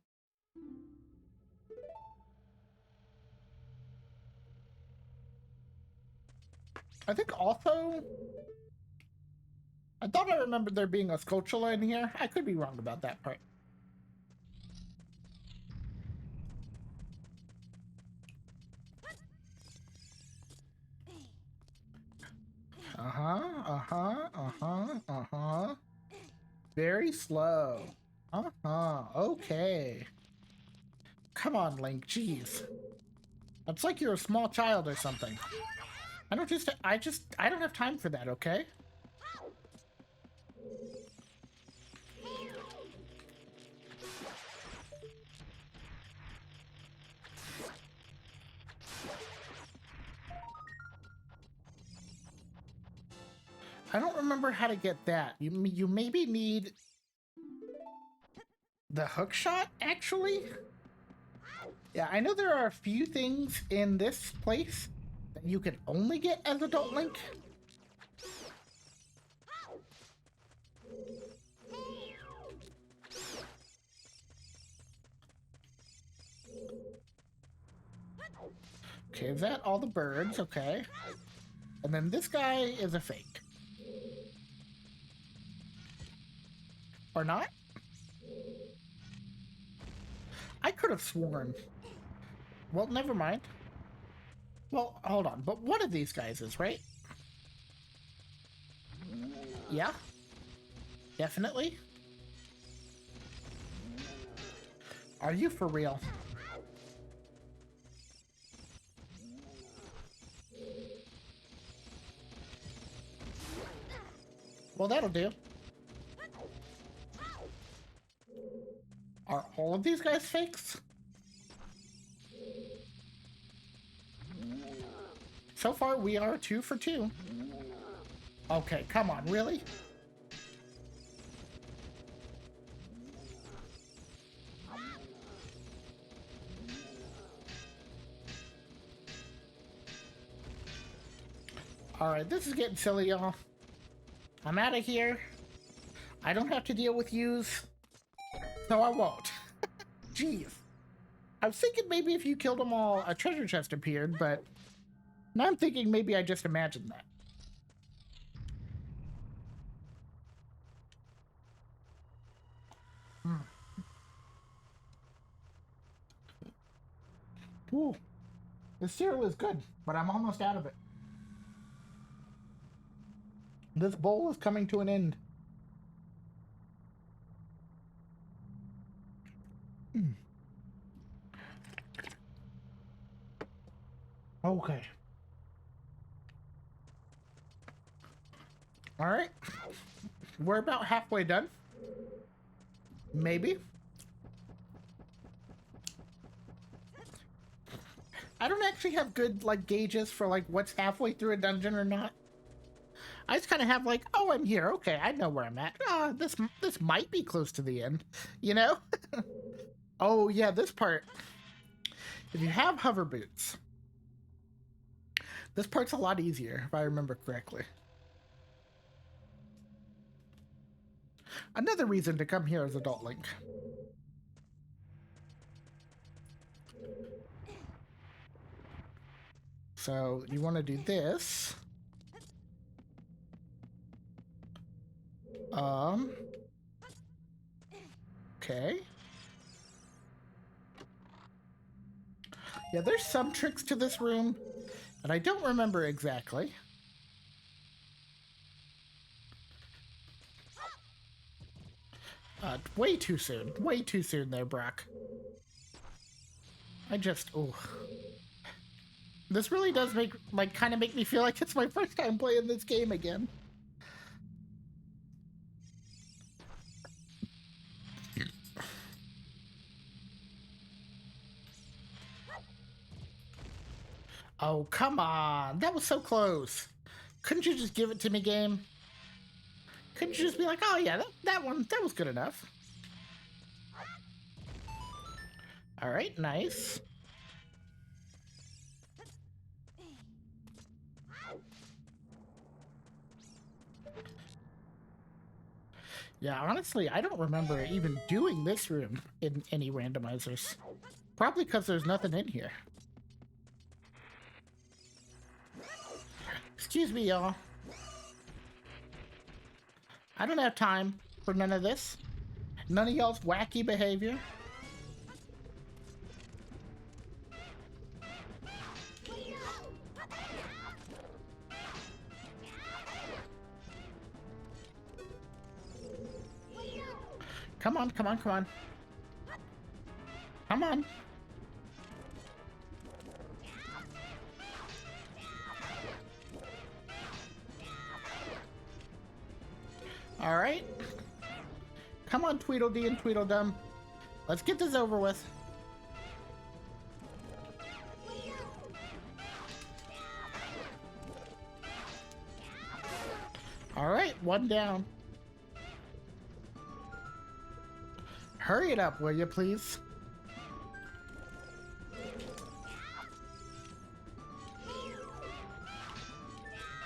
I think also, I thought I remembered there being a Skulltula in here. I could be wrong about that part. Very slow. Okay. Come on, Link, jeez. It's like you're a small child or something. I don't have time for that, okay? I don't remember how to get that. You maybe need the hook shot, actually? Yeah, I know there are a few things in this place that you can only get as Adult Link. Okay, is that all the birds? Okay. And then this guy is a fake. Or not? I could have sworn. Well, never mind. Well, hold on. But one of these guys is, right? Yeah? Definitely? Are you for real? Well, that'll do. Are all of these guys fakes? So far, we are 2 for 2. Okay, come on, really? Alright, this is getting silly, y'all. I'm out of here. I don't have to deal with yous. No, I won't. Jeez. I was thinking maybe if you killed them all, a treasure chest appeared, but now I'm thinking maybe I just imagined that. Ooh. The cereal is good, but I'm almost out of it. This bowl is coming to an end. Okay. All right. We're about halfway done. Maybe. I don't actually have good like gauges for like what's halfway through a dungeon or not. I just kind of have like, oh, I'm here. Okay, I know where I'm at. Ah, this might be close to the end, you know? Oh yeah, this part. If you have hover boots, this part's a lot easier if I remember correctly. Another reason to come here as Adult Link. So you want to do this. Okay. Yeah, there's some tricks to this room, and I don't remember exactly. Way too soon. Way too soon there, Brock. Oh. This really does kind of make me feel like it's my first time playing this game again. Oh, come on. That was so close. Couldn't you just give it to me, game? Couldn't you just be like, oh yeah, that one, that was good enough. All right, nice. Yeah, honestly, I don't remember even doing this room in any randomizers. Probably because there's nothing in here. Excuse me, y'all. I don't have time for none of this. None of y'all's wacky behavior. Come on, come on, come on. Come on. All right. Come on, Tweedledee and Tweedledum. Let's get this over with. All right, one down. Hurry it up, will you, please?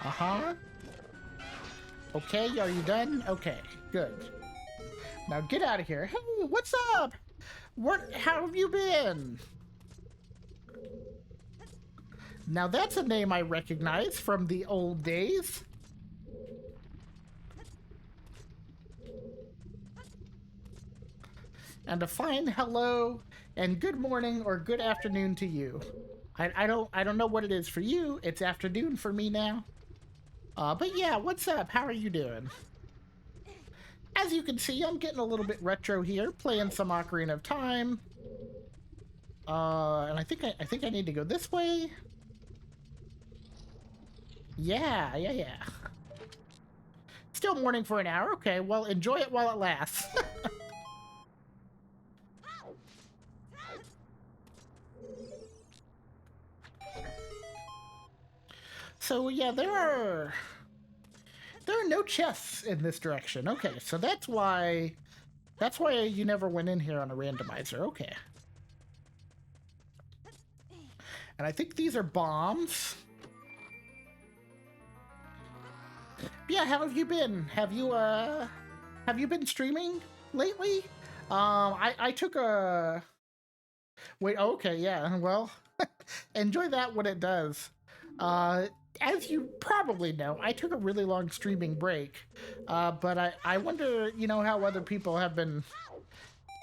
Uh-huh. Okay, are you done? Okay, good. Now get out of here. Hey, what's up? How have you been? Now that's a name I recognize from the old days. And a fine hello and good morning or good afternoon to you. I don't know what it is for you. It's afternoon for me now. But yeah, what's up? How are you doing? As you can see, I'm getting a little bit retro here, playing some Ocarina of Time. And I think I need to go this way. Yeah. Still morning for an hour. Okay, well, enjoy it while it lasts. So yeah, there are no chests in this direction. Okay, so that's why you never went in here on a randomizer. Okay. And I think these are bombs. Yeah, how have you been? Have you been streaming lately? I took a wait, okay, yeah. Well, enjoy that when it does. As you probably know, I took a really long streaming break. But I wonder, how other people have been,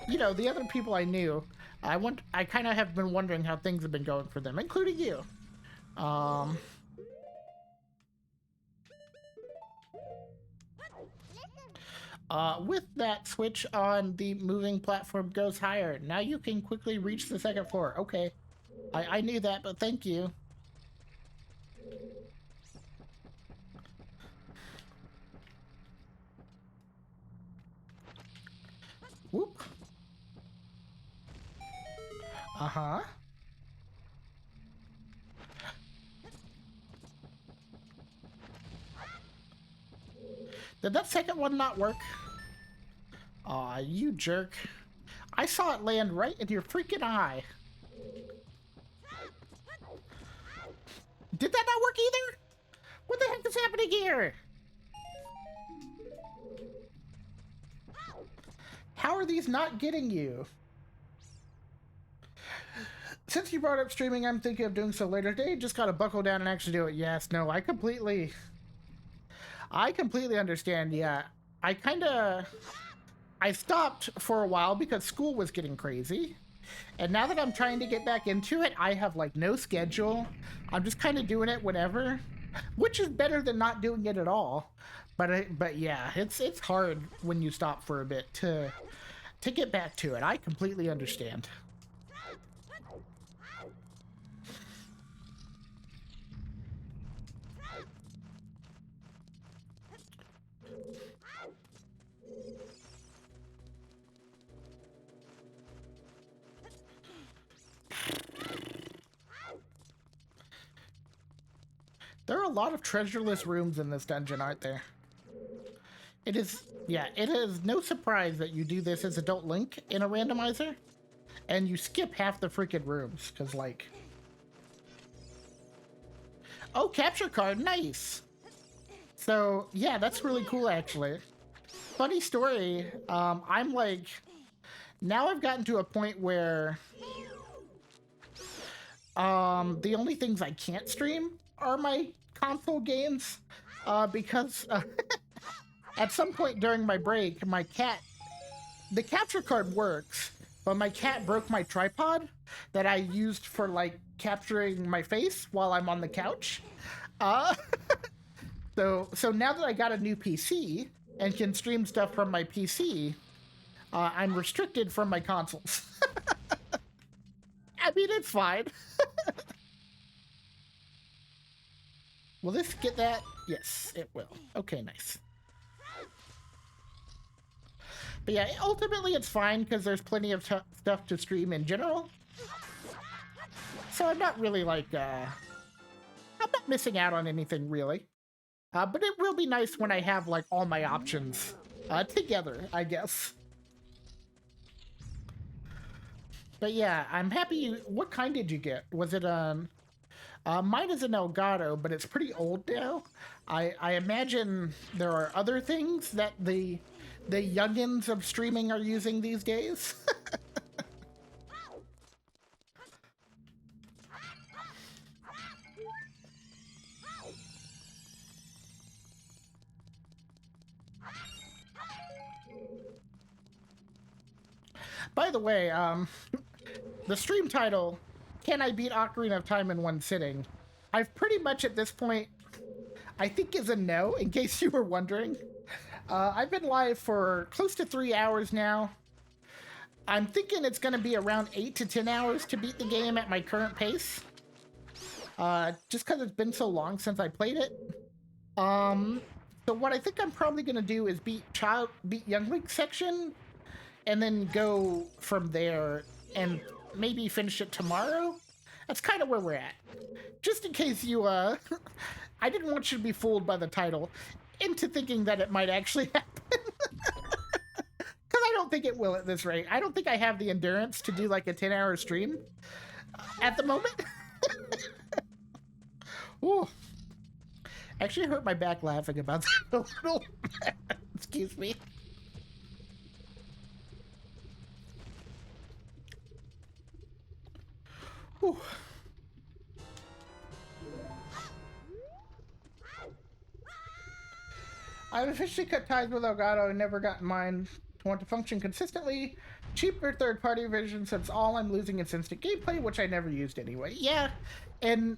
the other people I knew. I kind of have been wondering how things have been going for them, including you. With that switch on, the moving platform goes higher. Now you can quickly reach the second floor. Okay. I knew that, but thank you. Whoop. Uh-huh. Did that second one not work? Aw, you jerk. I saw it land right in your freaking eye. Did that not work either? What the heck is happening here? How are these not getting you? Since you brought up streaming, I'm thinking of doing so later today. Just gotta buckle down and actually do it. Yes, no, I completely understand. Yeah, I stopped for a while because school was getting crazy. And now that I'm trying to get back into it, I have like no schedule. I'm just kind of doing it whenever, which is better than not doing it at all. But yeah, it's hard when you stop for a bit to get back to it. I completely understand. There are a lot of treasureless rooms in this dungeon, aren't there? It is, yeah, it is no surprise that you do this as Adult Link in a randomizer, and you skip half the freaking rooms, because, like... Oh, capture card, nice! So, yeah, that's really cool, actually. Funny story, I'm, like... Now I've gotten to a point where... the only things I can't stream are my console games, because at some point during my break, my cat, the capture card works, but my cat broke my tripod that I used for like capturing my face while I'm on the couch. So now that I got a new PC and can stream stuff from my PC, I'm restricted from my consoles. I mean, it's fine. Will this get that? Yes, it will. Okay, nice. But yeah, ultimately it's fine because there's plenty of stuff to stream in general. So I'm not really like, I'm not missing out on anything really. But it will be nice when I have like all my options together, I guess. But yeah, I'm happy you... What kind did you get? Was it, mine is an Elgato, but it's pretty old now. I imagine there are other things that the youngins of streaming are using these days. By the way, the stream title, Can I Beat Ocarina of Time in One Sitting? I've pretty much at this point, I think is a no, in case you were wondering. I've been live for close to 3 hours now. I'm thinking it's going to be around 8 to 10 hours to beat the game at my current pace. Just because it's been so long since I played it. So what I think I'm probably going to do is beat Young Link section, and then go from there and maybe finish it tomorrow. That's kind of where we're at. Just in case you, I didn't want you to be fooled by the title into thinking that it might actually happen. Because I don't think it will at this rate. I don't think I have the endurance to do like a 10-hour stream at the moment. Ooh. Actually hurt my back laughing about that a little. Excuse me. Whew. I've officially cut ties with Elgato and never gotten mine to want to function consistently. Cheaper third-party version since all I'm losing is instant gameplay, which I never used anyway. Yeah, and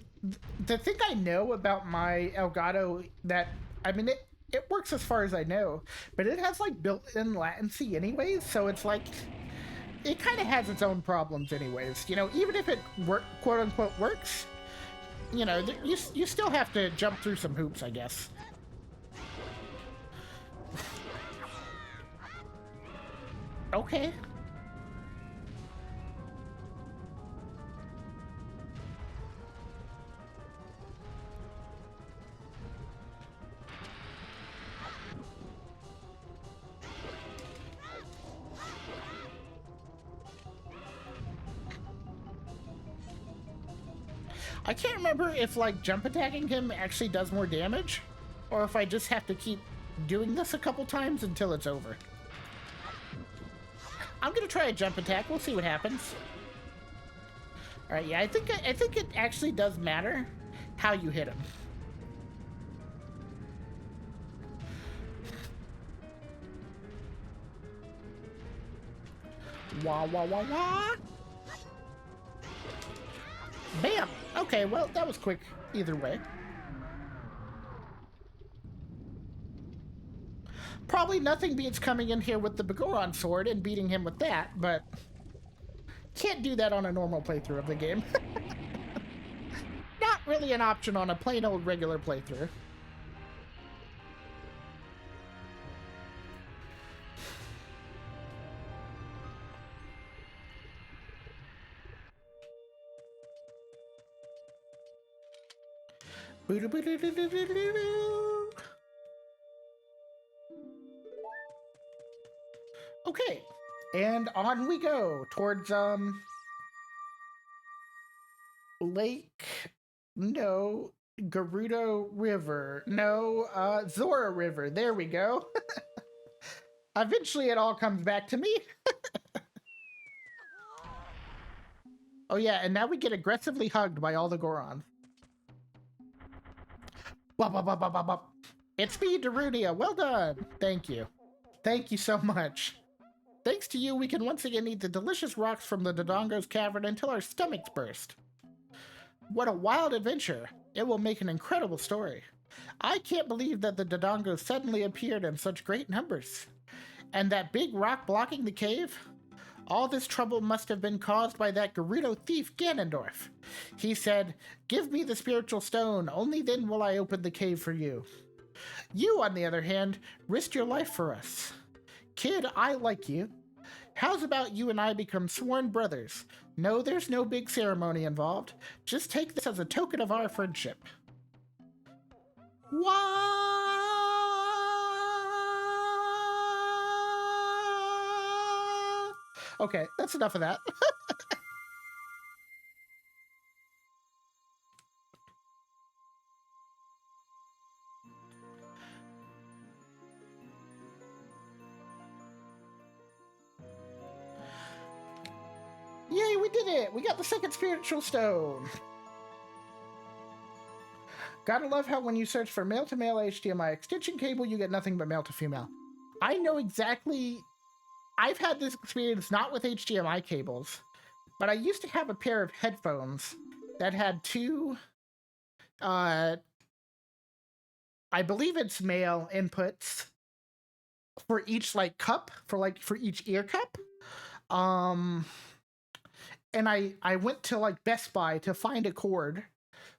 the thing I know about my Elgato that, I mean, it works as far as I know, but it has like built-in latency anyways, so it's like, it kind of has its own problems anyways. You know, even if it quote-unquote works, you know, you still have to jump through some hoops, I guess. Okay. I can't remember if, like, jump attacking him actually does more damage, or if I just have to keep doing this a couple times until it's over. I'm gonna try a jump attack. We'll see what happens. All right, yeah, I think it actually does matter how you hit him. Wah wah wah wah. Bam! Okay, well, that was quick either way. Probably nothing beats coming in here with the Begoron sword and beating him with that, but can't do that on a normal playthrough of the game. Not really an option on a plain old regular playthrough. Okay, and on we go towards Lake, no, Gerudo River, no, Zora River. There we go. Eventually, it all comes back to me. Oh yeah, and now we get aggressively hugged by all the Gorons. Bop, bop, bop, bop, bop, bop. It's me, Darunia. Well done. Thank you. Thank you so much. Thanks to you, we can once again eat the delicious rocks from the Dodongo's cavern until our stomachs burst. What a wild adventure. It will make an incredible story. I can't believe that the Dodongos suddenly appeared in such great numbers. And that big rock blocking the cave? All this trouble must have been caused by that Gerudo thief Ganondorf. He said, "Give me the spiritual stone, only then will I open the cave for you." You, on the other hand, risked your life for us. Kid, I like you. How's about you and I become sworn brothers? No, there's no big ceremony involved. Just take this as a token of our friendship. What? Okay, that's enough of that. Yay, we did it! We got the second spiritual stone! Gotta love how when you search for male-to-male HDMI extension cable, you get nothing but male-to-female. I know exactly... I've had this experience not with HDMI cables, but I used to have a pair of headphones that had two... I believe it's male inputs for each, like, cup, for each ear cup. And I went to, like, Best Buy to find a cord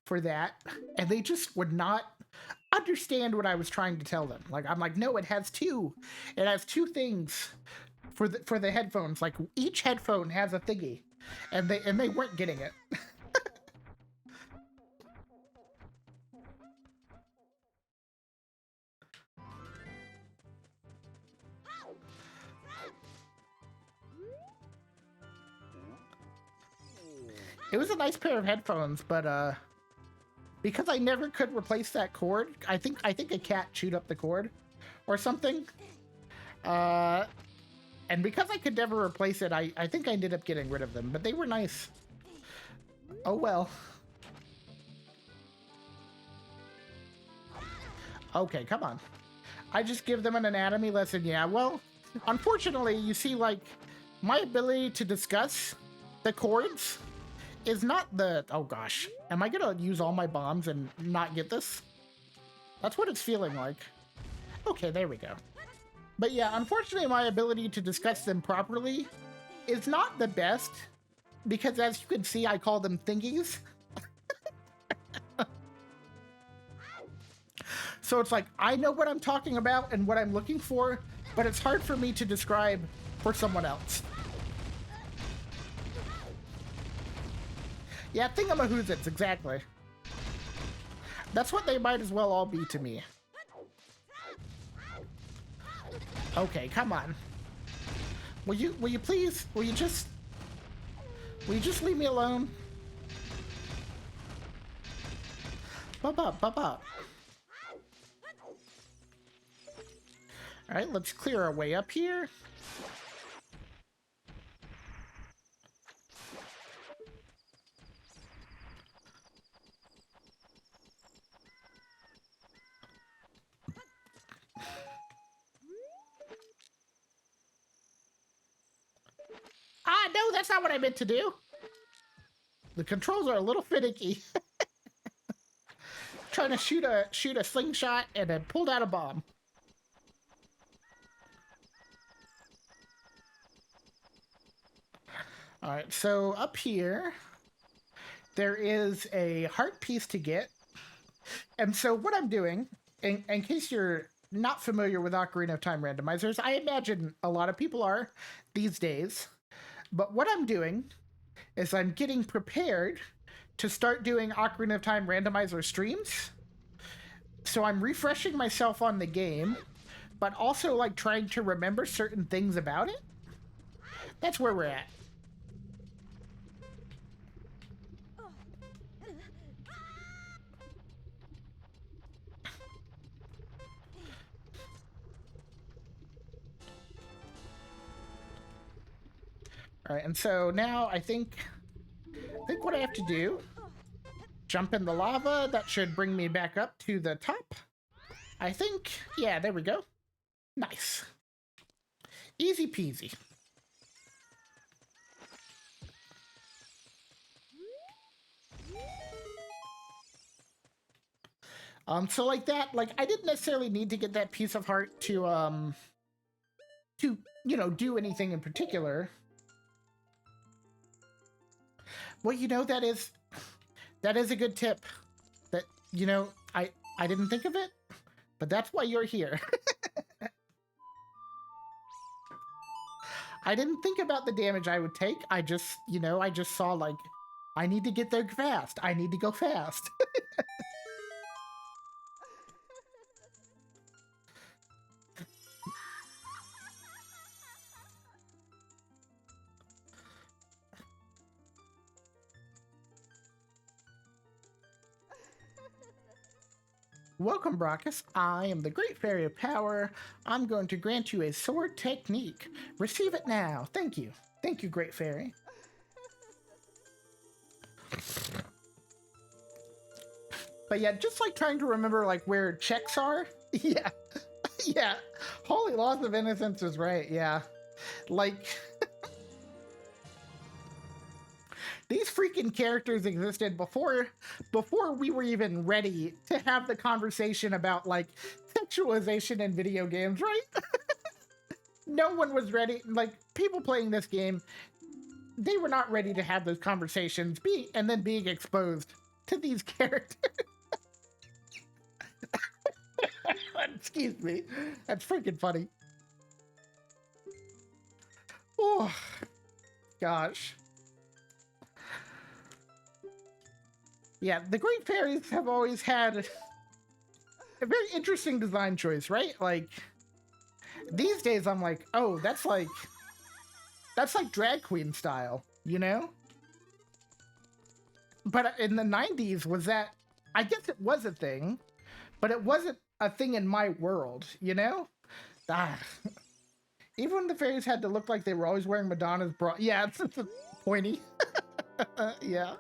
for that, and they just would not understand what I was trying to tell them. Like, I'm like, no, it has two. It has two things for the headphones. Like, each headphone has a thingy, and they weren't getting it. It was a nice pair of headphones, but because I never could replace that cord, I think a cat chewed up the cord or something. And because I could never replace it, I think I ended up getting rid of them, but they were nice. Oh well. Okay, come on. I just give them an anatomy lesson. Yeah, well, unfortunately, you see, like, my ability to discuss the chords is not the... Oh gosh. Am I gonna use all my bombs and not get this? That's what it's feeling like. Okay, there we go. But yeah, unfortunately, my ability to discuss them properly is not the best, because as you can see, I call them thingies. So it's like, I know what I'm talking about and what I'm looking for, but it's hard for me to describe for someone else. Yeah, thingamahoozits, exactly. That's what they might as well all be to me. Okay, come on. Will you please, will you just leave me alone? Bop up, bop up. Alright, let's clear our way up here. Ah, no, that's not what I meant to do. The controls are a little finicky. Trying to shoot a slingshot and then pulled out a bomb. All right, so up here, there is a heart piece to get. And so what I'm doing, in case you're not familiar with Ocarina of Time randomizers, I imagine a lot of people are these days. But what I'm doing is I'm getting prepared to start doing Ocarina of Time randomizer streams. So I'm refreshing myself on the game, but also like trying to remember certain things about it. That's where we're at. All right, and so now I think what I have to do, jump in the lava. That should bring me back up to the top. I think, yeah, there we go. Nice. Easy peasy. So like that, like I didn't necessarily need to get that piece of heart to you know, do anything in particular. Well, you know, that is a good tip. That, you know, I didn't think of it, but that's why you're here. I didn't think about the damage I would take. I just, you know, I just saw like, I need to get there fast. I need to go fast. Welcome, Brachus. I am the Great Fairy of Power. I'm going to grant you a sword technique. Receive it now. Thank you. Thank you, Great Fairy. But yeah, just like trying to remember like where checks are. Yeah. Yeah. Holy loss of innocence is right. Yeah. Like these freaking characters existed before we were even ready to have the conversation about like sexualization in video games, right? No one was ready. Like people playing this game, they were not ready to have those conversations and then being exposed to these characters. Excuse me. That's freaking funny. Oh gosh. Yeah, the Great Fairies have always had a very interesting design choice, right? Like, these days I'm like, oh, that's like drag queen style, you know? But in the 90s, was that, I guess it was a thing, but it wasn't a thing in my world, you know? Ah. Even when the fairies had to look like they were always wearing Madonna's bra. Yeah, it's pointy. Yeah.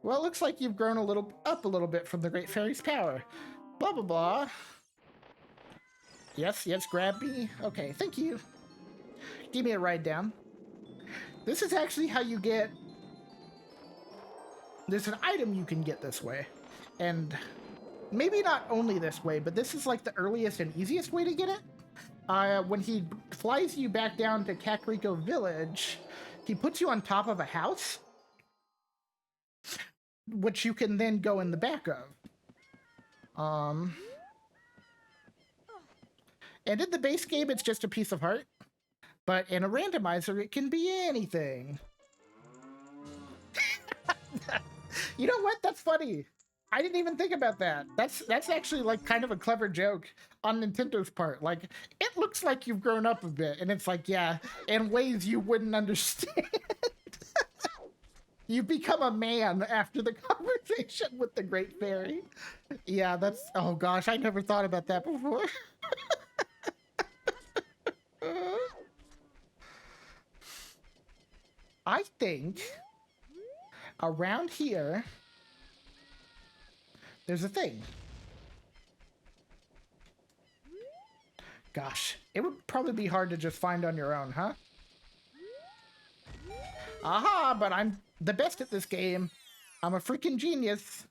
Well, it looks like you've grown up a little bit from the Great Fairy's power. Blah, blah, blah. Yes, grab me. Okay, thank you. Give me a ride down. This is actually how you get... There's an item you can get this way. And maybe not only this way, but this is like the earliest and easiest way to get it. When he flies you back down to Kakariko Village, he puts you on top of a house, which you can then go in the back of. And in the base game, it's just a piece of heart. But in a randomizer, it can be anything. You know what? That's funny. I didn't even think about that. That's actually like kind of a clever joke on Nintendo's part. Like, it looks like you've grown up a bit, and it's like, yeah, in ways you wouldn't understand. You become a man after the conversation with the Great Fairy. Yeah, that's... Oh gosh, I never thought about that before. I think around here there's a thing. Gosh, it would probably be hard to just find on your own, huh? Aha, but I'm the best at this game. I'm a freaking genius.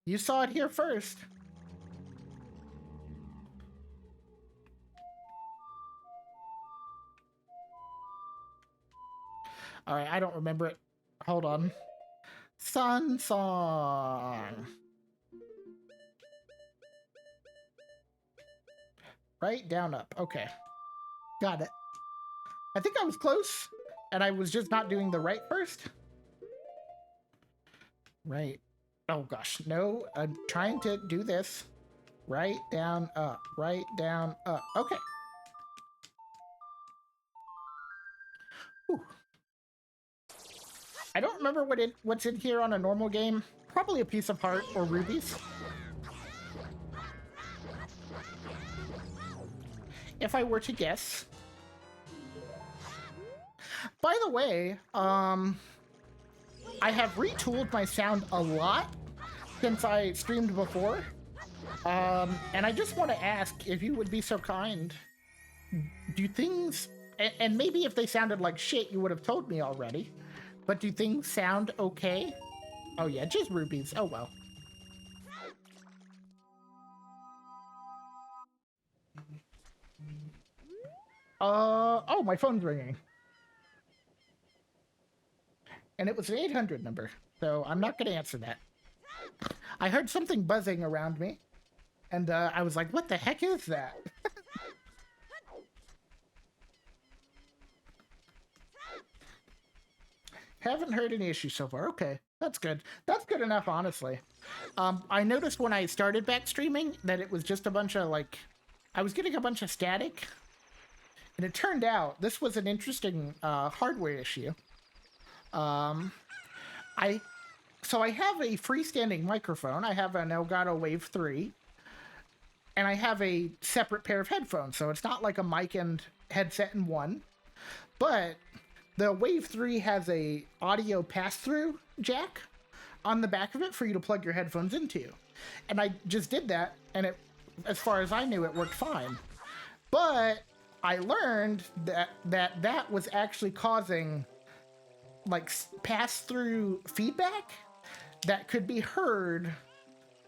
You saw it here first. Alright, I don't remember it. Hold on. Sun Song. Right, down, up. Okay. Got it. I think I was close, and I was just not doing the right first. Right. Oh gosh, no, I'm trying to do this. Right, down, up. Right, down, up. Okay. Whew. I don't remember what's in here on a normal game. Probably a piece of heart or rubies. If I were to guess. By the way, I have retooled my sound a lot since I streamed before. And I just want to ask if you would be so kind. Do things... And maybe if they sounded like shit, you would have told me already. But do things sound okay? Oh yeah, just rubies. Oh well. Oh, my phone's ringing. And it was an 800 number, so I'm not going to answer that. I heard something buzzing around me, and I was like, what the heck is that? Haven't heard any issues so far. Okay, that's good. That's good enough, honestly. I noticed when I started back streaming that it was just a bunch of, like... I was getting a bunch of static. And it turned out this was an interesting hardware issue. So I have a freestanding microphone. I have an Elgato Wave 3. And I have a separate pair of headphones. So it's not like a mic and headset in one. But the Wave 3 has a audio pass-through jack on the back of it for you to plug your headphones into. And I just did that, and it, as far as I knew, it worked fine. But I learned that was actually causing like pass-through feedback that could be heard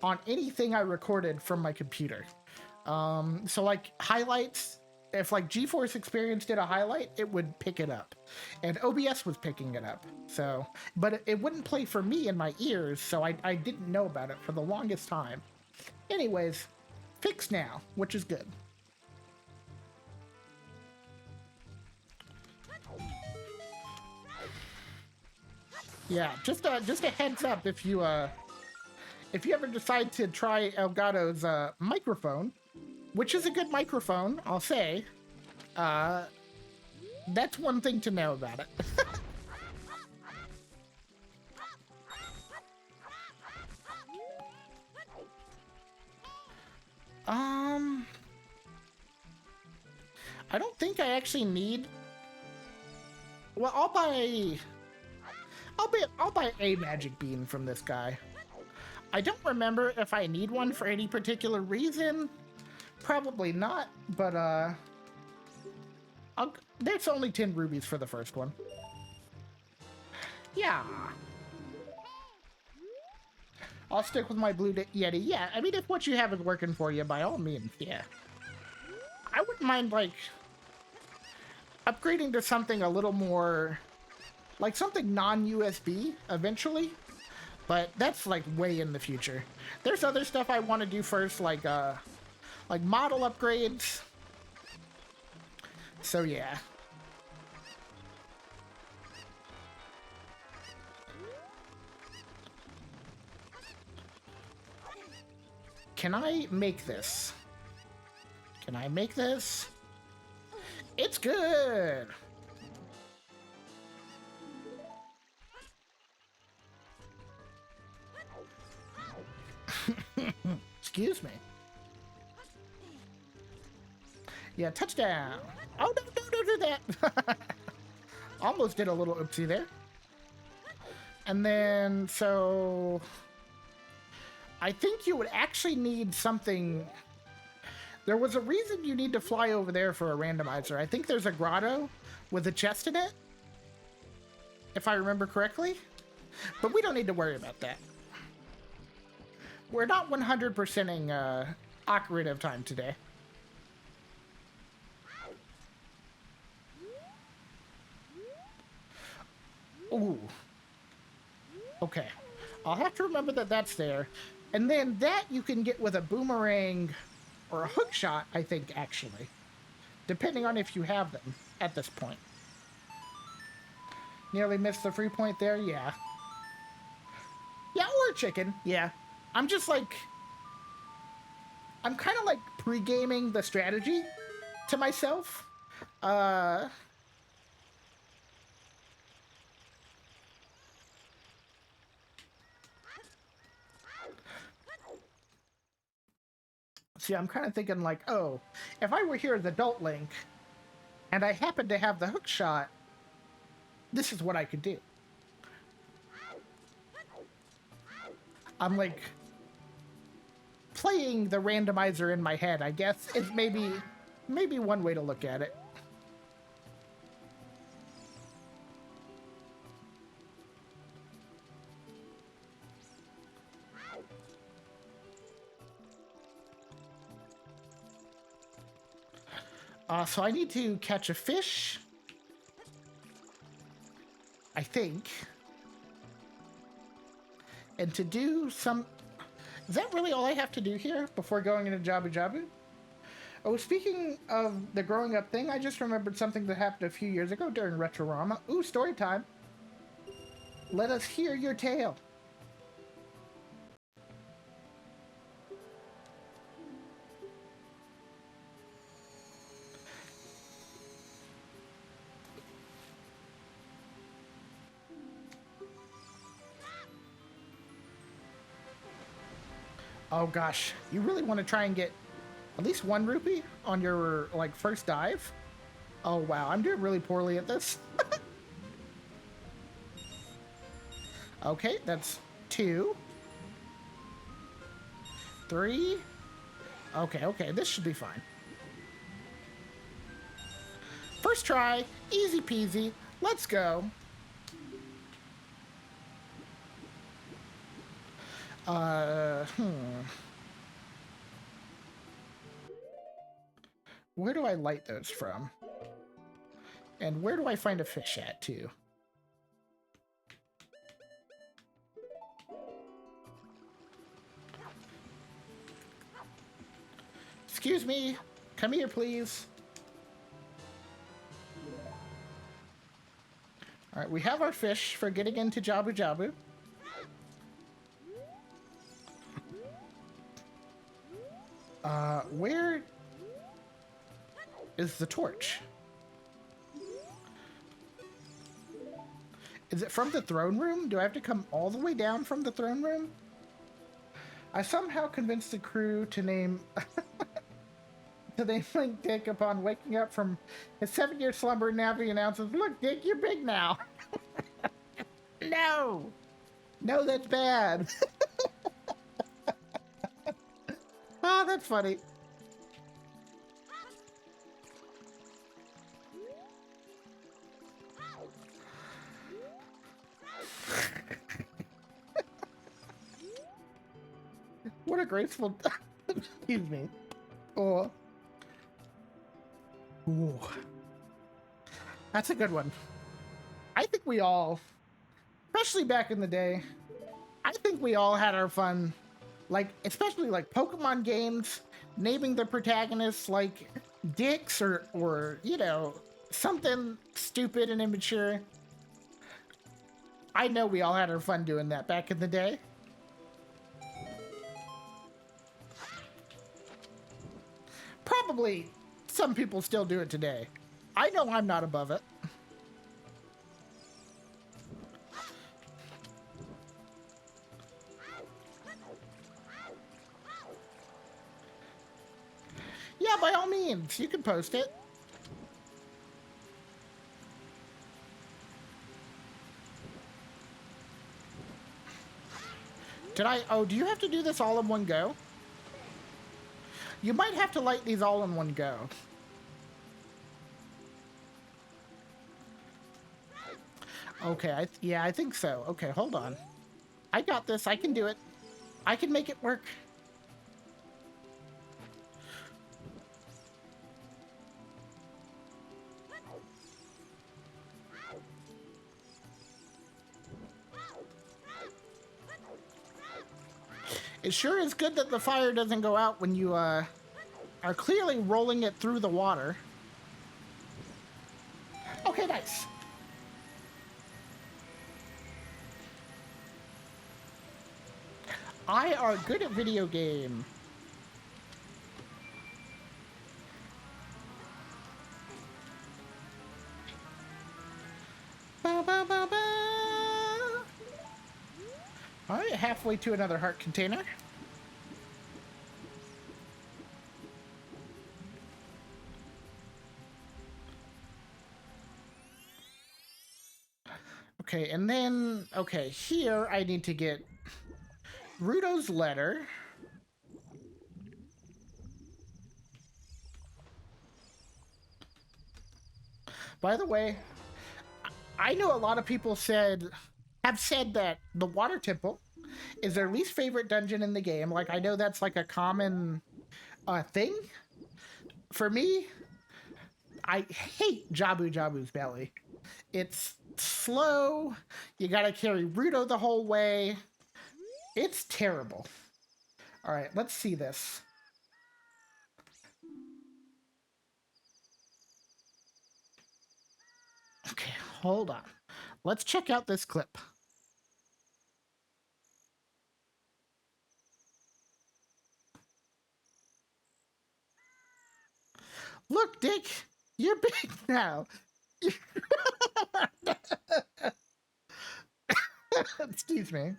on anything I recorded from my computer. So like highlights, if like GeForce Experience did a highlight, it would pick it up, and OBS was picking it up. So, but it wouldn't play for me in my ears, so I didn't know about it for the longest time. Anyways, fixed now, which is good. Yeah, just a heads up if you ever decide to try Elgato's microphone, which is a good microphone, I'll say. That's one thing to know about it. I don't think I actually need... Well, I'll buy a magic bean from this guy. I don't remember if I need one for any particular reason. Probably not, but there's only 10 rubies for the first one. Yeah. I'll stick with my blue Yeti. Yeah, I mean, if what you have is working for you, by all means, yeah. I wouldn't mind, like, upgrading to something a little more... like something non-USB eventually, but that's like way in the future. There's other stuff I want to do first, like model upgrades, So yeah. Can I make this? Can I make this? It's good! Excuse me. Yeah, touchdown! Oh, no, don't do that! Almost did a little oopsie there. And then, so... I think you would actually need something... There was a reason you need to fly over there for a randomizer. I think there's a grotto with a chest in it, if I remember correctly. But we don't need to worry about that. We're not 100%ing Ocarina of Time today. Ooh. Okay. I'll have to remember that that's there. And then that you can get with a boomerang or a hook shot, I think, actually. Depending on if you have them at this point. Nearly missed the free point there? Yeah. Yeah, or chicken. Yeah. I'm just like... I'm kind of like pre-gaming the strategy to myself. See, I'm kind of thinking like, oh, if I were here as Adult Link, and I happened to have the hook shot, this is what I could do. I'm like playing the randomizer in my head, I guess. It's maybe one way to look at it. So I need to catch a fish, I think. And to do some... Is that really all I have to do here before going into Jabu Jabu? Oh, speaking of the growing up thing, I just remembered something that happened a few years ago during Retrorama. Ooh, story time. Let us hear your tale. Oh gosh, you really want to try and get at least 1 rupee on your, like, first dive? Oh wow, I'm doing really poorly at this. Okay, that's 2. 3. Okay, this should be fine. First try, easy peasy, let's go. Where do I light those from? And where do I find a fish at, too? Excuse me. Come here, please. Alright, we have our fish for getting into Jabu Jabu. Where is the torch? Is it from the throne room? Do I have to come all the way down from the throne room? I somehow convinced the crew to name Link Dick upon waking up from his 7-year slumber. Navi announces, "Look, Dick, you're big now." No! No, that's bad. Oh, that's funny. What a graceful... Excuse me. Oh. Ooh. That's a good one. I think we all, especially back in the day, I think we all had our fun. Like, especially like Pokemon games, naming the protagonists like dicks or you know, something stupid and immature. I know we all had our fun doing that back in the day. Probably some people still do it today. I know I'm not above it. Yeah, by all means, you can post it. Did I? Oh, do you have to do this all in one go? You might have to light these all in one go. Okay, yeah, I think so. Okay, hold on. I got this. I can do it. I can make it work. It sure is good that the fire doesn't go out when you are clearly rolling it through the water. Okay, nice. I are good at video game. Ba, ba, ba, ba. All right, halfway to another heart container. Okay, and then, okay, here I need to get Rudo's letter. By the way, I know a lot of people have said that the Water Temple is their least favorite dungeon in the game. Like, I know that's like a common thing. For me, I hate Jabu Jabu's belly. It's slow. You gotta carry Rudo the whole way. It's terrible. All right, let's see this. Okay, hold on. Let's check out this clip. Look, Dick, you're big now. Excuse me.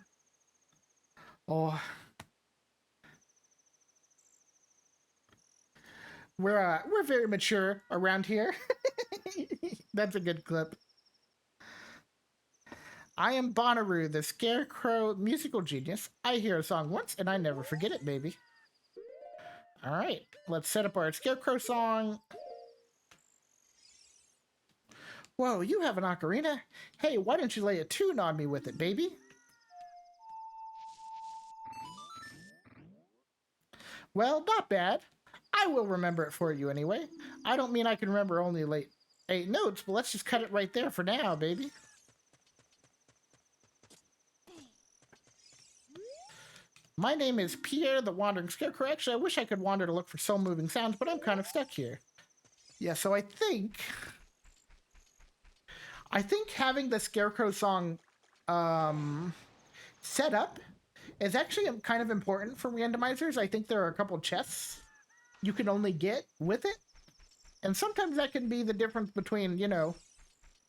Oh, we're very mature around here. That's a good clip. I am Bonnaroo, the scarecrow musical genius. I hear a song once and I never forget it, baby. All right, let's set up our scarecrow song. Whoa, you have an ocarina? Hey, why don't you lay a tune on me with it, baby? Well, not bad. I will remember it for you anyway. I don't mean I can remember only late 8 notes, but let's just cut it right there for now, baby. My name is Pierre the Wandering Scarecrow. Actually, I wish I could wander to look for soul-moving sounds, but I'm kind of stuck here. Yeah, so I think having the Scarecrow song set up is actually kind of important for randomizers. I think there are a couple chests you can only get with it. And sometimes that can be the difference between, you know,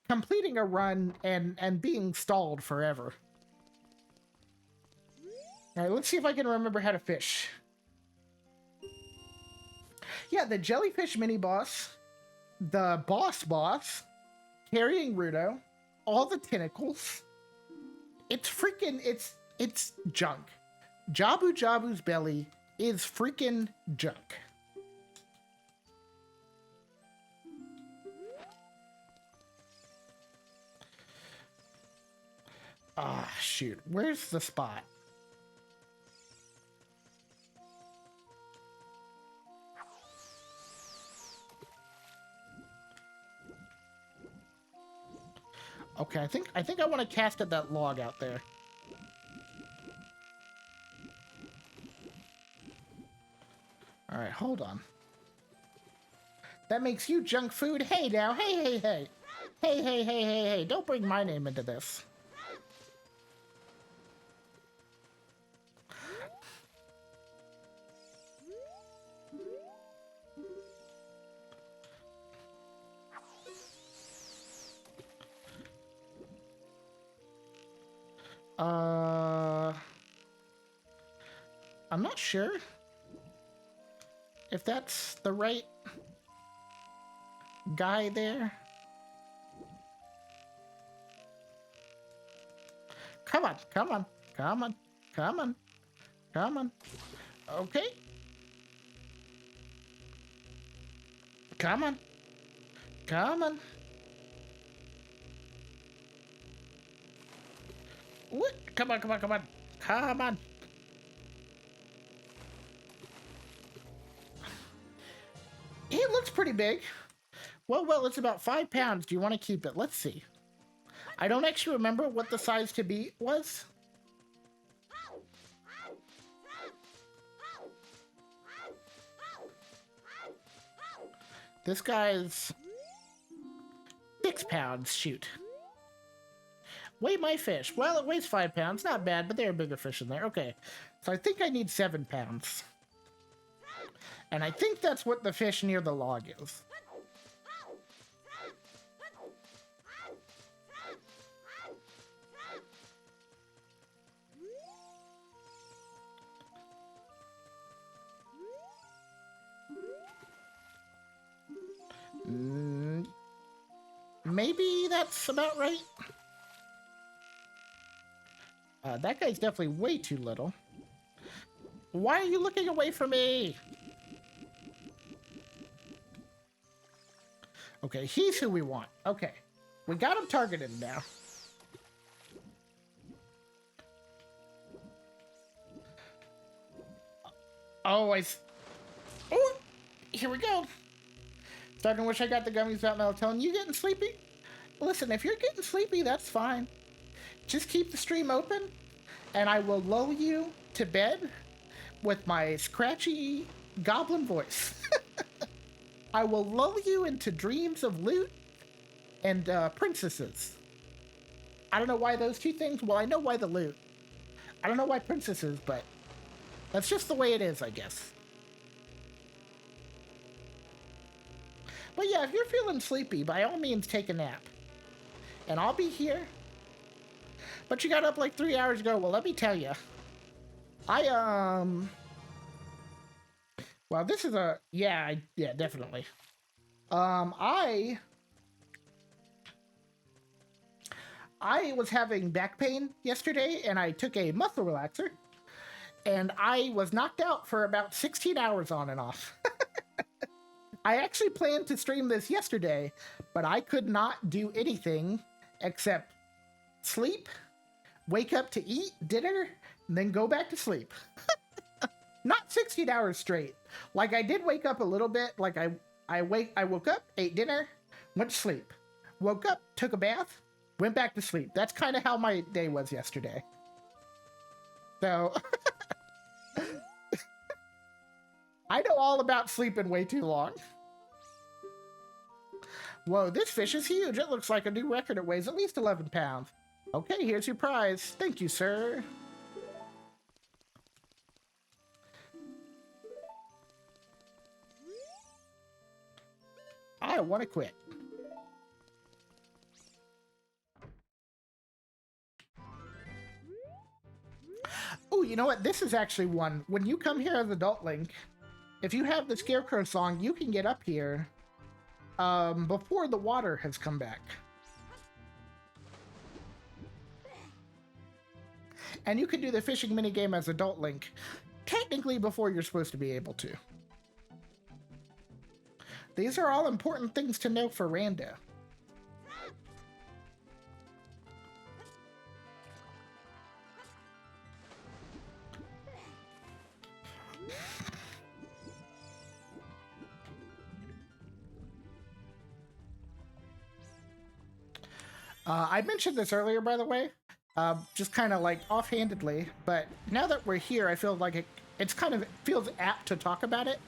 completing a run and being stalled forever. All right, let's see if I can remember how to fish. Yeah, the jellyfish mini boss, the boss, carrying Rudo, all the tentacles. It's freaking, it's junk. Jabu Jabu's belly is freaking junk. Ah, shoot. Where's the spot? Okay, I think I want to cast at that log out there. All right, hold on. That makes you junk food. Hey now, hey, hey, hey. Hey, hey, hey, hey, hey. Don't bring my name into this. I'm not sure if that's the right guy there. Come on, come on, come on, come on, come on. Okay. Come on. Come on. What? Come on, come on, come on. Come on. It looks pretty big. Well, it's about 5 pounds. Do you want to keep it? Let's see. I don't actually remember what the size to be was. This guy's 6 pounds. Shoot. Weigh my fish. Well, it weighs 5 pounds. Not bad, but there are bigger fish in there. Okay. So I think I need 7 pounds. And I think that's what the fish near the log is. Maybe that's about right. That guy's definitely way too little. Why are you looking away from me? Okay, he's who we want. Okay. We got him targeted now. Oh, oh, here we go. Starting to wish I got the gummies without melatonin. You getting sleepy? Listen, if you're getting sleepy, that's fine. Just keep the stream open, and I will lull you to bed with my scratchy goblin voice. I will lull you into dreams of loot and princesses. I don't know why those two things. Well, I know why the loot. I don't know why princesses, but that's just the way it is, I guess. But yeah, if you're feeling sleepy, by all means, take a nap. And I'll be here. But you got up like 3 hours ago. Well, let me tell you. Well, this is a... Yeah, definitely. I was having back pain yesterday, and I took a muscle relaxer. And I was knocked out for about 16 hours on and off. I actually planned to stream this yesterday, but I could not do anything except sleep, wake up to eat dinner, and then go back to sleep. Not 16 hours straight. Like, I did wake up a little bit. Like, I woke up, ate dinner, went to sleep. Woke up, took a bath, went back to sleep. That's kind of how my day was yesterday. So... I know all about sleeping way too long. Whoa, this fish is huge. It looks like a new record. It weighs at least 11 pounds. Okay, here's your prize. Thank you, sir. I want to quit. Oh, you know what? This is actually one. When you come here as Adult Link, if you have the Scarecrow song, you can get up here before the water has come back. And you can do the fishing minigame as Adult Link, technically before you're supposed to be able to. These are all important things to know for Rando. I mentioned this earlier, by the way, just kind of like offhandedly, but now that we're here, I feel like it feels apt to talk about it.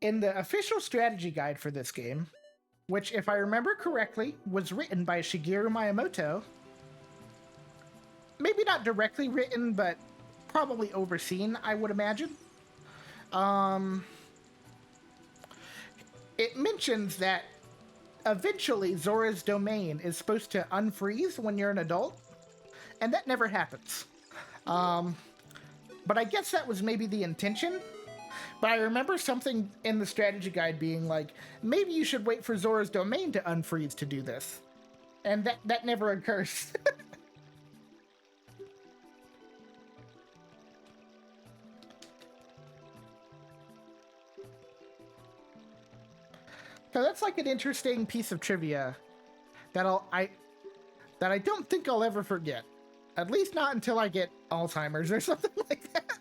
In the official strategy guide for this game, which, if I remember correctly, was written by Shigeru Miyamoto, maybe not directly written, but probably overseen, I would imagine. It mentions that eventually Zora's domain is supposed to unfreeze when you're an adult, and that never happens. But I guess that was maybe the intention. But I remember something in the strategy guide being like, maybe you should wait for Zora's domain to unfreeze to do this. And that never occurs. So that's like an interesting piece of trivia that I don't think I'll ever forget. At least not until I get Alzheimer's or something like that.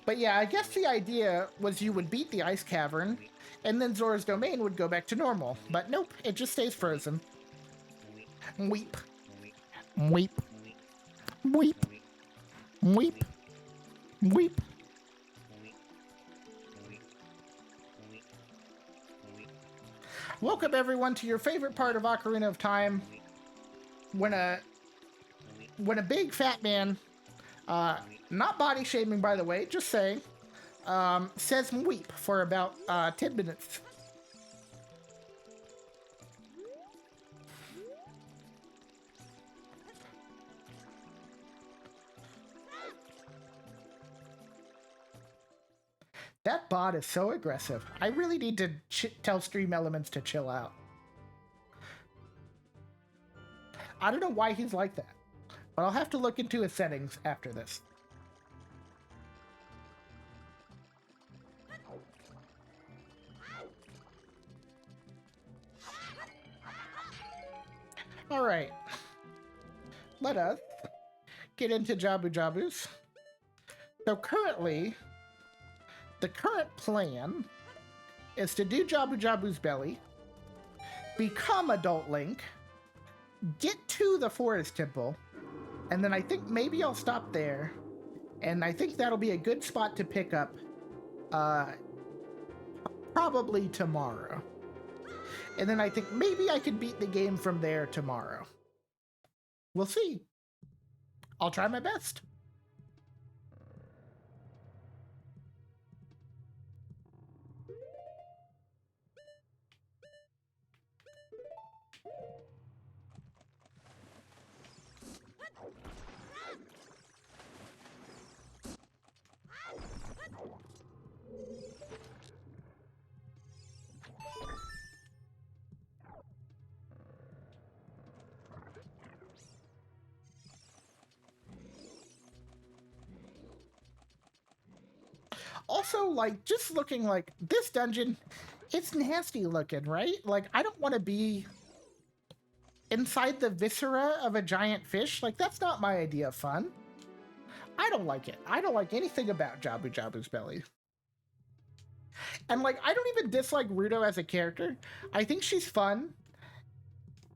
But yeah, I guess the idea was you would beat the ice cavern, and then Zora's domain would go back to normal. But nope, it just stays frozen. Weep. Weep. Weep. Weep. Weep. Welcome everyone to your favorite part of Ocarina of Time. When a big fat man, not body shaming by the way, just saying, says weep for about 10 minutes. That bot is so aggressive. I really need to tell Stream Elements to chill out. I don't know why he's like that, but I'll have to look into his settings after this. All right, let us get into Jabu Jabus. So currently, the current plan is to do Jabu Jabu's belly, become Adult Link, get to the Forest Temple, and then I think maybe I'll stop there, and I think that'll be a good spot to pick up probably tomorrow. And then I think maybe I could beat the game from there tomorrow. We'll see. I'll try my best. Also, like, just looking like this dungeon, it's nasty looking, right? Like, I don't want to be inside the viscera of a giant fish. Like, that's not my idea of fun. I don't like it. I don't like anything about Jabu Jabu's belly. And, like, I don't even dislike Ruto as a character. I think she's fun.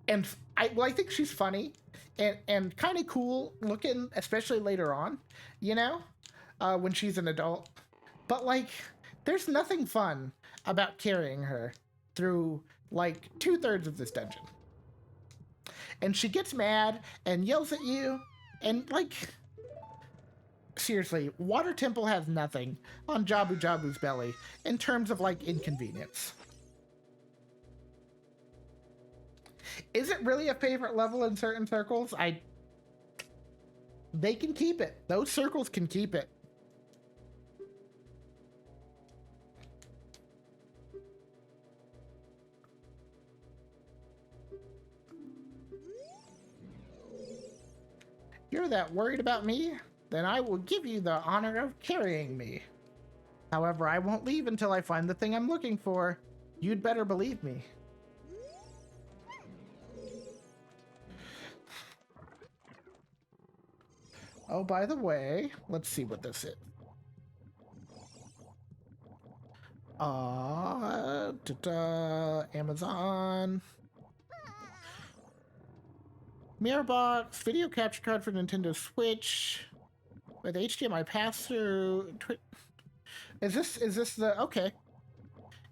And I think she's funny and kind of cool looking, especially later on, you know, when she's an adult. But, like, there's nothing fun about carrying her through, like, 2/3 of this dungeon. And she gets mad and yells at you, and, like, seriously, Water Temple has nothing on Jabu Jabu's belly in terms of, like, inconvenience. Is it really a favorite level in certain circles? They can keep it. Those circles can keep it. You're that worried about me? Then I will give you the honor of carrying me. However, I won't leave until I find the thing I'm looking for. You'd better believe me. Oh, by the way, let's see what this is. Amazon. Mirror box, video capture card for Nintendo Switch with HDMI pass-through. Is this the okay?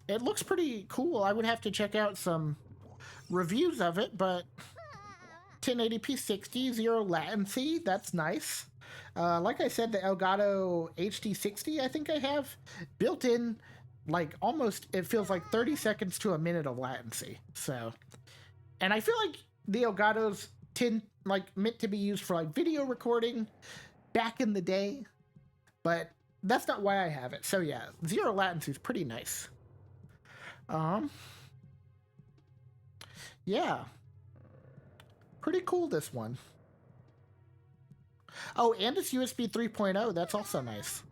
It looks pretty cool. I would have to check out some reviews of it, but 1080p 60, zero latency. That's nice. Like I said, the Elgato HD60, I think I have built in like almost, it feels like 30 seconds to a minute of latency. So, and I feel like the Elgato's meant to be used for like video recording back in the day, but that's not why I have it. So yeah, zero latency is pretty nice. Um, yeah, pretty cool this one. Oh, and it's USB 3.0. That's also nice.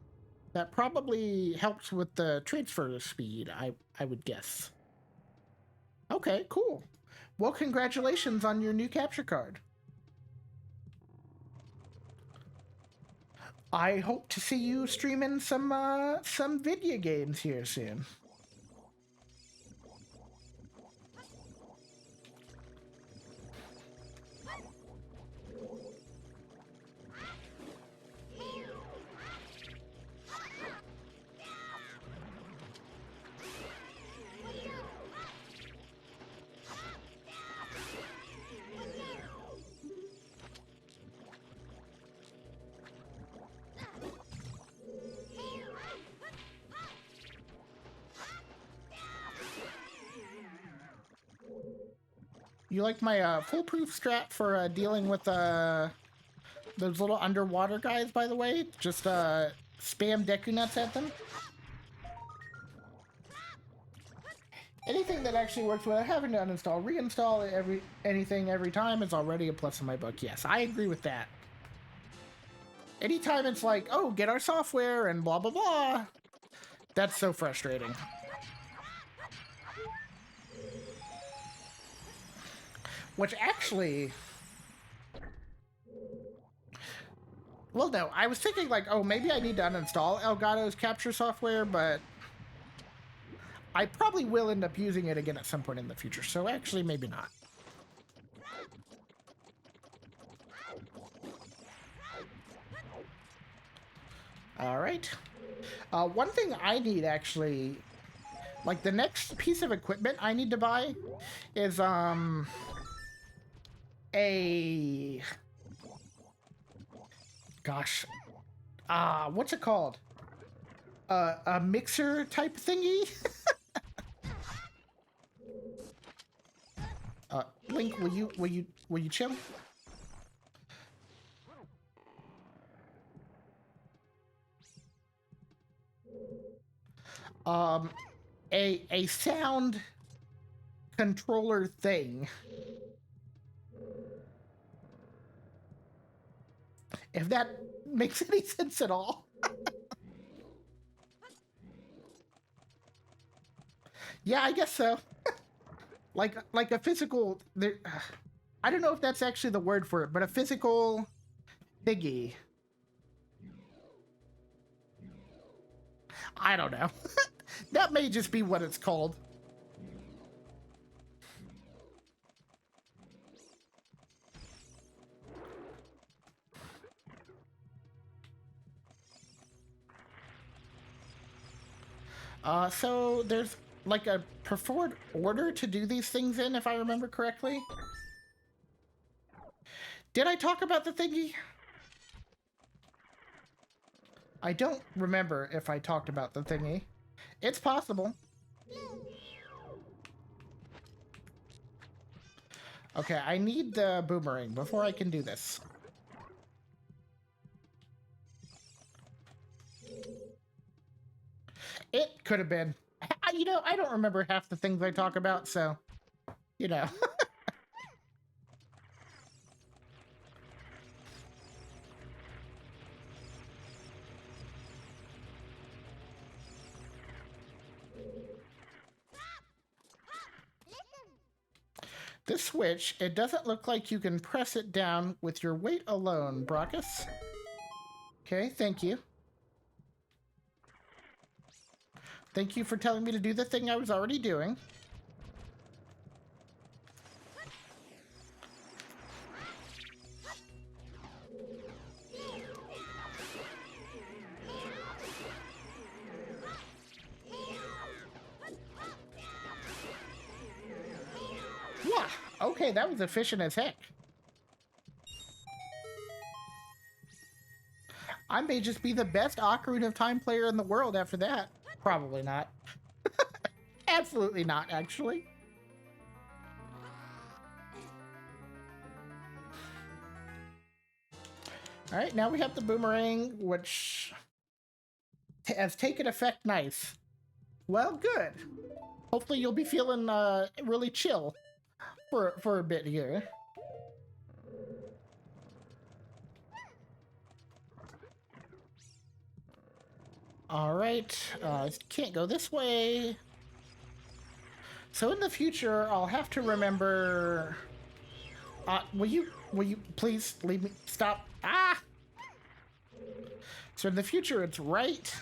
That probably helps with the transfer speed, I would guess. Okay, cool. Well, congratulations on your new capture card. I hope to see you streaming some video games here soon. You like my foolproof strat for dealing with those little underwater guys, by the way? Just spam Deku Nuts at them? Anything that actually works without having to uninstall, reinstall anything every time is already a plus in my book. Yes, I agree with that. Anytime it's like, oh, get our software and blah, blah, blah. That's so frustrating. Which actually... Well, no, I was thinking like, oh, maybe I need to uninstall Elgato's capture software, but I probably will end up using it again at some point in the future, so actually maybe not. All right. One thing I need actually, like the next piece of equipment I need to buy is a gosh, what's it called? A mixer type thingy. Link, will you chill? A sound controller thing. If that makes any sense at all. Yeah, I guess so. like a physical there, I don't know if that's actually the word for it, but a physical thingy. I don't know. That may just be what it's called. So there's like a preferred order to do these things in, if I remember correctly. Did I talk about the thingy? I don't remember if I talked about the thingy. It's possible. Okay, I need the boomerang before I can do this. It could have been. You know, I don't remember half the things I talk about, so, you know. This switch, it doesn't look like you can press it down with your weight alone, Brockus. Okay, thank you. Thank you for telling me to do the thing I was already doing. Okay, that was efficient as heck. I may just be the best Ocarina of Time player in the world after that. Probably not. Absolutely not, actually. All right, now we have the boomerang, which has taken effect nice. Well, good. Hopefully you'll be feeling really chill for a bit here. All right, can't go this way. So in the future, I'll have to remember. Will you please leave me? Stop! Ah! So in the future, it's right,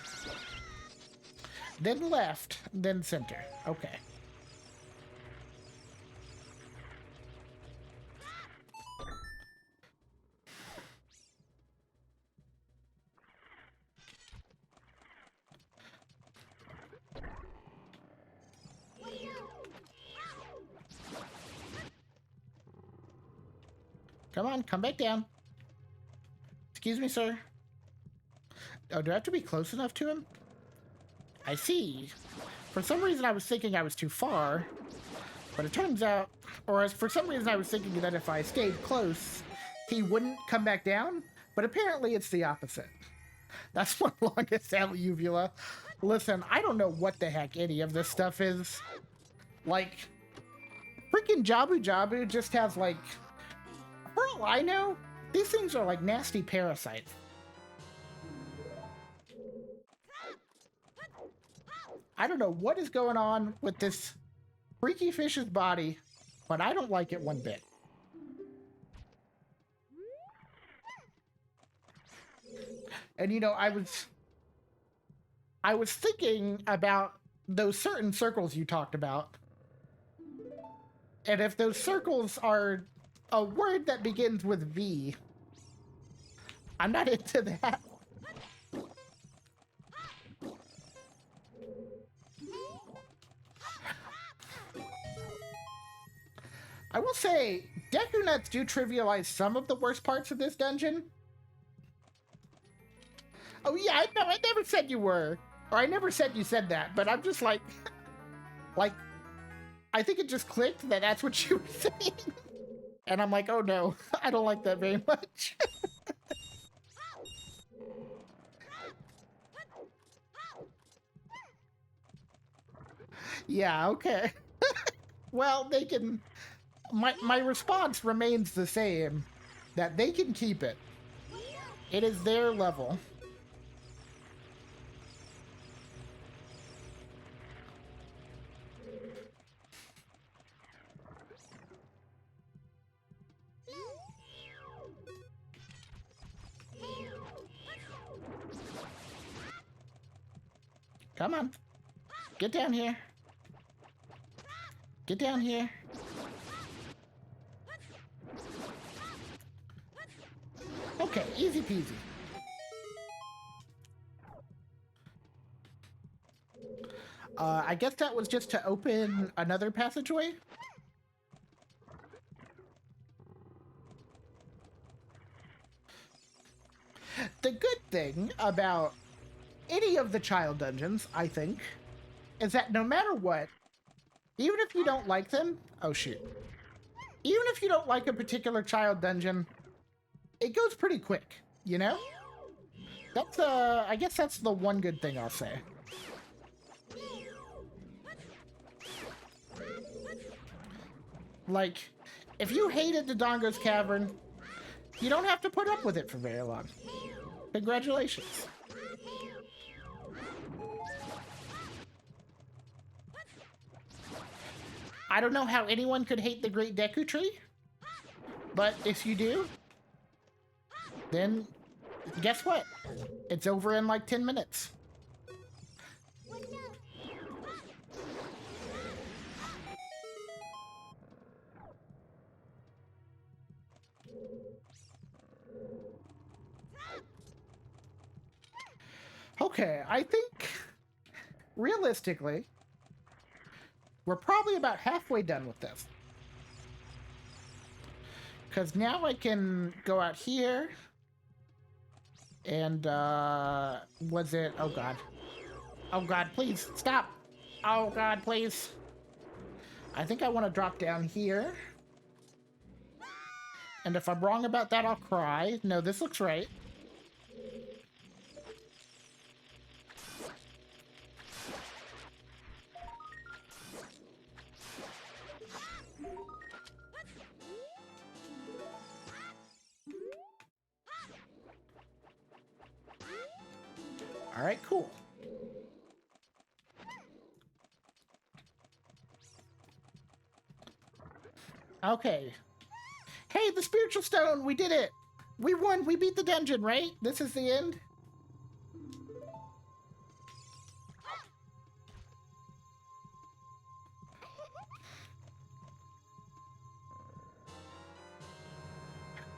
then left, then center. Okay. Come on, come back down. Excuse me, sir. Oh, do I have to be close enough to him? I see. For some reason, I was thinking I was too far, but it turns out, or for some reason, I was thinking that if I stayed close, he wouldn't come back down, but apparently it's the opposite. That's my longest alley uvula. Listen, I don't know what the heck any of this stuff is. Like, freaking Jabu Jabu just has, like, for all I know, these things are like nasty parasites. I don't know what is going on with this freaky fish's body, but I don't like it one bit. And you know, I was thinking about those certain circles you talked about. And if those circles are a word that begins with V, I'm not into that. I will say, Deku Nuts do trivialize some of the worst parts of this dungeon. Oh yeah, no, I never said you were. Or I never said you said that, but I'm just like... like, I think it just clicked that that's what you were saying. And I'm like, oh no, I don't like that very much. Yeah, okay. Well, they can... My response remains the same. That they can keep it. It is their level. Come on. Get down here. Get down here. Okay, easy peasy. I guess that was just to open another passageway. The good thing about any of the child dungeons, I think, is that no matter what, even if you don't like them, oh shoot, even if you don't like a particular child dungeon, it goes pretty quick, you know? That's, I guess that's the one good thing I'll say. Like, if you hated Dodongo's Cavern, you don't have to put up with it for very long. Congratulations. I don't know how anyone could hate the Great Deku Tree, but if you do, then guess what? It's over in like 10 minutes. Okay, I think realistically, we're probably about halfway done with this. Because now I can go out here. And, was it... Oh, God. Oh, God, please, stop. Oh, God, please. I think I want to drop down here. And if I'm wrong about that, I'll cry. No, this looks right. All right, cool. Okay. Hey, the spiritual stone! We did it! We won! We beat the dungeon, right? This is the end?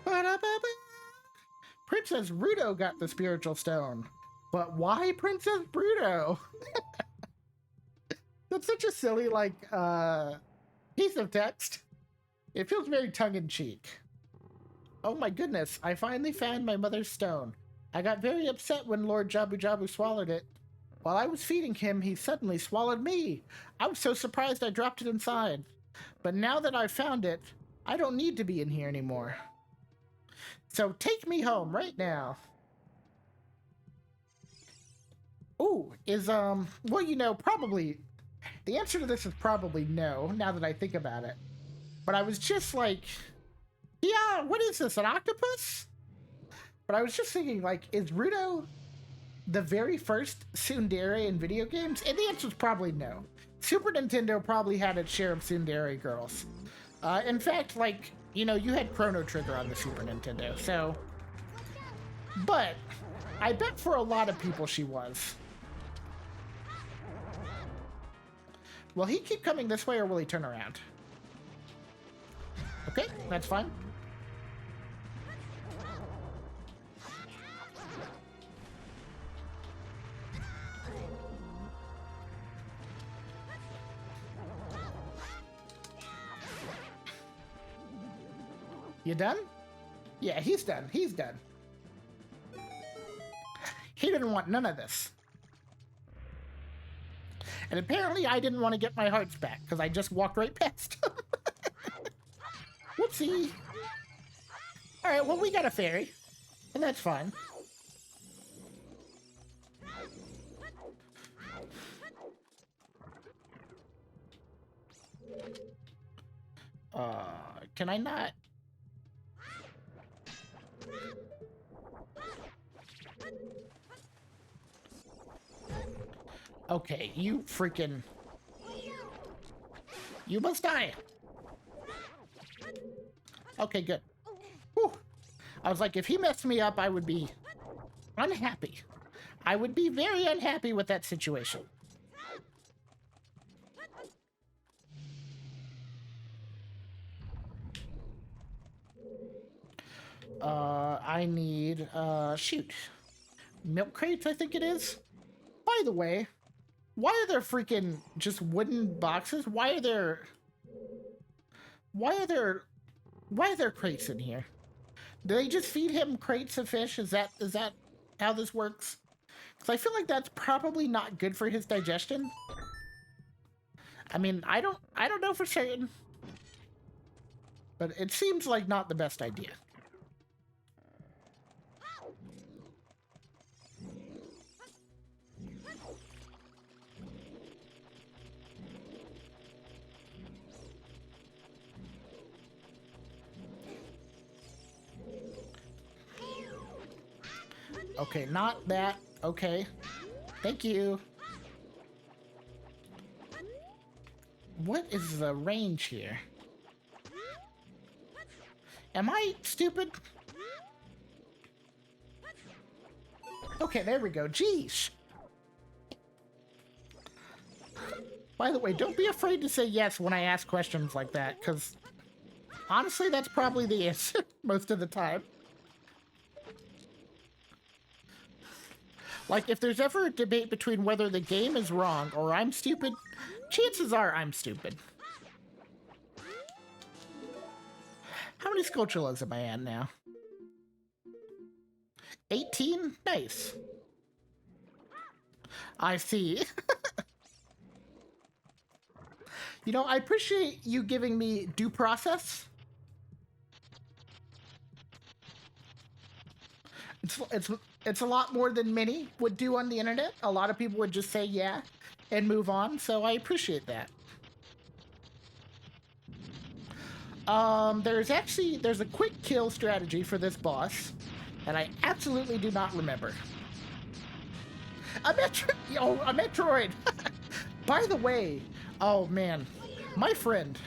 Ba-da-ba-ba. Princess Ruto got the spiritual stone. But why Princess Ruto? That's such a silly, like, piece of text. It feels very tongue-in-cheek. Oh my goodness, I finally found my mother's stone. I got very upset when Lord Jabu Jabu swallowed it. While I was feeding him, he suddenly swallowed me. I was so surprised I dropped it inside. But now that I've found it, I don't need to be in here anymore. So take me home right now. Ooh, well, you know, probably... The answer to this is probably no, now that I think about it. But I was just like, yeah, what is this, an octopus? But I was just thinking, like, is Ruto the very first tsundere in video games? And the answer is probably no. Super Nintendo probably had its share of tsundere girls. In fact, like, you know, you had Chrono Trigger on the Super Nintendo, so... But, I bet for a lot of people she was. Will he keep coming this way, or will he turn around? Okay, that's fine. You done? Yeah, he's done. He's done. He didn't want none of this. And apparently I didn't want to get my hearts back, because I just walked right past him. Whoopsie. Alright, well, we got a fairy. And that's fine. Can I not? Okay, you freaking... You must die! Okay, good. Whew. I was like, if he messed me up, I would be unhappy. I would be very unhappy with that situation. I need, shoot. Milk crates, I think it is. By the way, why are there freaking just wooden boxes? Why are there crates in here? Do they just feed him crates of fish? Is that how this works? Because I feel like that's probably not good for his digestion. I mean, I don't know for certain, but it seems like not the best idea. Okay, not that. Okay. Thank you. What is the range here? Am I stupid? Okay, there we go. Jeez. By the way, don't be afraid to say yes when I ask questions like that, because honestly, that's probably the answer most of the time. Like, if there's ever a debate between whether the game is wrong or I'm stupid, chances are I'm stupid. How many Skulltulas am I at now? 18? Nice. I see. You know, I appreciate you giving me due process. It's it's a lot more than many would do on the internet. A lot of people would just say yeah and move on, so I appreciate that. There's a quick kill strategy for this boss, and I absolutely do not remember. A Metroid. By the way, oh man, my friend,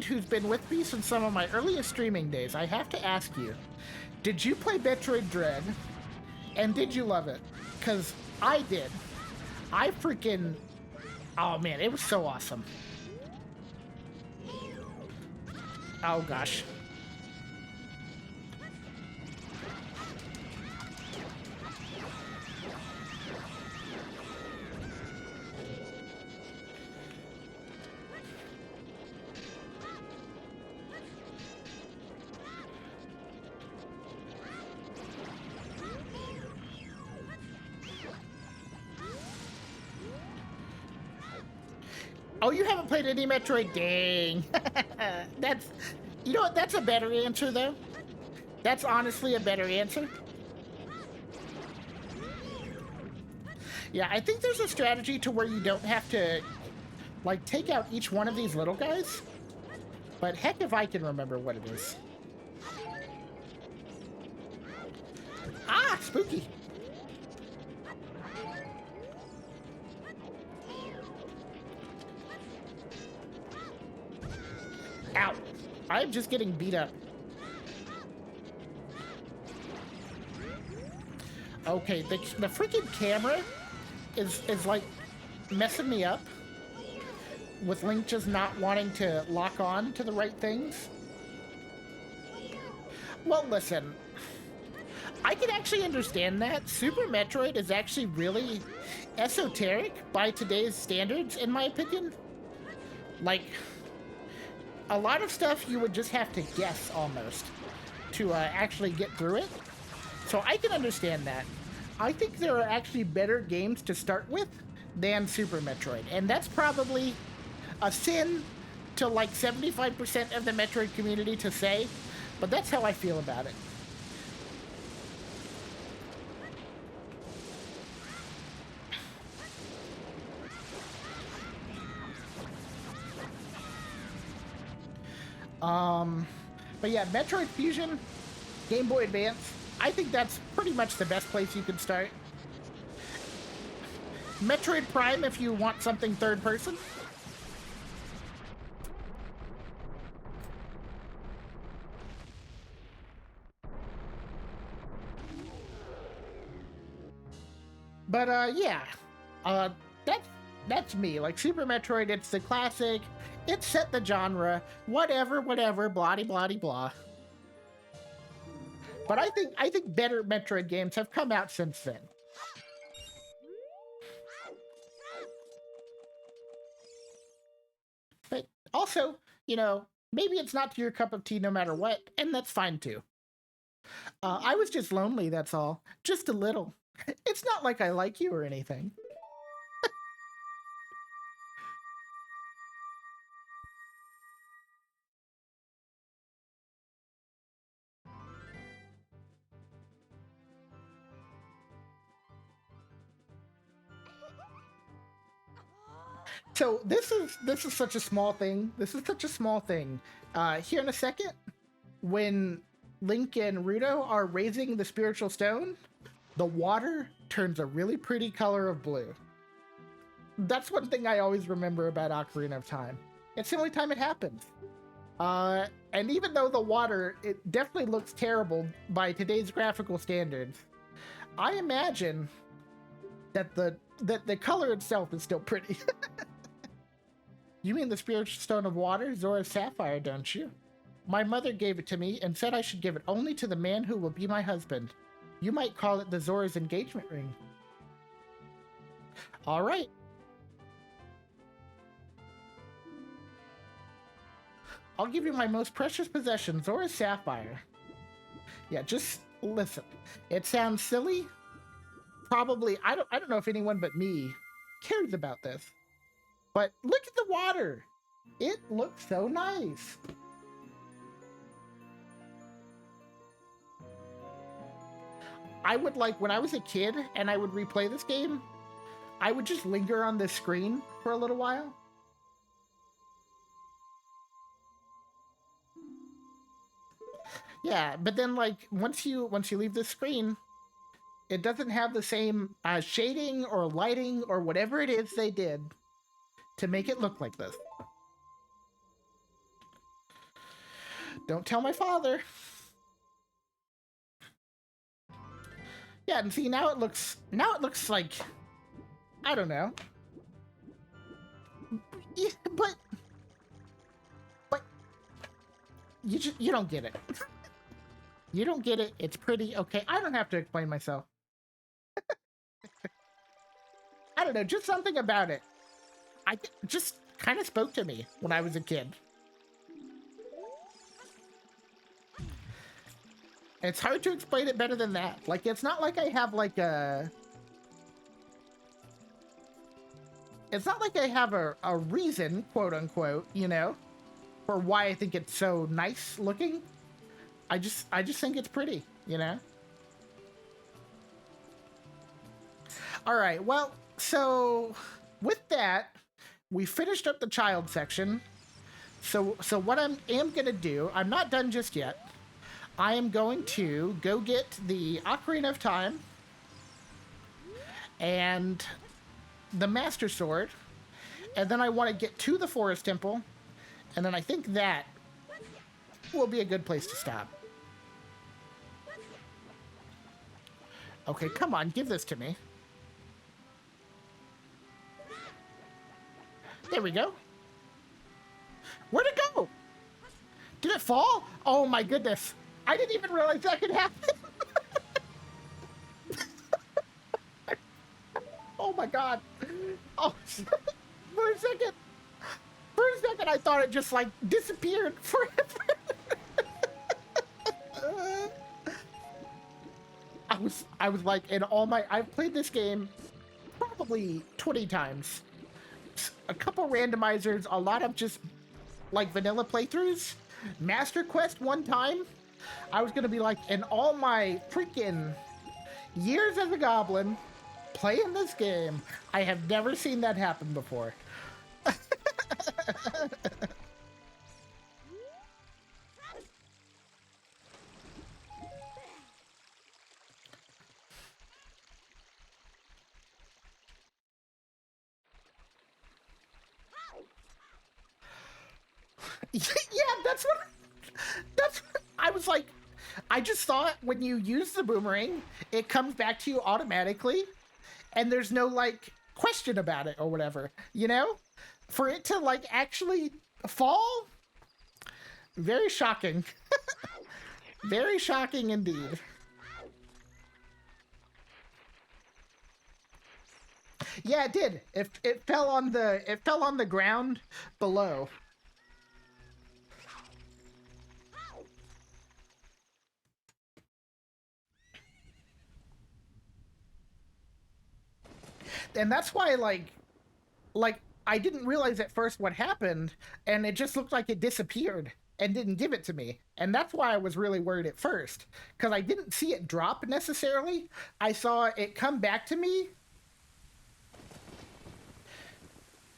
who's been with me since some of my earliest streaming days, I have to ask you, did you play Metroid Dread, and did you love it? Because I did. I freaking, oh man, it was so awesome. Oh gosh. Oh, you haven't played any Metroid? Dang. That's, you know what, that's a better answer though. That's honestly a better answer. Yeah, I think there's a strategy to where you don't have to, like, take out each one of these little guys. But heck if I can remember what it is. Ah, spooky. Ow. I'm just getting beat up. Okay, the freaking camera is like messing me up with Link just not wanting to lock on to the right things. Well, listen, I can actually understand that. Super Metroid is actually really esoteric by today's standards, in my opinion. Like, a lot of stuff you would just have to guess almost to actually get through it. So I can understand that. I think there are actually better games to start with than Super Metroid. And that's probably a sin to like 75% of the Metroid community to say, but that's how I feel about it. But yeah, Metroid Fusion, Game Boy Advance, I think that's pretty much the best place you can start. Metroid Prime if you want something third person. But yeah, uh, that's me. Like Super Metroid, it's the classic. It set the genre. Whatever, blah blah blah. But I think better Metroid games have come out since then. But also, you know, maybe it's not your cup of tea no matter what, and that's fine too. I was just lonely, that's all. Just a little. It's not like I like you or anything. So this is such a small thing. This is such a small thing. Here in a second, when Link and Ruto are raising the spiritual stone, the water turns a really pretty color of blue. That's one thing I always remember about Ocarina of Time. It's the only time it happens. And even though the water, it definitely looks terrible by today's graphical standards, I imagine that the color itself is still pretty. You mean the spiritual stone of water, Zora's sapphire, don't you? My mother gave it to me and said I should give it only to the man who will be my husband. You might call it the Zora's engagement ring. All right. I'll give you my most precious possession, Zora's Sapphire. Yeah, just listen. It sounds silly. Probably, I don't know if anyone but me cares about this. But look at the water. It looks so nice. I would like, when I was a kid and I would replay this game, I would just linger on this screen for a little while. Yeah, but then like once you leave the screen, it doesn't have the same shading or lighting or whatever it is they did to make it look like this. Don't tell my father. Yeah, and see now it looks like, I don't know. Yeah, but you don't get it. You don't get it. It's pretty. Okay, I don't have to explain myself. I don't know, just something about it. I just kind of spoke to me when I was a kid. It's hard to explain it better than that. Like, it's not like I have like a... It's not like I have a reason, quote unquote, you know, for why I think it's so nice looking. I just think it's pretty, you know? All right, well, so with that, we finished up the child section. So what I am gonna do, I'm not done just yet. I am going to go get the Ocarina of Time and the Master Sword, and then I want to get to the Forest Temple, and then I think that will be a good place to stop. Okay, come on, give this to me. There we go. Where'd it go? Did it fall? Oh my goodness. I didn't even realize that could happen. Oh my god. Oh, for a second I thought it just like disappeared forever. I was like, in all my, I've played this game probably 20 times. A couple randomizers, a lot of just like vanilla playthroughs. Master Quest one time, I was gonna be like, in all my freaking years as a goblin playing this game, I have never seen that happen before. Yeah, that's what I was like. I just thought when you use the boomerang, it comes back to you automatically, and there's no like question about it or whatever, you know? For it to like actually fall, very shocking. Very shocking indeed. Yeah, it did. It fell on the ground below. And that's why like I didn't realize at first what happened, and it just looked like it disappeared and didn't give it to me. And that's why I was really worried at first, because I didn't see it drop necessarily. I saw it come back to me.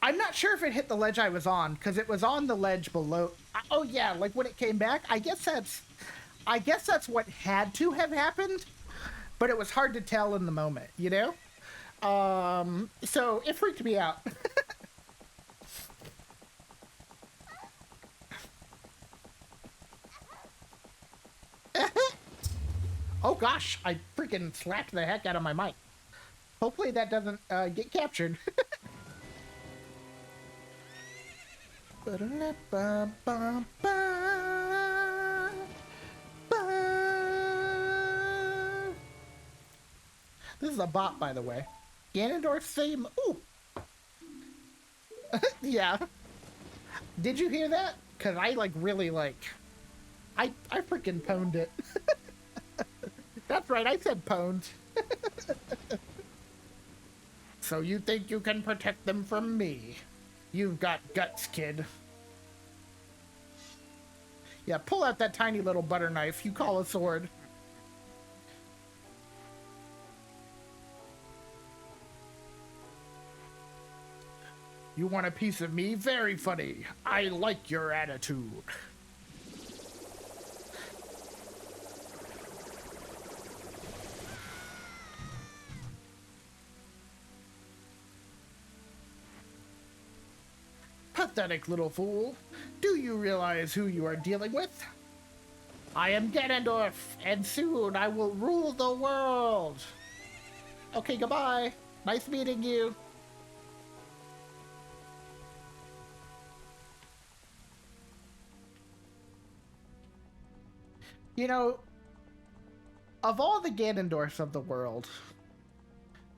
I'm not sure if it hit the ledge I was on, because it was on the ledge below. Oh yeah, like when it came back, I guess that's what had to have happened, but it was hard to tell in the moment, you know? So it freaked me out. Oh gosh, I freaking slapped the heck out of my mic. Hopefully that doesn't get captured. This is a bot, by the way. Ganondorf theme. Ooh. Yeah. Did you hear that? Because I, like, really, like... I freaking pwned it. That's right, I said pwned. So you think you can protect them from me? You've got guts, kid. Yeah, pull out that tiny little butter knife you call a sword. You want a piece of me? Very funny. I like your attitude. Pathetic little fool. Do you realize who you are dealing with? I am Ganondorf, and soon I will rule the world. Okay, goodbye. Nice meeting you. You know, of all the Ganondorfs of the world,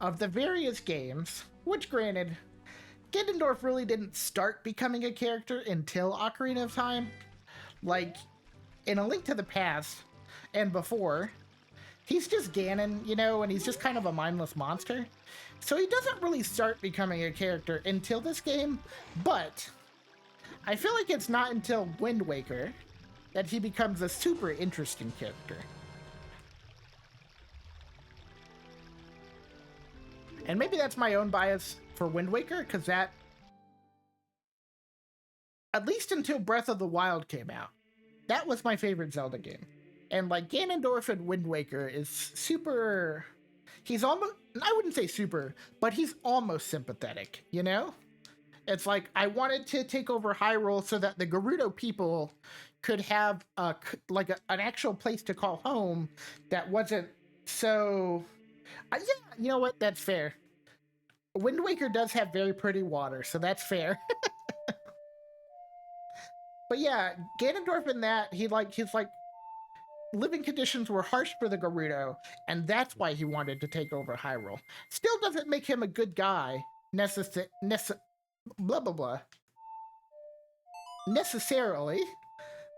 of the various games, which granted, Ganondorf really didn't start becoming a character until Ocarina of Time. Like, in A Link to the Past and before, he's just Ganon, you know, and he's just kind of a mindless monster. So he doesn't really start becoming a character until this game, but I feel like it's not until Wind Waker that he becomes a super interesting character. And maybe that's my own bias for Wind Waker, because that, at least until Breath of the Wild came out, that was my favorite Zelda game. And like Ganondorf in Wind Waker is super. He's almost, I wouldn't say super, but he's almost sympathetic, you know? It's like I wanted to take over Hyrule so that the Gerudo people could have an actual place to call home that wasn't so. Yeah, you know what? That's fair. Wind Waker does have very pretty water, so that's fair. But yeah, Ganondorf in that he's like living conditions were harsh for the Gerudo, and that's why he wanted to take over Hyrule. Still doesn't make him a good guy, blah blah blah. Necessarily.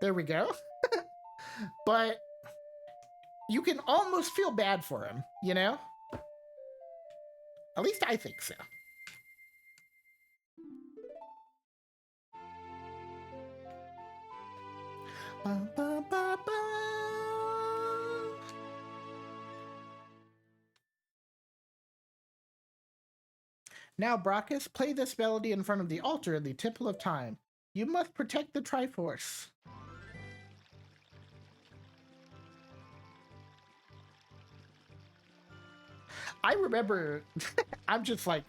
There we go. But you can almost feel bad for him, you know? At least I think so. Ba, ba, ba, ba. Now, Brachus, play this melody in front of the altar in the Temple of Time. You must protect the Triforce. I remember, I'm just like,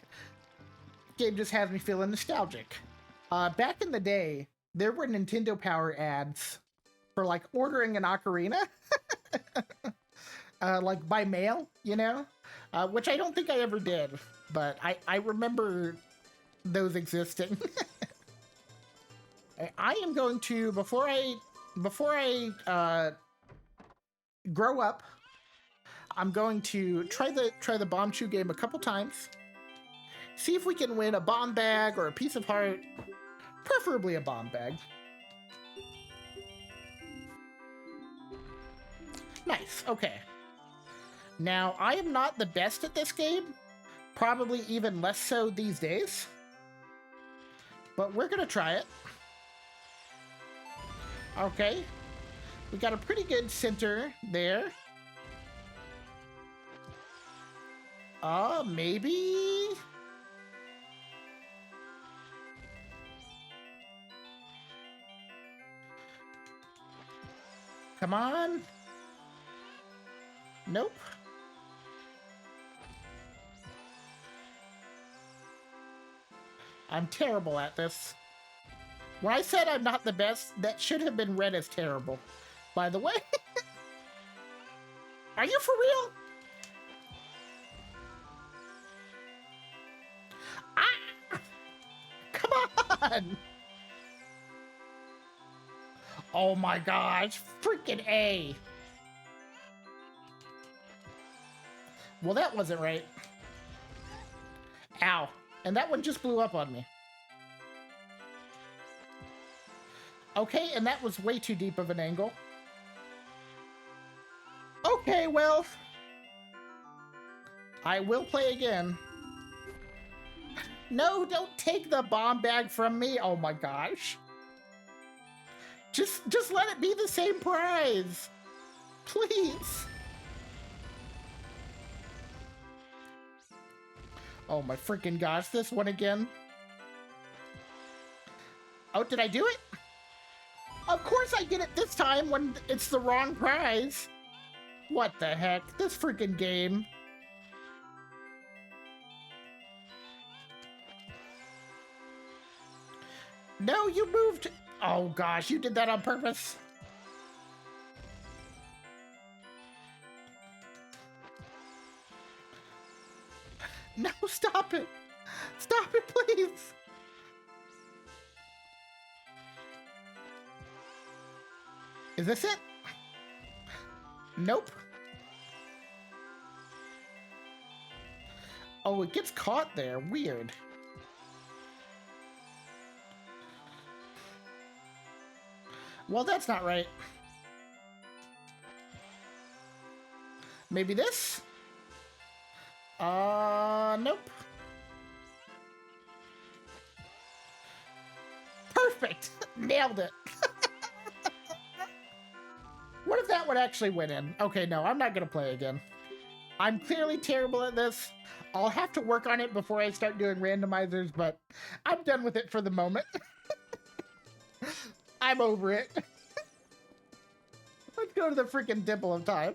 game just has me feeling nostalgic. Back in the day, there were Nintendo Power ads for like ordering an ocarina, like by mail, you know, which I don't think I ever did, but I remember those existing. I am going to before I grow up, I'm going to try the Bomb Chew game a couple times. See if we can win a bomb bag or a piece of heart. Preferably a bomb bag. Nice, okay. Now, I am not the best at this game. Probably even less so these days. But we're gonna try it. Okay. We got a pretty good center there. Maybe? Come on. Nope. I'm terrible at this. When I said I'm not the best, that should have been read as terrible. By the way. Are you for real? Ah! Come on! Oh my gosh, freaking A. Well, that wasn't right. Ow. And that one just blew up on me. Okay, and that was way too deep of an angle. Okay, well, I will play again. No, don't take the bomb bag from me. Oh my gosh. Just let it be the same prize. Please. Oh my freaking gosh, this one again. Oh, did I do it? Of course I get it this time when it's the wrong prize. What the heck? This freaking game. No, you moved. Oh gosh, you did that on purpose. No, stop it. Stop it, please. Is this it? Nope. Oh, it gets caught there. Weird. Well, that's not right. Maybe this? Nope. Perfect. Nailed it. What if that one actually went in? Okay, no, I'm not gonna play again. I'm clearly terrible at this. I'll have to work on it before I start doing randomizers, but I'm done with it for the moment. I'm over it. Let's go to the freaking Dimple of Time.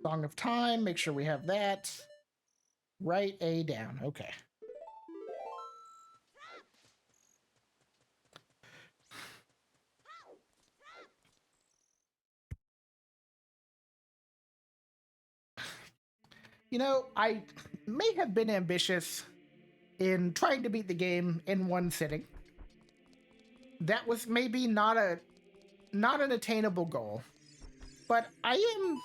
Song of Time, make sure we have that. Write A down, okay. You know, I may have been ambitious in trying to beat the game in one sitting. That was maybe not an attainable goal. But I'm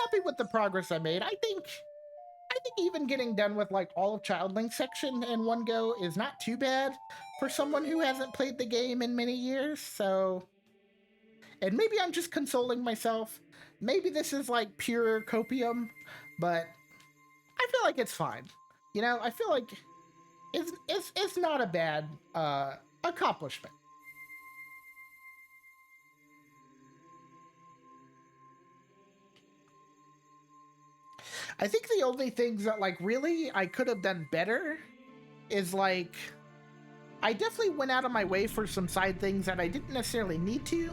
happy with the progress I made. I think even getting done with like all of Child Link's section in one go is not too bad for someone who hasn't played the game in many years. So, and maybe I'm just consoling myself. Maybe this is like pure copium, but I feel like it's fine. You know, I feel like it's not a bad accomplishment. I think the only things that like really I could have done better is like I definitely went out of my way for some side things that I didn't necessarily need to.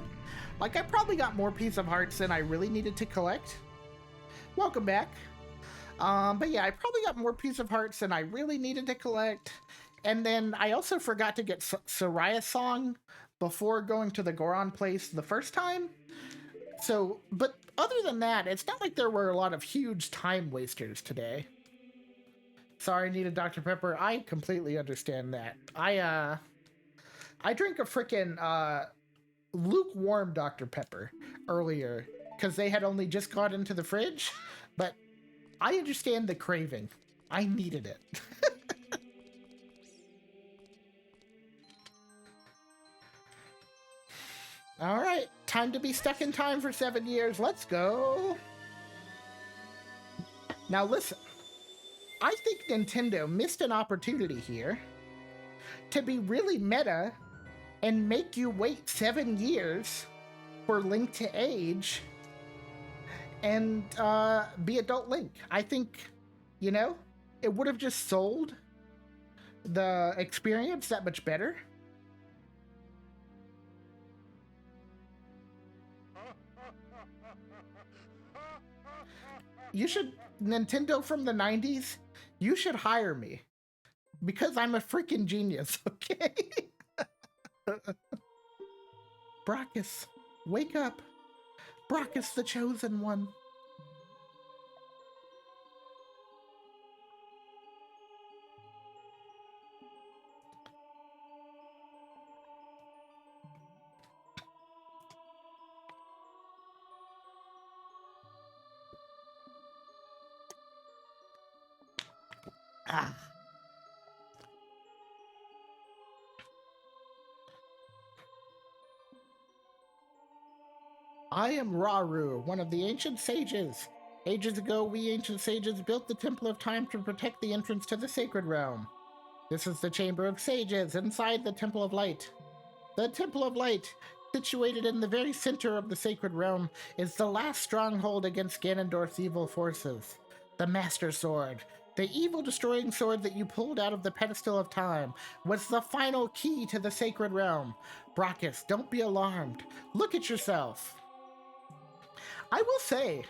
Like I probably got more piece of hearts than I really needed to collect. Welcome back. But yeah, I probably got more piece of hearts than I really needed to collect. And then I also forgot to get Soraya's song before going to the Goron place the first time. So, but other than that, it's not like there were a lot of huge time wasters today. Sorry, I needed Dr. Pepper. I completely understand that. I drink a freaking lukewarm Dr. Pepper earlier because they had only just got into the fridge, but I understand the craving. I needed it. All right, time to be stuck in time for 7 years. Let's go. Now listen, I think Nintendo missed an opportunity here to be really meta and make you wait 7 years for Link to age and be adult Link. I think, you know, it would have just sold the experience that much better. You should, Nintendo from the 90s, you should hire me because I'm a freaking genius, okay? Brachus, wake up. Brachus, the chosen one. Ah. I am Raru, one of the ancient sages. Ages ago, we ancient sages built the Temple of Time to protect the entrance to the sacred realm. This is the Chamber of Sages inside the Temple of Light. The Temple of Light, situated in the very center of the sacred realm, is the last stronghold against Ganondorf's evil forces. The Master Sword, the evil destroying sword that you pulled out of the pedestal of time, was the final key to the sacred realm. Brachus, don't be alarmed. Look at yourself. I will say,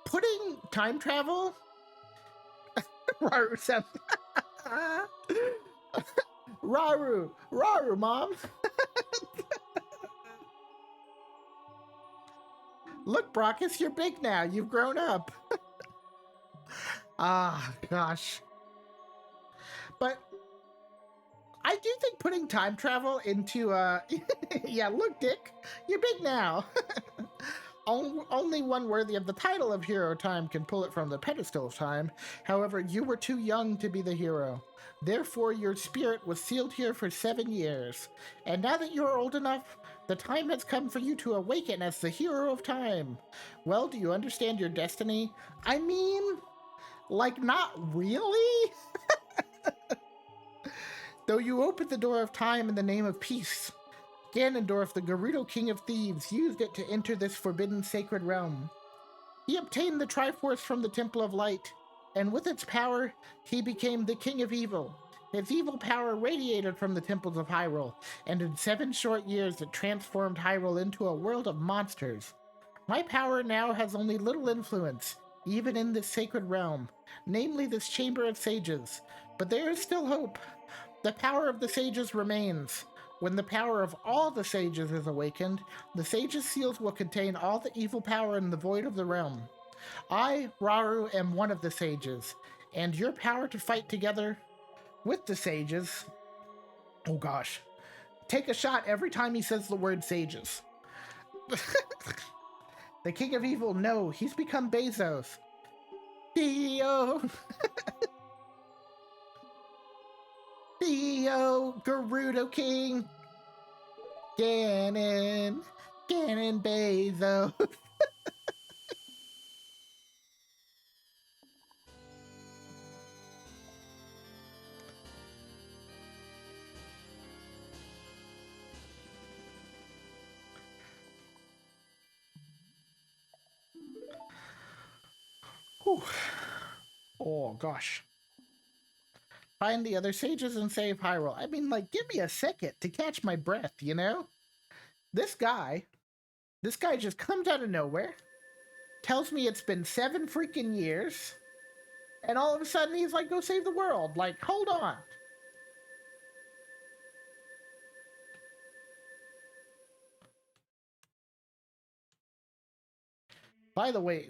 putting time travel. Raru sounds. Raru, mom. Look, Brachus, you're big now. You've grown up. Gosh. But I do think putting time travel into, yeah, look, Dick, you're big now. Only one worthy of the title of Hero Time can pull it from the pedestal of time. However, you were too young to be the hero. Therefore, your spirit was sealed here for 7 years. And now that you're old enough, the time has come for you to awaken as the hero of time. Well, do you understand your destiny? I mean, like, not really? Though you opened the door of time in the name of peace, Ganondorf, the Gerudo King of Thieves, used it to enter this forbidden sacred realm. He obtained the Triforce from the Temple of Light, and with its power, he became the King of Evil. His evil power radiated from the temples of Hyrule, and in 7 short years it transformed Hyrule into a world of monsters. My power now has only little influence, even in this sacred realm, namely this Chamber of Sages. But there is still hope. The power of the sages remains. When the power of all the sages is awakened, the sages' seals will contain all the evil power in the void of the realm. I, Raru, am one of the sages, and your power to fight together with the sages. Oh gosh. Take a shot every time he says the word sages. The King of Evil, no, he's become Bezos. Theo! Theo, Gerudo King! Ganon Bezos. Whew. Oh gosh. Find the other sages and save Hyrule. I mean, like, give me a second to catch my breath, you know? This guy just comes out of nowhere, tells me it's been 7 freaking years, and all of a sudden he's like, go save the world. Like, hold on. By the way,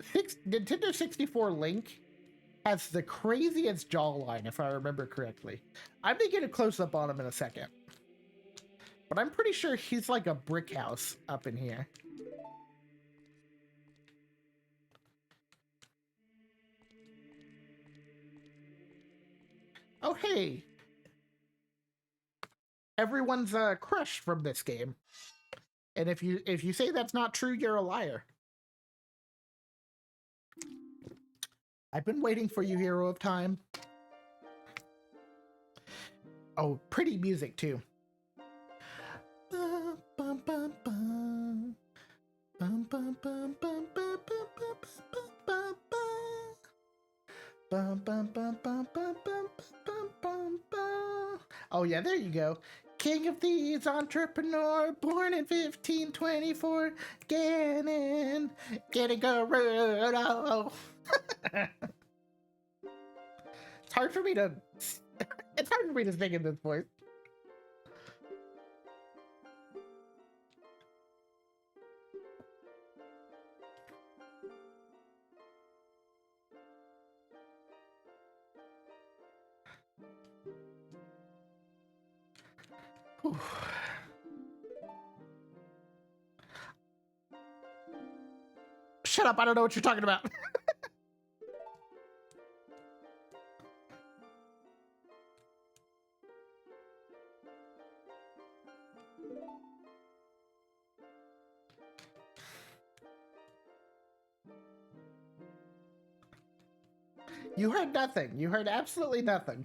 Nintendo 64 Link has the craziest jawline, if I remember correctly. I'm gonna get a close up on him in a second. But I'm pretty sure he's like a brick house up in here. Oh, hey. Everyone's crushed from this game. And if you say that's not true, you're a liar. I've been waiting for you, Hero of Time. Oh, pretty music too. Oh yeah, there you go. King of Thieves, entrepreneur, born in 1524, Ganon, getting Gerudo. It's hard for me to sing in this voice. Whew. Shut up, I don't know what you're talking about. You heard nothing. You heard absolutely nothing.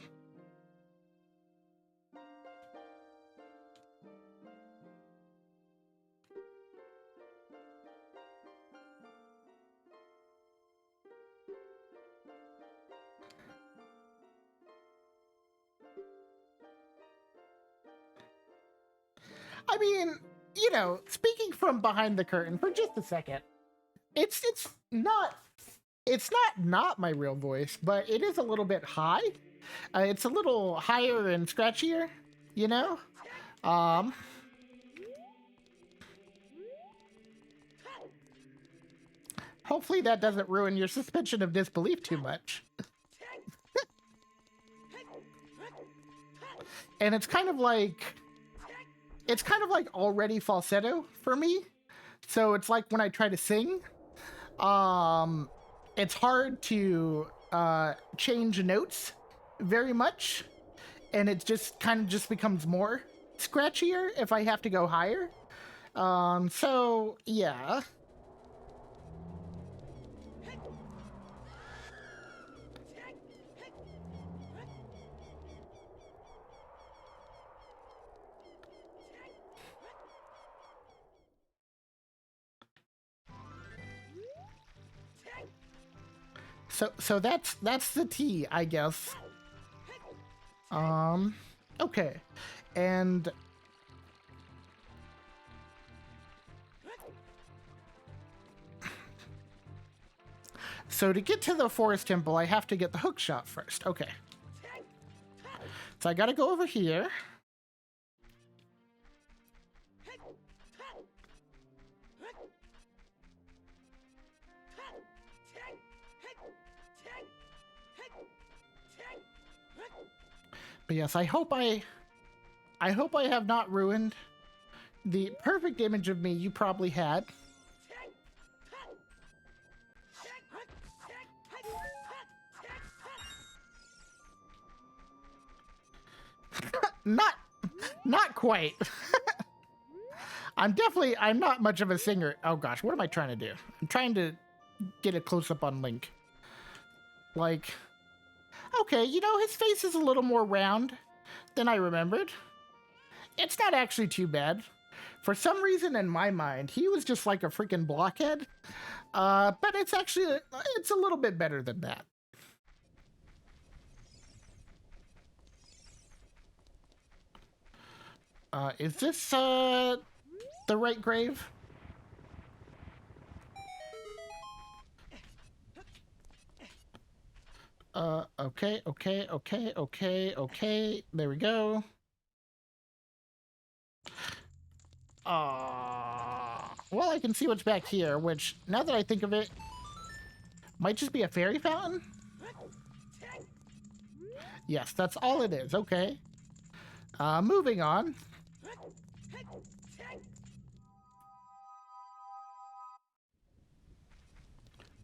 I mean, you know, speaking from behind the curtain for just a second, it's not not my real voice, but it is a little bit high. It's a little higher and scratchier, you know. Um, Hopefully that doesn't ruin your suspension of disbelief too much. And it's kind of like already falsetto for me. So it's like when I try to sing, it's hard to change notes very much, and it just kind of just becomes more scratchier if I have to go higher. So yeah. So that's the T, I guess. Okay. And so to get to the forest temple, I have to get the hook shot first. Okay. So I gotta go over here. But yes, I hope I have not ruined the perfect image of me you probably had. Not quite. I'm not much of a singer. Oh gosh, what am I trying to do? I'm trying to get a close up on Link. Like, okay, you know, his face is a little more round than I remembered. It's not actually too bad. For some reason in my mind, he was just like a freaking blockhead. But it's a little bit better than that. Is this, the right grave? Okay. There we go. Well, I can see what's back here, which, now that I think of it, might just be a fairy fountain? Yes, that's all it is. Okay. Moving on.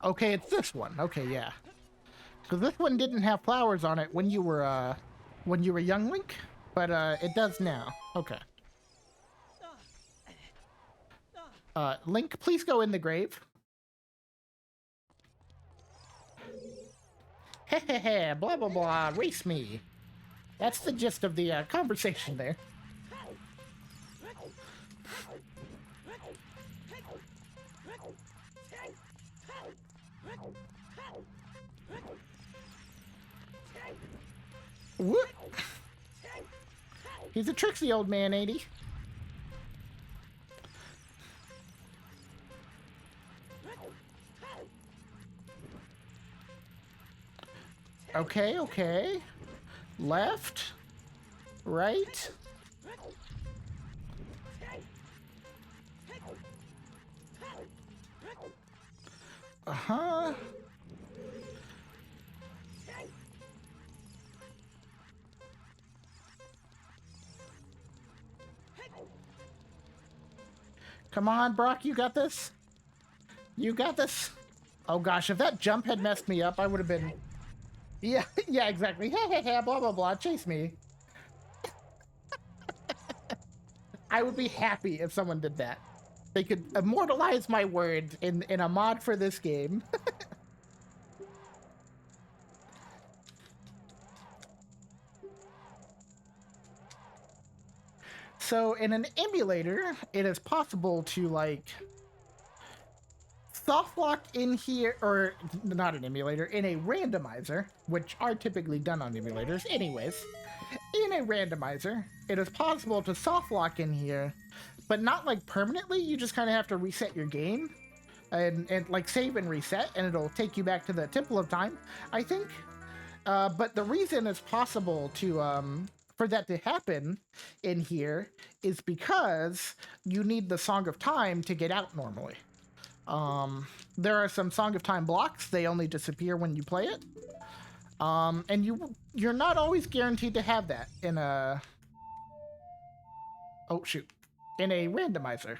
Okay, it's this one. Okay, yeah. Because this one didn't have flowers on it when you were young Link, but it does now. Okay. Link, please go in the grave. Heh, blah blah blah, race me. That's the gist of the conversation there. Whoop. He's a tricksy old man, ain't he? Okay. Left. Right. Uh-huh. Come on, Brock, you got this. You got this. Oh gosh, if that jump had messed me up, I would have been... Yeah, yeah, exactly. Blah, blah, blah, chase me. I would be happy if someone did that. They could immortalize my words in a mod for this game. So in an emulator, it is possible to like soft lock in here, or not an emulator, in a randomizer, which are typically done on emulators anyways. In a randomizer, it is possible to soft lock in here, but not like permanently. You just kind of have to reset your game and like save and reset, and it'll take you back to the Temple of Time, I think. But the reason it's possible to for that to happen in here is because you need the Song of Time to get out normally. There are some Song of Time blocks; they only disappear when you play it. And you're not always guaranteed to have that in a in a randomizer.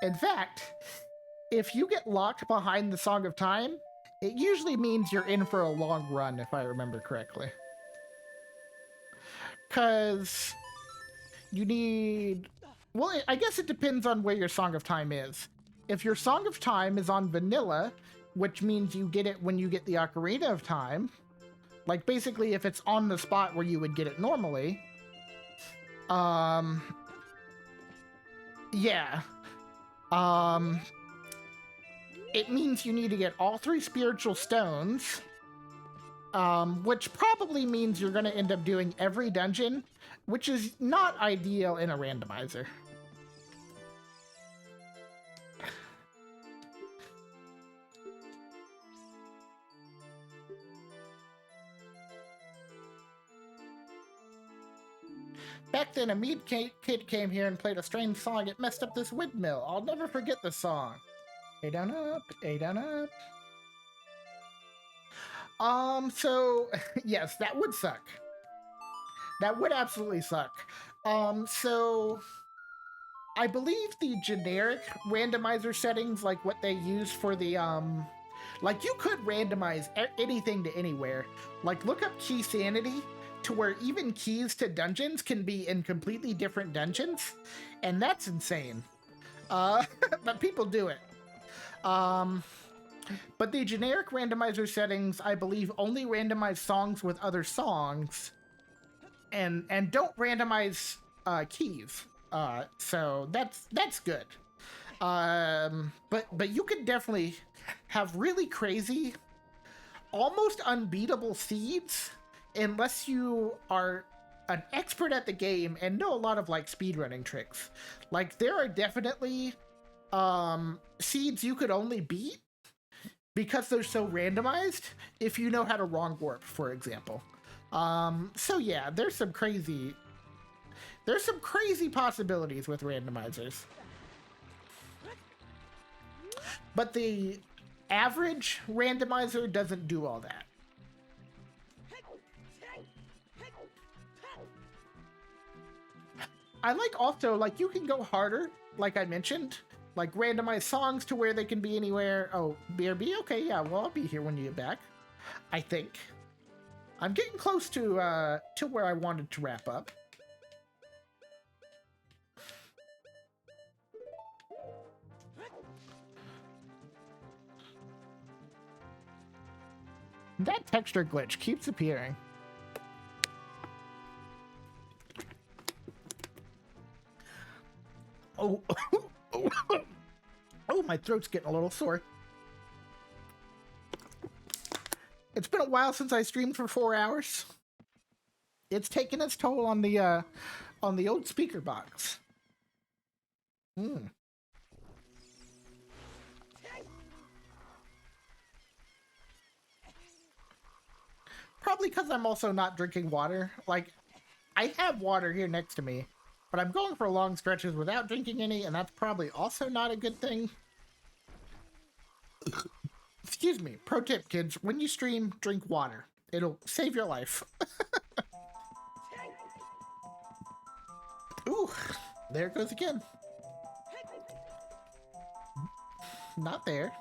In fact, if you get locked behind the Song of Time, it usually means you're in for a long run, if I remember correctly. Because you need... Well, I guess it depends on where your Song of Time is. If your Song of Time is on vanilla, which means you get it when you get the Ocarina of Time, like basically if it's on the spot where you would get it normally, yeah. It means you need to get all 3 spiritual stones, which probably means you're going to end up doing every dungeon, which is not ideal in a randomizer. Back then, a mead kid came here and played a strange song. It messed up this windmill. I'll never forget the song. A down up, A down up. So, yes, that would suck. That would absolutely suck. So... I believe the generic randomizer settings, like what they use for the, like you could randomize anything to anywhere. Like look up key sanity to where even keys to dungeons can be in completely different dungeons. And that's insane. But people do it. But the generic randomizer settings, I believe, only randomize songs with other songs and don't randomize keys. So that's good. But you can definitely have really crazy, almost unbeatable seeds unless you are an expert at the game and know a lot of like speedrunning tricks. Like there are definitely seeds you could only beat because they're so randomized if you know how to wrong warp, for example. So yeah, there's some crazy possibilities with randomizers. But the average randomizer doesn't do all that. I like also, like, you can go harder, like I mentioned. Like, randomize songs to where they can be anywhere. Oh, BRB? Okay, yeah, well, I'll be here when you get back. I think. I'm getting close to where I wanted to wrap up. That texture glitch keeps appearing. Oh, oh, my throat's getting a little sore. It's been a while since I streamed for 4 hours. It's taken its toll on the old speaker box. Probably because I'm also not drinking water. Like, I have water here next to me, but I'm going for long stretches without drinking any, and that's probably also not a good thing. Excuse me. Pro tip, kids. When you stream, drink water. It'll save your life. Ooh, there it goes again. Not there.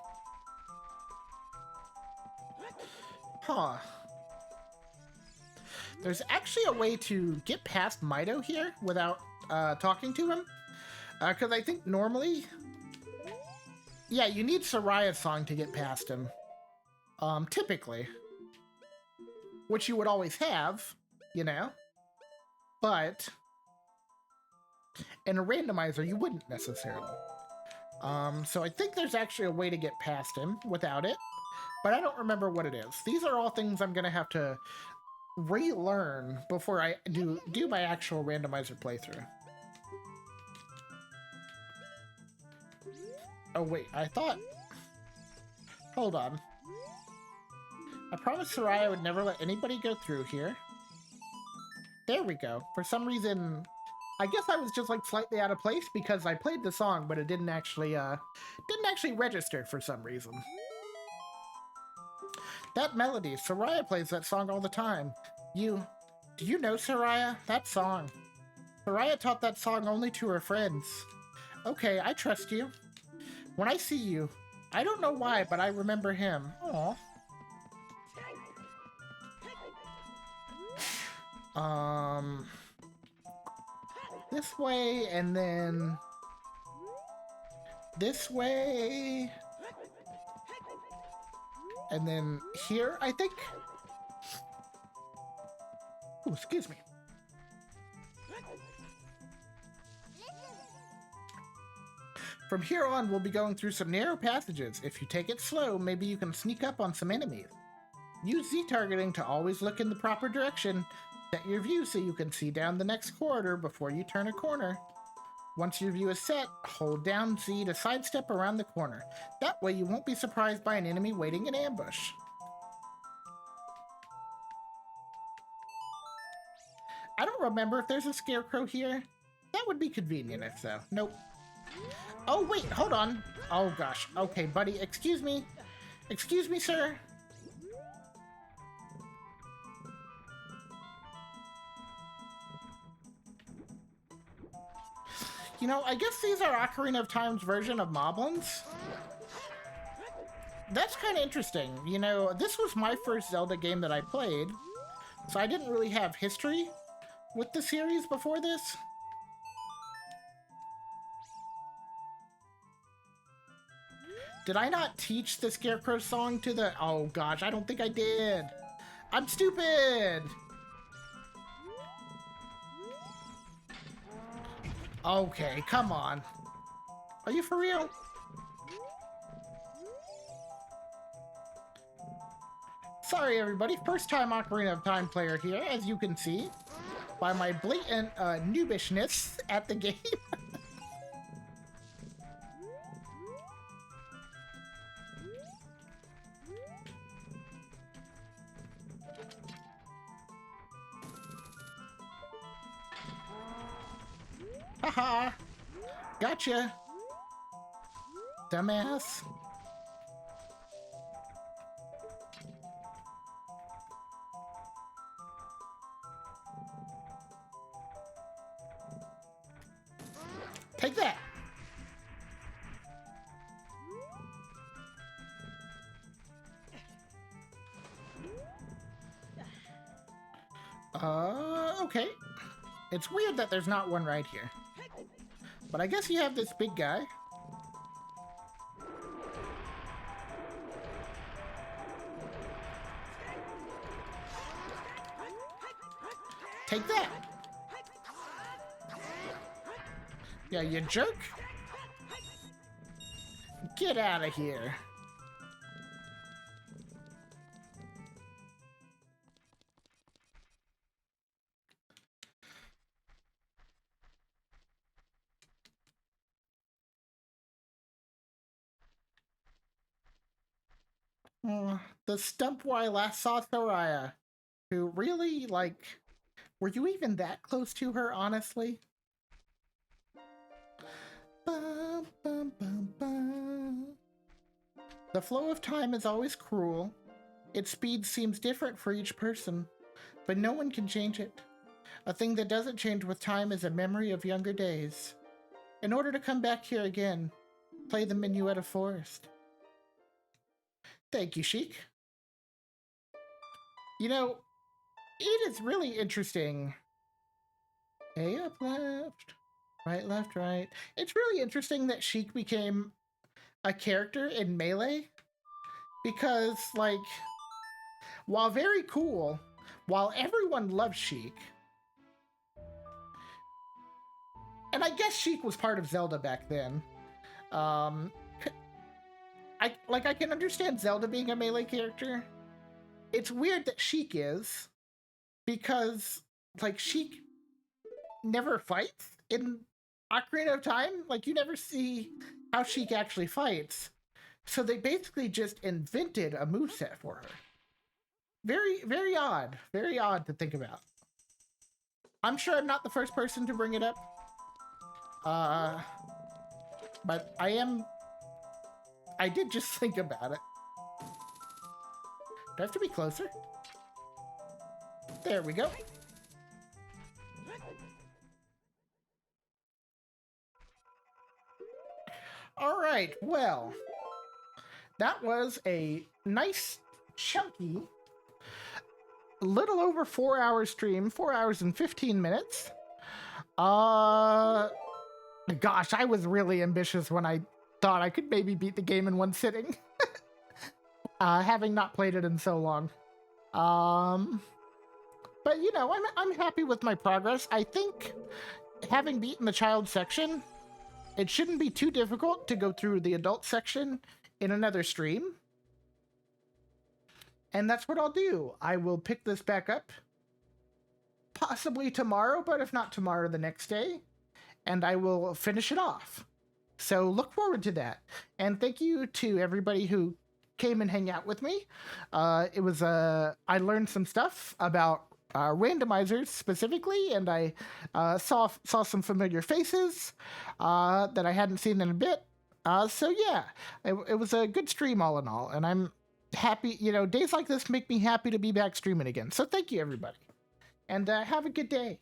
Huh. There's actually a way to get past Mido here without talking to him. Because I think normally... Yeah, you need Soraya's song to get past him. Typically. Which you would always have, you know? But... In a randomizer, you wouldn't necessarily. So I think there's actually a way to get past him without it, but I don't remember what it is. These are all things I'm gonna have to relearn before I do my actual randomizer playthrough. Oh wait, I thought... Hold on. I promised Soraya would never let anybody go through here. There we go. For some reason, I guess I was just like slightly out of place because I played the song, but it didn't actually register for some reason. That melody, Soraya plays that song all the time. Do you know Soraya? That song. Soraya taught that song only to her friends. Okay, I trust you. When I see you, I don't know why, but I remember him. Aww. This way, and then... This way... And then here, I think? Oh, excuse me. From here on, we'll be going through some narrow passages. If you take it slow, maybe you can sneak up on some enemies. Use Z-targeting to always look in the proper direction. Set your view so you can see down the next corridor before you turn a corner. Once your view is set, hold down Z to sidestep around the corner. That way you won't be surprised by an enemy waiting in ambush. I don't remember if there's a scarecrow here. That would be convenient if so. Nope. Oh wait, hold on. Oh gosh. Okay, buddy, excuse me. Excuse me, sir. You know, I guess these are Ocarina of Time's version of Moblins. That's kind of interesting. You know, this was my first Zelda game that I played, so I didn't really have history with the series before this. Did I not teach the Scarecrow song to the... Oh gosh, I don't think I did. I'm stupid! Okay, come on. Are you for real? Sorry everybody, first time Ocarina of Time player here, as you can see, by my blatant noobishness at the game. Haha! Gotcha! Dumbass! Take that! Okay. It's weird that there's not one right here. But I guess you have this big guy. Take that! Yeah, you jerk! Get out of here! The stump where I last saw Soraya, who really, like, were you even that close to her, honestly? Bum, bum, bum, bum. The flow of time is always cruel. Its speed seems different for each person, but no one can change it. A thing that doesn't change with time is a memory of younger days. In order to come back here again, play the Minuet of Forest. Thank you, Sheik. You know, it is really interesting. A up, left, right. It's really interesting that Sheik became a character in Melee, because, like, while very cool, while everyone loves Sheik, And I guess Sheik was part of Zelda back then. Um, I can understand Zelda being a melee character. It's weird that Sheik is, because like Sheik never fights in Ocarina of Time. Like you never see how Sheik actually fights. So they basically just invented a moveset for her. Very odd. Very odd to think about. I'm sure I'm not the first person to bring it up. But I am. I did just think about it. Do I have to be closer? There we go. All right, well, that was a nice, chunky, little over 4 hour stream, 4 hours and 15 minutes. Gosh, I was really ambitious when I thought I could maybe beat the game in one sitting. Having not played it in so long. But you know, I'm happy with my progress. I think having beaten the child section, it shouldn't be too difficult to go through the adult section in another stream. And that's what I'll do. I will pick this back up possibly tomorrow, but if not tomorrow, the next day, and I will finish it off. So look forward to that. And thank you to everybody who came and hang out with me. It was I learned some stuff about randomizers specifically, and I saw some familiar faces that I hadn't seen in a bit. So yeah, it was a good stream all in all, and I'm happy. You know, days like this make me happy to be back streaming again. So thank you, everybody, and have a good day.